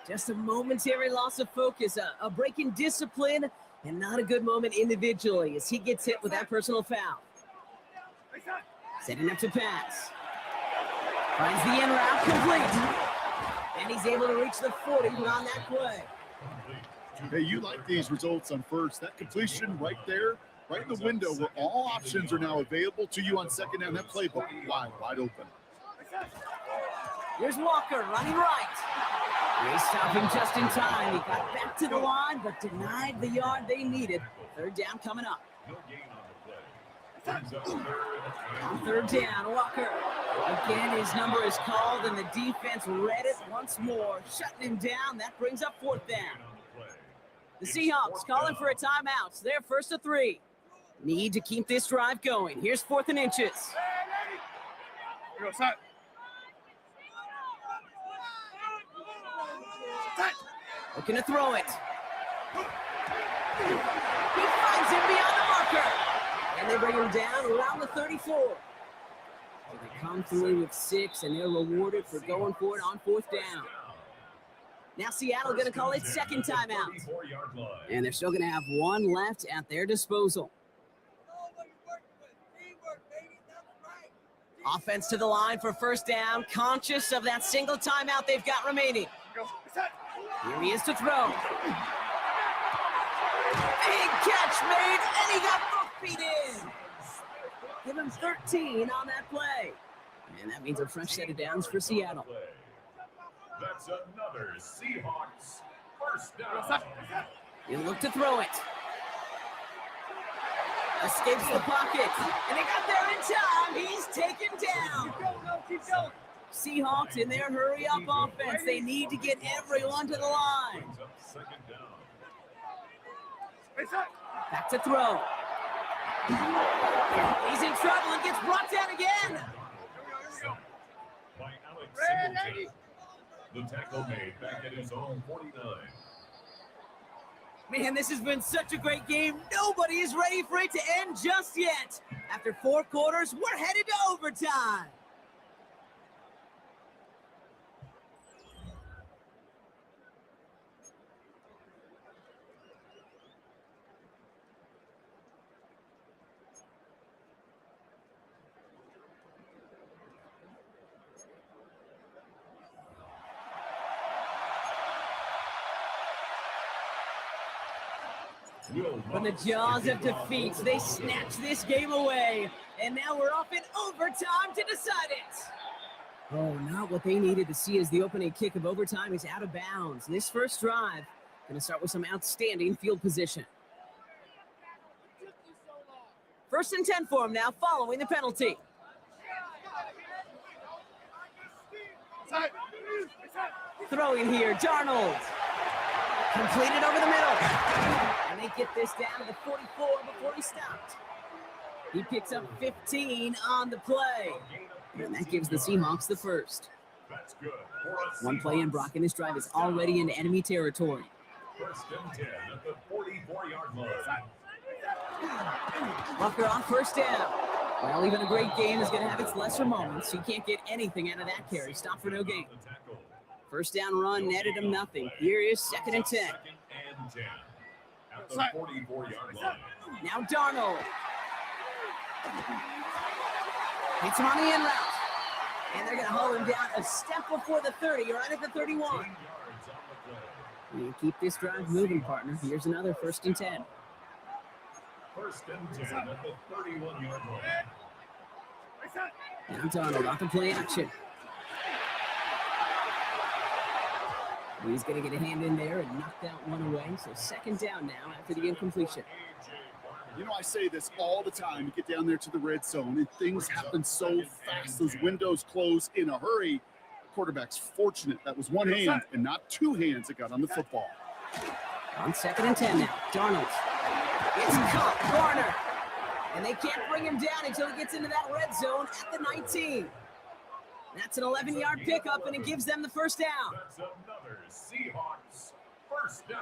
Just a momentary loss of focus, a break in discipline, and not a good moment individually as he gets hit with that personal foul. Setting up to pass. Finds the in route complete. And he's able to reach the 40 on that play. Hey, you like these results on first. That completion right there, right in the window where all options are now available to you on second down. That playbook wide open. Here's Walker running right. They stop him just in time. He got back to the line, but denied the yard they needed. Third down coming up. On third down, Walker. Again, his number is called, and the defense read it once more, shutting him down. That brings up fourth down. The Seahawks calling for a timeout. They're first to 3. Need to keep this drive going. Here's 4th and inches. Looking to throw it. He finds him beyond the marker. And they bring him down around the 34. So they come through with 6, and they're rewarded for going for it on 4th down. Now Seattle going to call its second timeout. And they're still going to have one left at their disposal. Offense to the line for first down, conscious of that single timeout they've got remaining. Here he is to throw. Big catch made, and he got both feet in. Give him 13 on that play. And that means a fresh set of downs for Seattle. That's another Seahawks first down. He'll look to throw it. Escapes the pocket, and he got there in time. He's taken down. Keep going. Seahawks in their hurry-up offense. They need to get everyone to the line. Back to throw. He's in trouble and gets brought down again. By Alex Singleton. The tackle made back at his own 49. Man, this has been such a great game. Nobody is ready for it to end just yet. After 4 quarters, we're headed to overtime. From the jaws of defeat, they snatch this game away. And now we're off in overtime to decide it. Oh, not what they needed to see as the opening kick of overtime is out of bounds. This first drive, going to start with some outstanding field position. 1st and 10 for him now, following the penalty. Throwing here, Darnold. Completed over the middle. And they get this down to the 44 before he stopped. He picks up 15 on the play. And that gives the Seahawks the first. That's good. One play in, Brock, and this drive is already into enemy territory. 1st and 10 at the 44-yard line. Walker on first down. Well, even a great game is going to have its lesser moments. You can't get anything out of that carry. Stop for no gain. First down run netted him nothing. Here is 2nd and 10. 2nd and 10 at the 44-yard line. Now Darnold. Hits him on the in route. And they're going to haul him down a step before the 30, right at the 31. You keep this drive moving, partner. Here's another 1st and 10. 1st and 10 at the 31-yard line. Now Darnold off the play action. He's going to get a hand in there and knock that one away. So second down now after the incompletion. You know, I say this all the time. You get down there to the red zone, and things happen so fast. Those windows close in a hurry. The quarterback's fortunate. That was one hand and not two hands that got on the football. On 2nd and 10 now. Darnold. It's caught. Garner. And they can't bring him down until he gets into that red zone at the 19. That's an 11-yard pickup, and it gives them the first down. That's another Seahawks first down.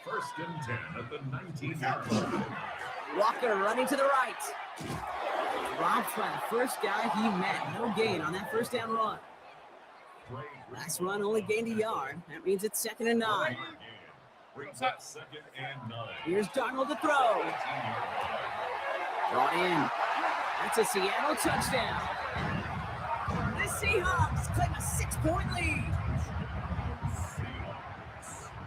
1st and 10 at the 19-yard line. Walker running to the right. Dropped by the first guy he met. No gain on that first down run. Last run only gained a yard. That means it's 2nd and 9. Brings up 2nd and 9. Here's Darnold to throw. Brought in. That's a Seattle touchdown. The Seahawks claim a 6-point lead.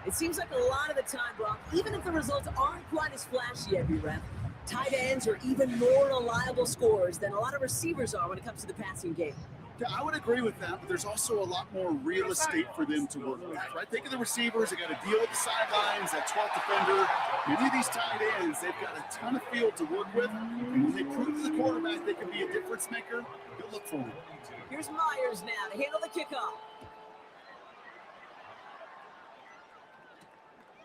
It seems like a lot of the time, Brock, even if the results aren't quite as flashy every rep, tight ends are even more reliable scorers than a lot of receivers are when it comes to the passing game. Yeah, I would agree with that, but there's also a lot more real estate for them to work with, right? Think of the receivers. They got to deal with the sidelines, that 12th defender. Many of these tight ends, they've got a ton of field to work with. And when they prove to the quarterback they can be a difference maker, you'll look for them. Here's Myers now to handle the kickoff.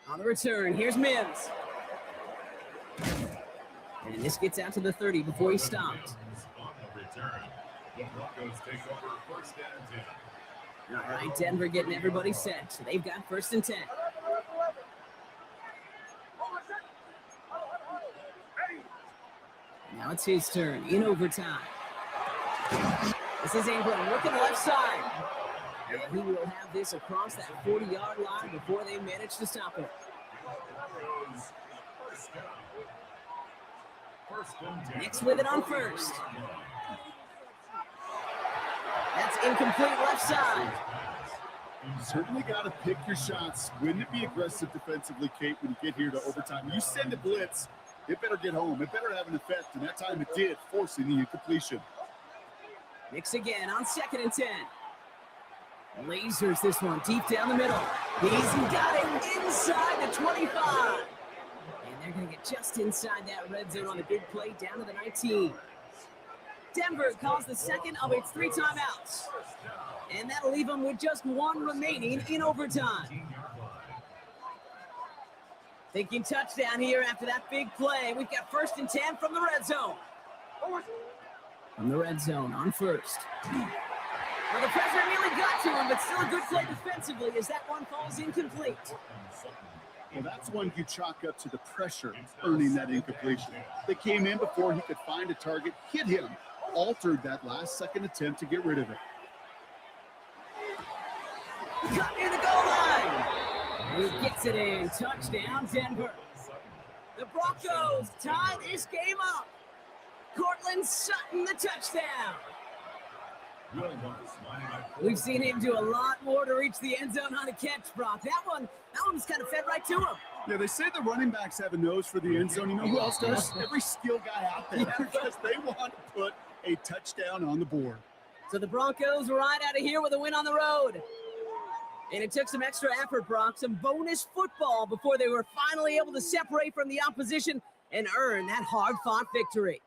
On the return, here's Mims. And this gets out to the 30 before he stopped. On the return, the Broncos take over 1st and 10. All right, Denver getting everybody set. So they've got 1st and 10. Now it's his turn in overtime. This is Ingram looking left side. And he will have this across that 40-yard line before they manage to stop him. Next with it on 1st. That's incomplete left side. You certainly got to pick your shots. Wouldn't it be aggressive defensively, Kate, when you get here to overtime? You send a blitz, it better get home. It better have an effect, and that time it did, forcing the incompletion. Mix again on 2nd and 10. Lasers this one deep down the middle. He's got it inside the 25. And they're going to get just inside that red zone on the big play down to the 19. Denver calls the second of its 3 timeouts. And that'll leave them with just 1 remaining in overtime. Thinking touchdown here after that big play. We've got 1st and 10 from the red zone. From the red zone on 1st. Well, the pressure nearly got to him, but still a good play defensively as that one falls incomplete. Well, that's one you chalk up to the pressure earning that incompletion. They came in before he could find a target, hit him, altered that last-second attempt to get rid of it. Cut near the goal line. He gets it in. Touchdown, Denver. The Broncos tie this game up. Cortland Sutton, the touchdown. We've seen him do a lot more to reach the end zone on a catch, Brock. That one was kind of fed right to him. Yeah, they say the running backs have a nose for the end zone. You know who else does? Every skill guy out there, because they want to put a touchdown on the board. So the Broncos right out of here with a win on the road. And it took some extra effort, Brock, some bonus football before they were finally able to separate from the opposition and earn that hard-fought victory.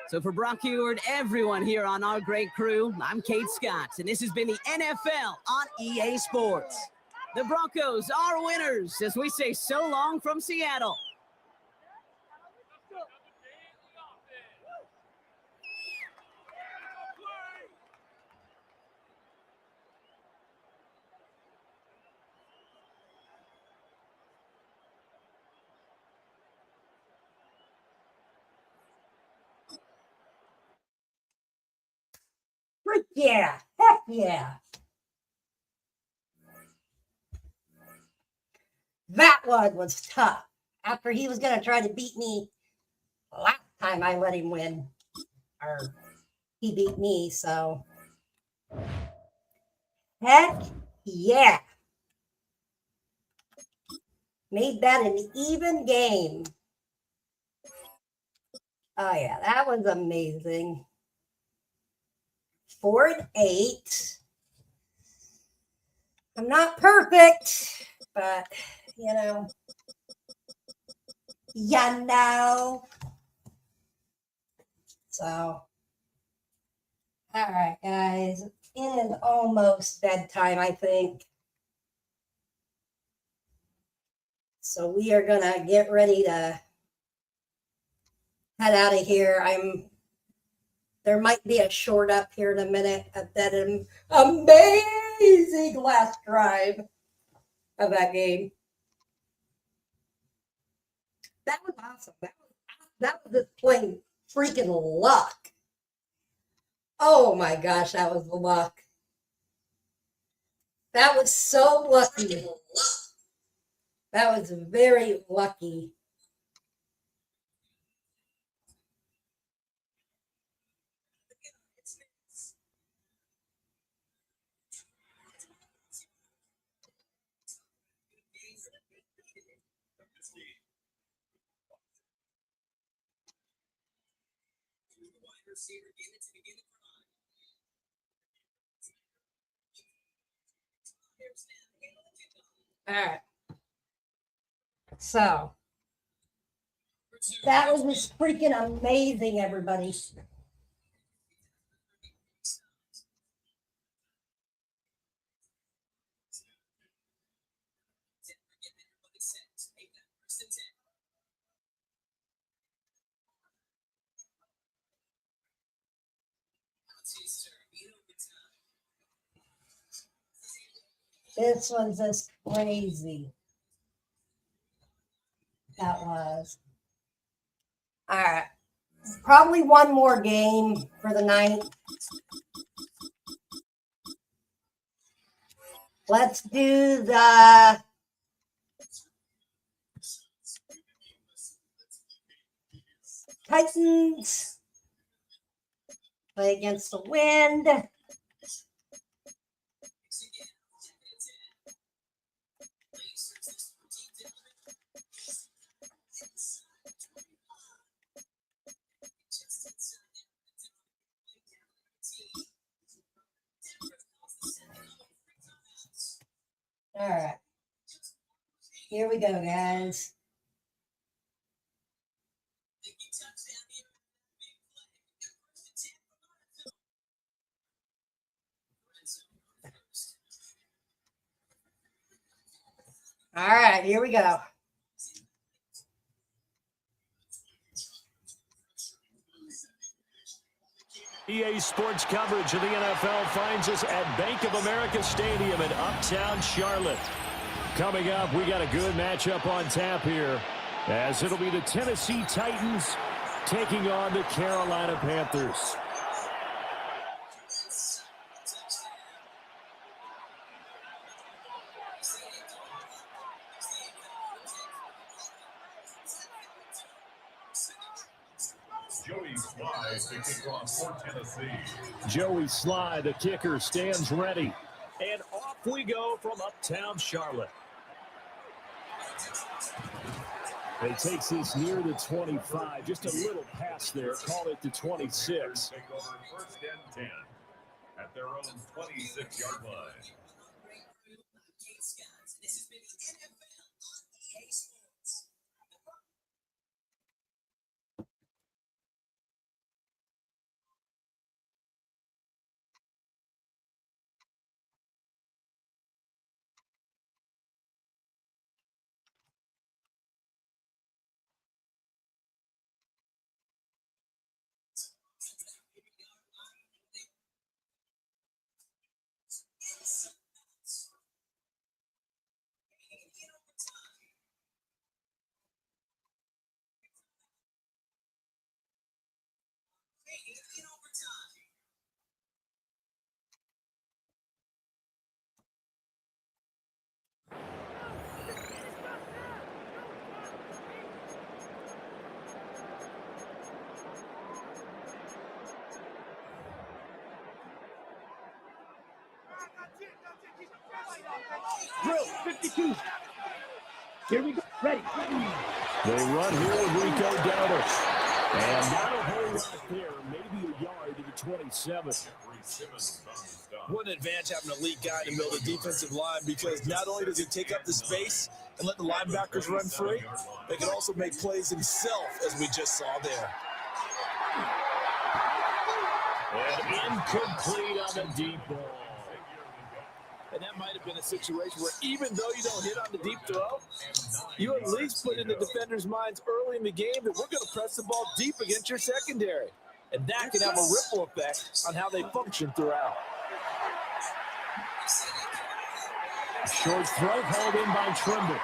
So for Brock Heward, everyone here on our great crew, I'm Kate Scott, and this has been the NFL on EA Sports. The Broncos are winners as we say so long from Seattle. Freak yeah. Heck yeah. That one was tough. After he was going to try to beat me last time I let him win. Or he beat me, so. Heck yeah. Made that an even game. Oh yeah, that was amazing. 4-8. I'm not perfect, but, you know. So, all right, guys. It is almost bedtime, I think. So we are going to get ready to head out of here. There might be a short up here in a minute of that amazing last drive of that game. That was awesome. That was just plain freaking luck. Oh my gosh, that was luck. That was so lucky. That was very lucky. All right. So that was just freaking amazing, everybody. This was just crazy. That was. All right. Probably one more game for the night. Let's do the Titans play against the Wind. All right. Here we go, guys. All right, here we go. EA Sports coverage of the NFL finds us at Bank of America Stadium in Uptown Charlotte. Coming up, we got a good matchup on tap here, as it'll be the Tennessee Titans taking on the Carolina Panthers. Joey Sly, the kicker, stands ready. And off we go from Uptown Charlotte. He takes this near the 25. Just a little pass there. Call it the 26. Take over first and 10 at their own 26-yard line. Drill 52. Here we go. Ready. They run here with Rico Dowdle. And not a whole lot there. Maybe a yard to the 27. What an advantage having an elite guy in the middle of the defensive line, because not only does he take up the space and let the linebackers run free, they can also make plays himself, as we just saw there. And incomplete on the deep ball. And that might have been a situation where even though you don't hit on the deep throw, you at least put in the defenders' minds early in the game that we're going to press the ball deep against your secondary. And that can have a ripple effect on how they function throughout. Short throw hauled in by Trimble.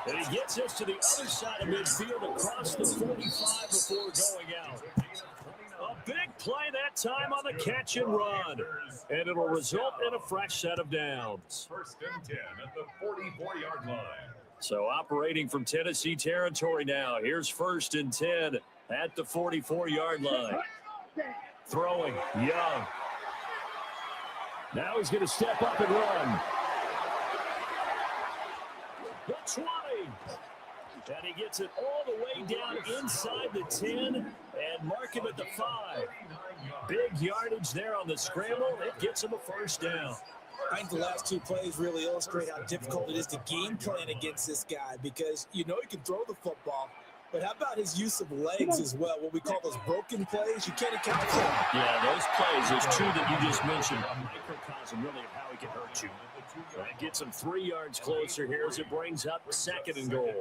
And he gets us to the other side of midfield across the 45 before going out. A big play that time on the catch and run. And it'll result in a fresh set of downs. First and 10 at the 44-yard line. So operating from Tennessee territory now. Here's first and 10 at the 44-yard line. Throwing, Young. Now he's going to step up and run. The 20. And he gets it all the way down inside the 10 and mark him at the 5. Big yardage there on the scramble. It gets him a first down. I think the last two plays really illustrate how difficult it is to game plan against this guy, because you know he can throw the football, but how about his use of legs as well? What we call those broken plays. You can't account for them. Yeah, those plays, those two that you just mentioned, a microcosm really of how he can hurt you. That gets him 3 yards closer here as it brings up second and goal.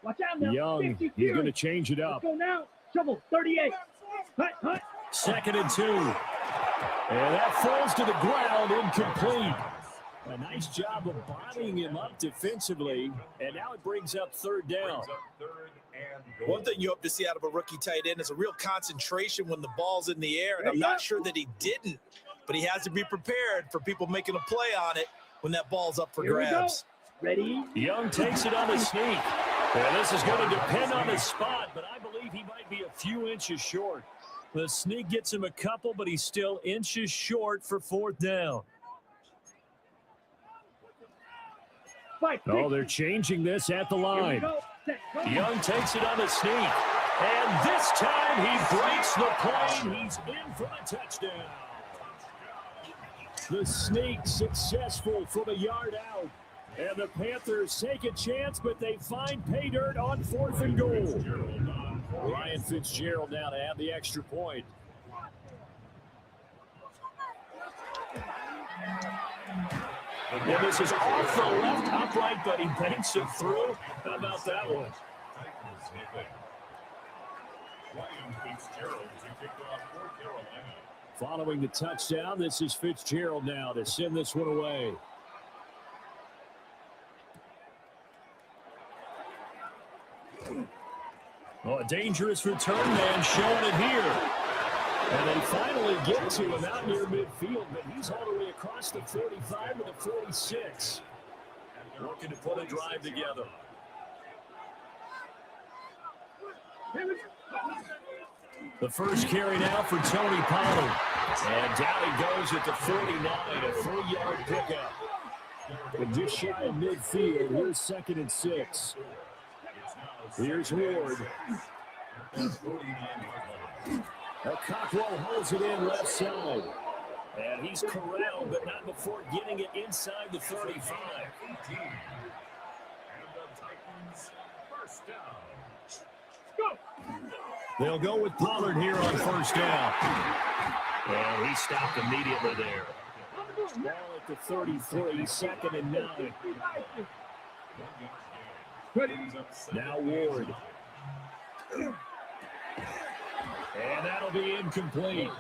Watch out now. Young, he's going to change it up. Let's go now. Trouble, 38. Hut. Second and 2. And that falls to the ground, incomplete. A nice job of bodying him up defensively, and now it brings up third down. One thing you hope to see out of a rookie tight end is a real concentration when the ball's in the air, and I'm not sure that he didn't, but he has to be prepared for people making a play on it when that ball's up for grabs. Ready? Young takes it on the sneak. And this is going to depend on the spot, but I believe he might be a few inches short. The sneak gets him a couple, but he's still inches short for fourth down. Oh, they're changing this at the line. Young takes it on the sneak. And this time he breaks the plane. He's in for a touchdown. The sneak successful from a yard out. And the Panthers take a chance, but they find pay dirt on fourth and goal. Ryan Fitzgerald now to have the extra point. And this is off the left upright, but he banks it through. How about that one? Following the touchdown, this is Fitzgerald now to send this one away. Oh, a dangerous return man showing it here. And they finally get to him out near midfield, but he's all the way across the 45 to the 46. Looking to put a drive together. The first carry now for Tony Pollard. And down he goes at the 49, a 3-yard pickup. And just shy of midfield, here's second and 6. Here's Ward. Cockwell holds it in left side. And he's corralled, but not before getting it inside the 35. They'll go with Pollard here on first down. And he stopped immediately there. Ball at the 33, second and 9. Now Ward. And that'll be incomplete.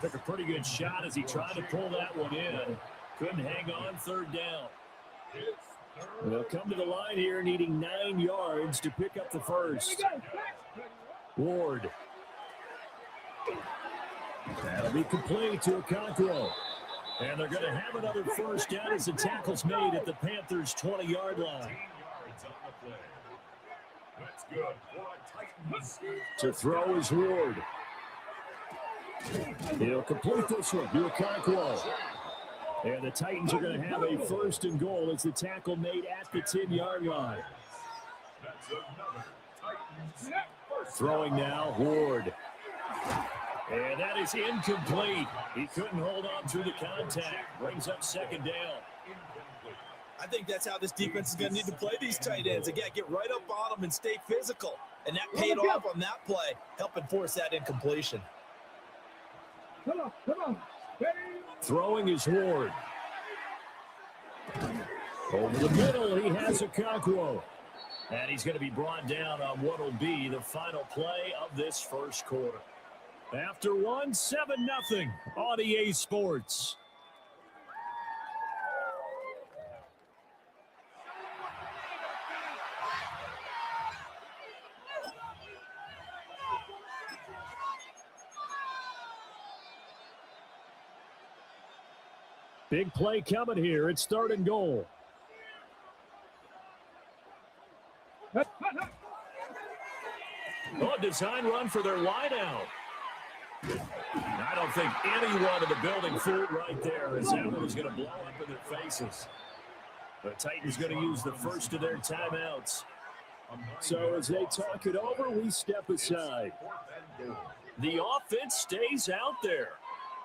Took a pretty good shot as he tried to pull that one in. Couldn't hang on, third down. They'll come to the line here needing 9 yards to pick up the first. Ward. That'll be complete to Okonkwo. And they're going to have another first down as the tackle's made at the Panthers' 20-yard line. To throw is Ward. He'll complete this one to Okonkwo. And the Titans are going to have a first and goal as the tackle made at the 10-yard line. Throwing now, Ward. And that is incomplete. He couldn't hold on through the contact. Brings up second down. I think that's how this defense is going to need to play these tight ends. Again, get right up on them and stay physical. And that paid off on that play, helping force that incompletion. Come on. Throwing is Ward. Over the middle, he has Okonkwo. And he's going to be brought down on what will be the final play of this first quarter. After 7-0 on EA Sports. Big play coming here. It's 3rd and goal. Oh, design run for their wideout. I don't think anyone in the building fooled right there as that one was going to blow up in their faces. The Titans going to use the first of their timeouts. So as they talk it over, we step aside. The offense stays out there.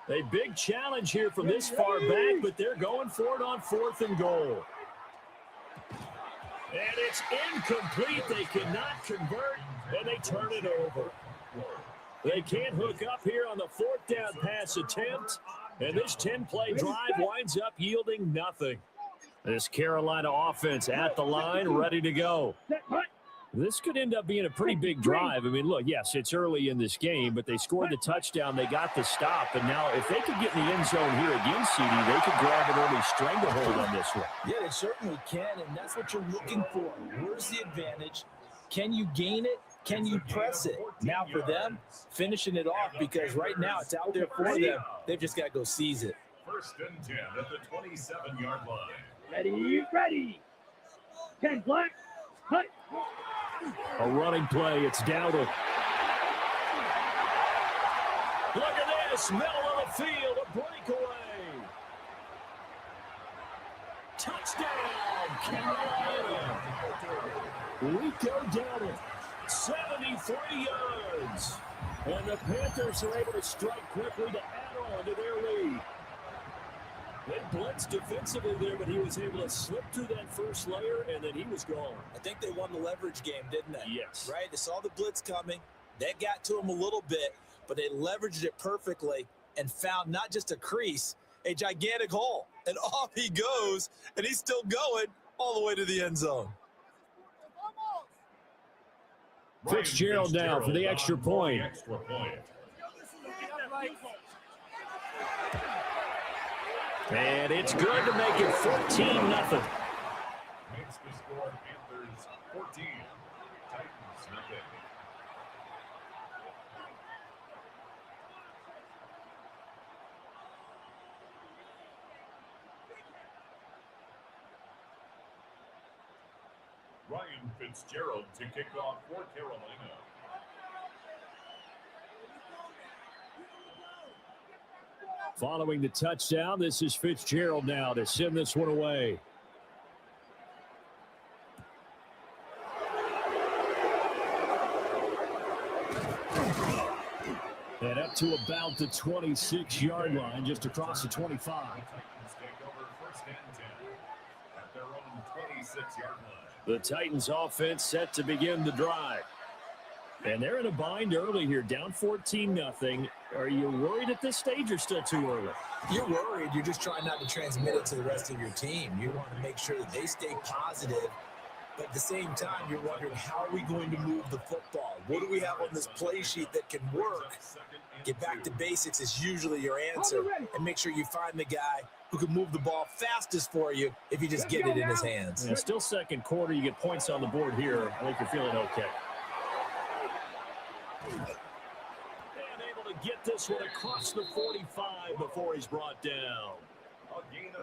A big challenge here from this far back, but they're going for it on 4th and goal. And it's incomplete. They cannot convert, and they turn it over. They can't hook up here on the 4th down pass attempt, and this 10-play drive winds up yielding nothing. This Carolina offense at the line, ready to go. This could end up being a pretty big drive. I mean, look, yes, it's early in this game, but they scored the touchdown. They got the stop. And now if they could get in the end zone here again, CD, they could grab an early stranglehold on this one. Yeah, they certainly can, and that's what you're looking for. Where's the advantage? Can you gain it? Can you press it? Now for them, finishing it off, because right now it's out there for them. They've just got to go seize it. 1st and 10 at the 27-yard line. Ready. 10 black. Cut. A running play. It's Dowdle. Look at this. Middle of the field. A breakaway. Touchdown, Carolina. Rico Dowdle. 73 yards. And the Panthers are able to strike quickly to add on to their lead. They blitzed defensively there, but he was able to slip through that first layer, and then he was gone. I think they won the leverage game, didn't they? Yes. Right? They saw the blitz coming. That got to him a little bit, but they leveraged it perfectly and found not just a crease, a gigantic hole. And off he goes, and he's still going all the way to the end zone. Fitzgerald now for the extra point. And it's good to make it 14-0. Makes the score Panthers 14, Titans nothing. Ryan Fitzgerald to kick off for Carolina. Following the touchdown, this is Fitzgerald now to send this one away. And up to about the 26-yard line, just across the 25. Titans take over 1st and 10 at their own 26-yard line. The Titans offense set to begin the drive. And they're in a bind early here, down 14-0. Are you worried at this stage or still too early? You're worried. You're just trying not to transmit it to the rest of your team. You want to make sure that they stay positive. But at the same time, you're wondering, how are we going to move the football? What do we have on this play sheet that can work? Get back to basics is usually your answer. And make sure you find the guy who can move the ball fastest for you if you just get it in his hands. Yeah, still second quarter. You get points on the board here. I think you're feeling okay. And able to get this one across the 45 before he's brought down.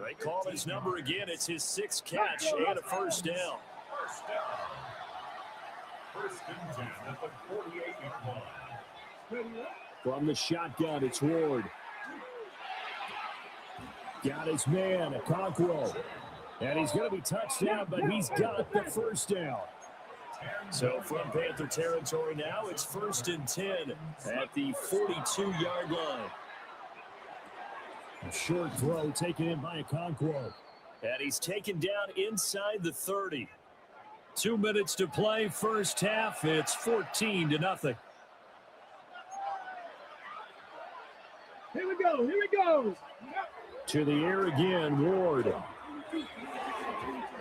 They call his number again. It's his 6th catch and a first down. First down. 1st and 10 at the 48-yard line. From the shotgun, it's Ward. Got his man, Okonkwo. And he's going to be touched down, but he's got the first down. So from Panther territory now, it's 1st and 10 at the 42-yard line. A short throw taken in by Okonkwo. And he's taken down inside the 30. 2 minutes to play, first half. It's 14-0. Here we go. Here we go. To the air again, Ward.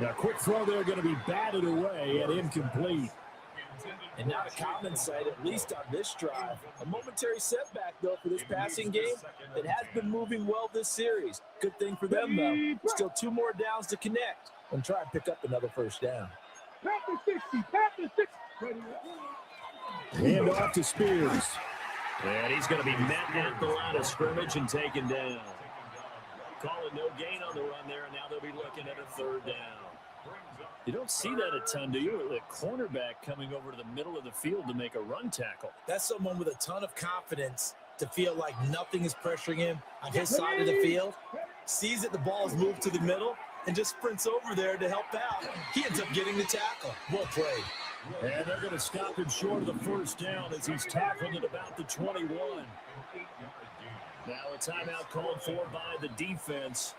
A quick throw there, going to be batted away and incomplete. And not a common sight, at least on this drive. A momentary setback, though, for this passing game that has been moving well this series. Good thing for them, though. Still 2 more downs to connect and try and pick up another first down. Panther 60. Panther 60. Hand off to Spears. And he's going to be met at the line of scrimmage and taken down. Calling no gain on the run there, and now they'll be looking at a 3rd down. You don't see that a ton, do you? The cornerback coming over to the middle of the field to make a run tackle. That's someone with a ton of confidence to feel like nothing is pressuring him on his side of the field. Sees that the ball is moved to the middle and just sprints over there to help out. He ends up getting the tackle. Well played. And they're going to stop him short of the first down as he's tackled at about the 21. Now a timeout called for by the defense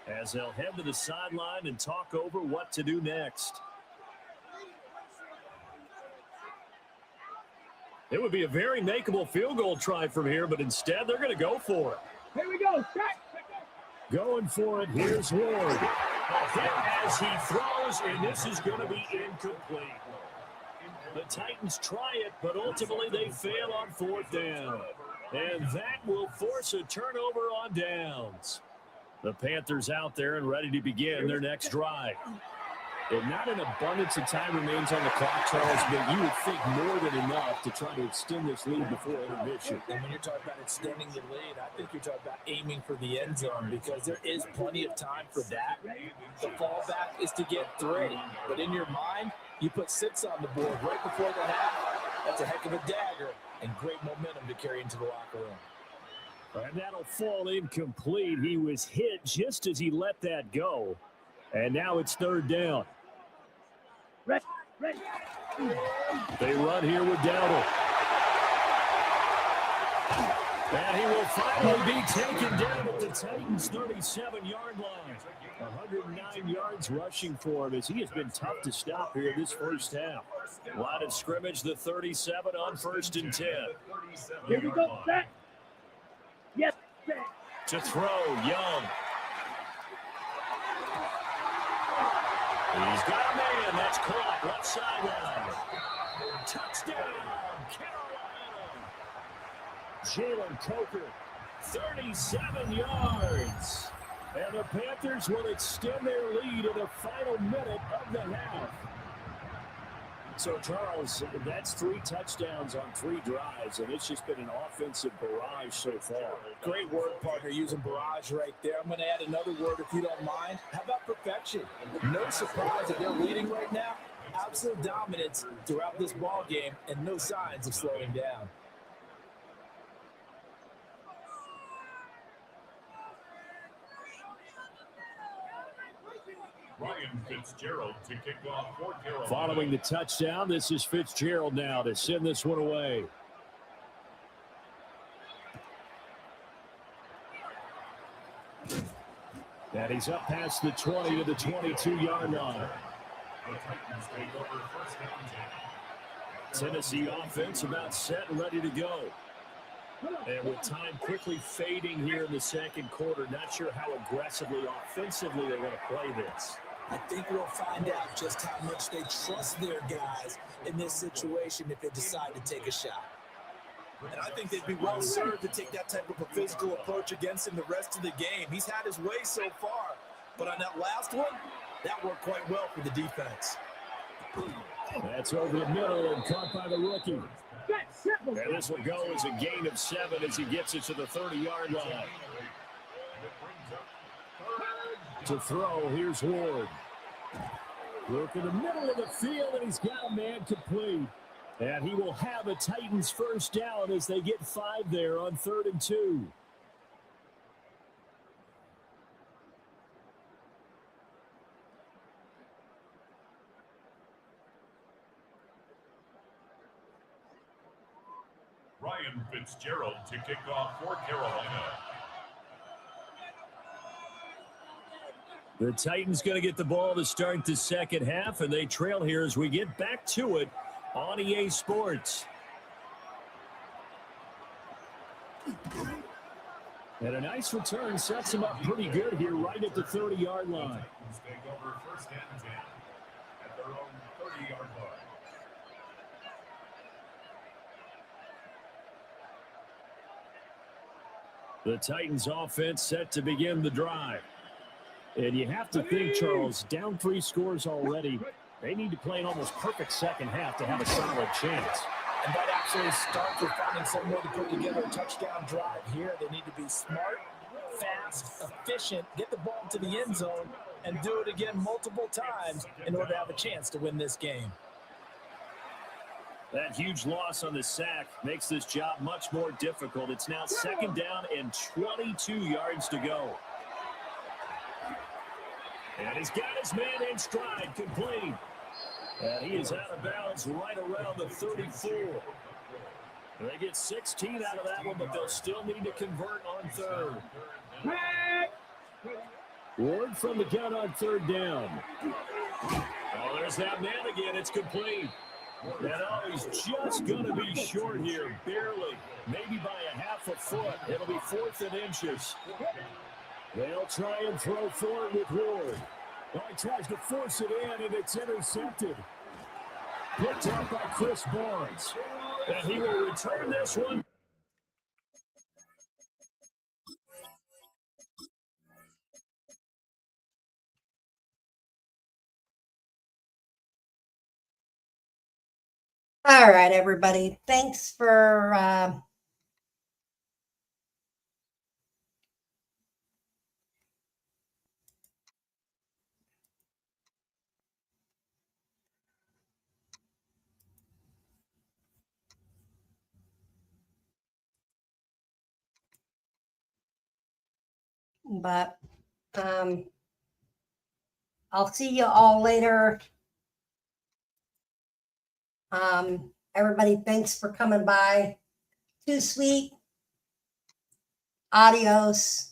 as they'll head to the sideline and talk over what to do next. It would be a very makeable field goal try from here, but instead they're going to go for it. Here we go. Going for it, here's Ward. A hit as he throws, and this is going to be incomplete. The Titans try it, but ultimately they fail on 4th down. And that will force a turnover on downs. The Panthers out there and ready to begin their next drive. And not an abundance of time remains on the clock, Charles, but you would think more than enough to try to extend this lead before intermission. And when you're talking about extending the lead, I think you're talking about aiming for the end zone because there is plenty of time for that. The fallback is to get 3. But in your mind, you put 6 on the board right before the half. That's a heck of a dagger and great momentum to carry into the locker room. And that'll fall incomplete. He was hit just as he let that go. And now it's 3rd down. Ready. They run here with Dowdle. And he will finally be taken down at the Titans' 37-yard line. 109 yards rushing for him as he has been tough to stop here this first half. Line of scrimmage, the 37 on 1st and 10. Here we go. Set. Yes. To throw, Young. He's got a man. That's caught. Left sideline. Touchdown, Carolina. Jalen Coker, 37 yards. And the Panthers will extend their lead in the final minute of the half. So, Charles, that's 3 touchdowns on 3 drives, and it's just been an offensive barrage so far. Great word, partner, using barrage right there. I'm going to add another word if you don't mind. How about perfection? No surprise that they're leading right now. Absolute dominance throughout this ball game and no signs of slowing down. Ryan Fitzgerald to kick off for Carolina. Following the touchdown, this is Fitzgerald now to send this one away. And he's up past the 20 to the 22-yard line. The Titans take over 1st and 10. Tennessee offense about set and ready to go. And with time quickly fading here in the second quarter, not sure how aggressively, offensively they're going to play this. I think we'll find out just how much they trust their guys in this situation if they decide to take a shot. And I think they'd be well served to take that type of a physical approach against him the rest of the game. He's had his way so far, but on that last one, that worked quite well for the defense. That's over the middle and caught by the rookie. And this will go as a gain of 7 as he gets it to the 30-yard line. To throw, here's Ward. Look in the middle of the field, and he's got a man complete. And he will have a Titans first down as they get 5 there on 3rd and 2. Ryan Fitzgerald to kick off for Carolina. The Titans going to get the ball to start the second half, and they trail here as we get back to it on EA Sports. And a nice return sets him up pretty good here right at the 30-yard line. Titans take over first and 10 at their own 30-yard line. The Titans offense set to begin the drive. And you have to think, Charles, down 3 scores already. They need to play an almost perfect second half to have a solid chance. And that actually starts with finding some way to put together a touchdown drive here. They need to be smart, fast, efficient, get the ball to the end zone, and do it again multiple times in order to have a chance to win this game. That huge loss on the sack makes this job much more difficult. It's now second down and 22 yards to go. And he's got his man in stride, complete. And he is out of bounds right around the 34. They get 16 out of that one, but they'll still need to convert on third. Ward from the gun on third down. Oh, there's that man again. It's complete. And he's just going to be short here, barely. Maybe by a half a foot. It'll be 4th and inches. They'll try and throw for it with Ward. Well, he tries to force it in, and it's intercepted. Picked up by Chris Barnes. And he will return this one. All right, everybody. Thanks for but I'll see you all later. Everybody, thanks for coming by. Too sweet. Adios.